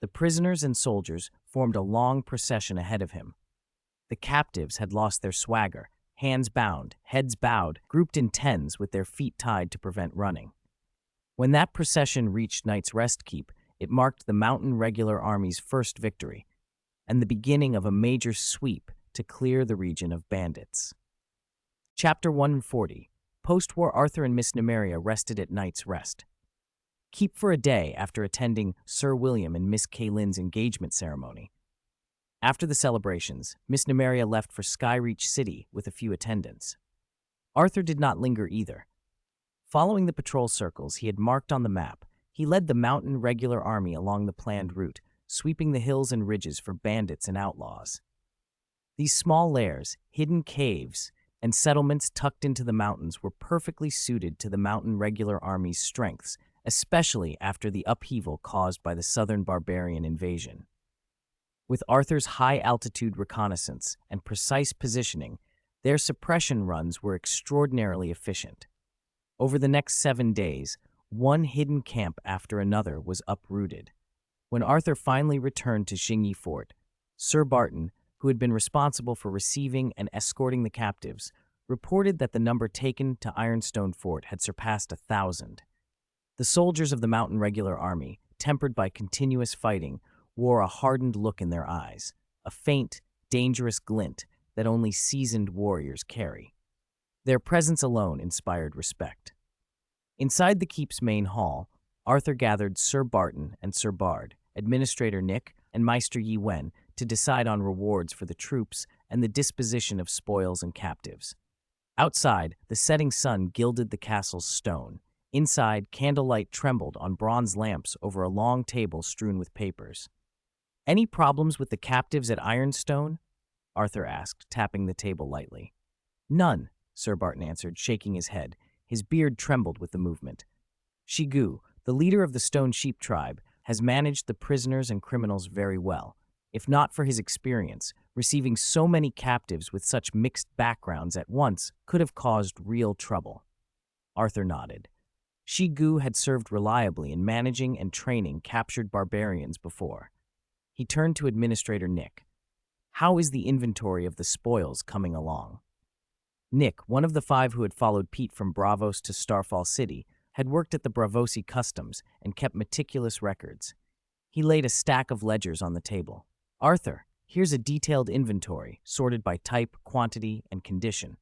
The prisoners and soldiers formed a long procession ahead of him. The captives had lost their swagger, hands bound, heads bowed, grouped in tens with their feet tied to prevent running. When that procession reached Knight's Rest Keep, it marked the Mountain Regular Army's first victory, and the beginning of a major sweep to clear the region of bandits. Chapter 140. Post-war Arthur and Miss Nymeria rested at Knight's Rest Keep for a day after attending Sir William and Miss Kaylin's engagement ceremony. After the celebrations, Miss Nymeria left for Skyreach City with a few attendants. Arthur did not linger either. Following the patrol circles he had marked on the map, he led the Mountain Regular Army along the planned route, sweeping the hills and ridges for bandits and outlaws. These small lairs, hidden caves, and settlements tucked into the mountains were perfectly suited to the Mountain Regular Army's strengths, especially after the upheaval caused by the Southern barbarian invasion. With Arthur's high-altitude reconnaissance and precise positioning, their suppression runs were extraordinarily efficient. Over the next 7 days, one hidden camp after another was uprooted. When Arthur finally returned to Xingyi Fort, Sir Barton, who had been responsible for receiving and escorting the captives, reported that the number taken to Ironstone Fort had surpassed 1,000. The soldiers of the Mountain Regular Army, tempered by continuous fighting, wore a hardened look in their eyes, a faint, dangerous glint that only seasoned warriors carry. Their presence alone inspired respect. Inside the keep's main hall, Arthur gathered Sir Barton and Sir Bard, Administrator Nick, and Meister Yi Wen to decide on rewards for the troops and the disposition of spoils and captives. Outside, the setting sun gilded the castle's stone. Inside, candlelight trembled on bronze lamps over a long table strewn with papers. "Any problems with the captives at Ironstone?" Arthur asked, tapping the table lightly. "None," Sir Barton answered, shaking his head. His beard trembled with the movement. "Shigu, the leader of the Stone Sheep tribe, has managed the prisoners and criminals very well. If not for his experience, receiving so many captives with such mixed backgrounds at once could have caused real trouble." Arthur nodded. Shigu had served reliably in managing and training captured barbarians before. He turned to Administrator Nick. "How is the inventory of the spoils coming along?" Nick, one of the 5 who had followed Pete from Bravos to Starfall City, had worked at the Bravosi Customs and kept meticulous records. He laid a stack of ledgers on the table. "Arthur," Here's a detailed inventory, sorted by type, quantity, and condition.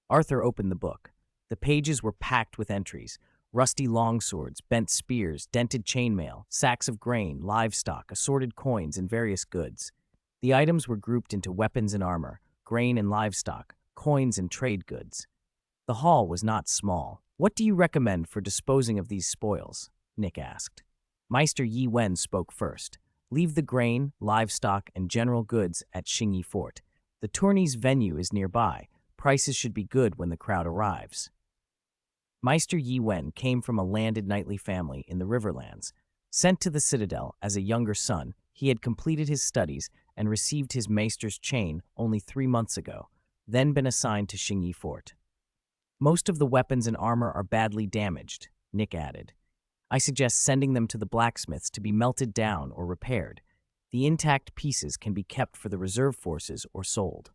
Arthur opened the book. The pages were packed with entries: rusty longswords, bent spears, dented chainmail, sacks of grain, livestock, assorted coins, and various goods. The items were grouped into weapons and armor, grain and livestock, coins and trade goods. The haul was not small. "What do you recommend for disposing of these spoils?" Nick asked. Meister Yi Wen spoke first. "Leave the grain, livestock, and general goods at Xingyi Fort. The tourney's venue is nearby. Prices should be good when the crowd arrives." Meister Yi Wen came from a landed knightly family in the Riverlands. Sent to the Citadel as a younger son, he had completed his studies and received his maester's chain only 3 months ago, then been assigned to Xingyi Fort. "Most of the weapons and armor are badly damaged," Nick added. "I suggest sending them to the blacksmiths to be melted down or repaired. The intact pieces can be kept for the reserve forces or sold."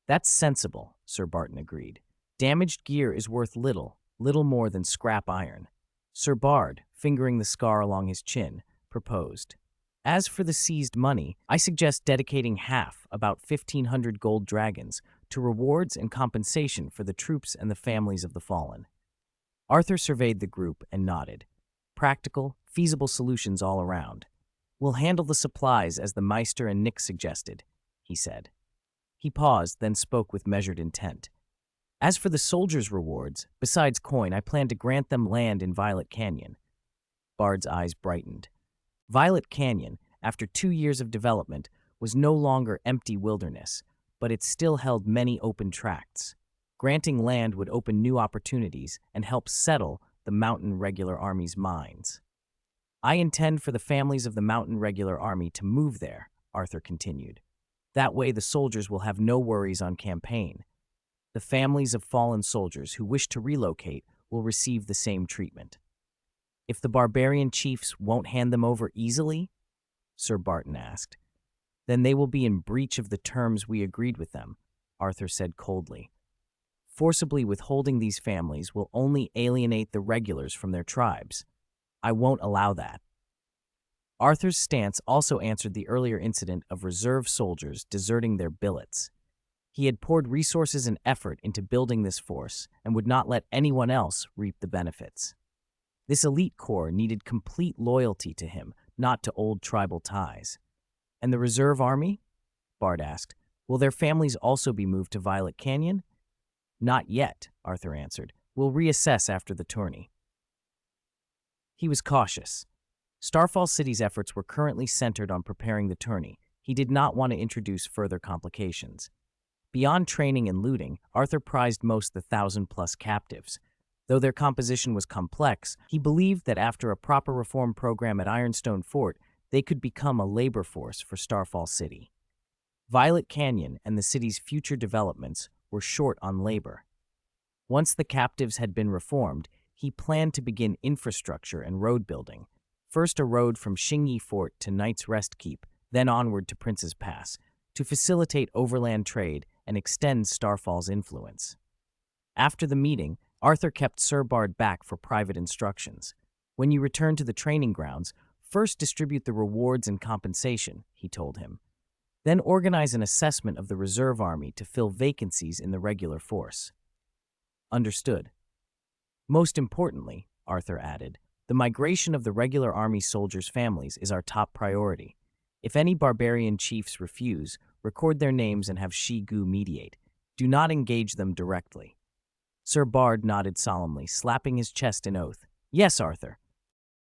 "That's sensible," Sir Barton agreed. "Damaged gear is worth little more than scrap iron." Sir Bard, fingering the scar along his chin, proposed. "As for the seized money, I suggest dedicating half, about 1,500 gold dragons, to rewards and compensation for the troops and the families of the fallen." Arthur surveyed the group and nodded. "Practical, feasible solutions all around. We'll handle the supplies as the Meister and Nick suggested," he said. He paused, then spoke with measured intent. "As for the soldiers' rewards, besides coin, I plan to grant them land in Violet Canyon." Bard's eyes brightened. Violet Canyon, after 2 years of development, was no longer empty wilderness, but it still held many open tracts. Granting land would open new opportunities and help settle the Mountain Regular Army's minds. "I intend for the families of the Mountain Regular Army to move there," Arthur continued. "That way the soldiers will have no worries on campaign. The families of fallen soldiers who wish to relocate will receive the same treatment." "If the barbarian chiefs won't hand them over easily?" Sir Barton asked. "Then they will be in breach of the terms we agreed with them," Arthur said coldly. "Forcibly withholding these families will only alienate the regulars from their tribes. I won't allow that." Arthur's stance also answered the earlier incident of reserve soldiers deserting their billets. He had poured resources and effort into building this force and would not let anyone else reap the benefits. This elite corps needed complete loyalty to him, not to old tribal ties. "And the reserve army?" Bard asked. "Will their families also be moved to Violet Canyon?" "Not yet," Arthur answered. "We'll reassess after the tourney." He was cautious. Starfall City's efforts were currently centered on preparing the tourney. He did not want to introduce further complications. Beyond training and looting, Arthur prized most the 1,000-plus captives. Though their composition was complex, he believed that after a proper reform program at Ironstone Fort, they could become a labor force for Starfall City. Violet Canyon and the city's future developments were short on labor. Once the captives had been reformed, he planned to begin infrastructure and road building. First a road from Xingyi Fort to Knight's Rest Keep, then onward to Prince's Pass, to facilitate overland trade and extend Starfall's influence. After the meeting, Arthur kept Sir Bard back for private instructions. "When you return to the training grounds, first distribute the rewards and compensation," he told him. "Then organize an assessment of the reserve army to fill vacancies in the regular force." "Understood." "Most importantly," Arthur added, "the migration of the regular army soldiers' families is our top priority. If any barbarian chiefs refuse, record their names and have Shi Gu mediate. Do not engage them directly." Sir Bard nodded solemnly, slapping his chest in oath. "Yes, Arthur.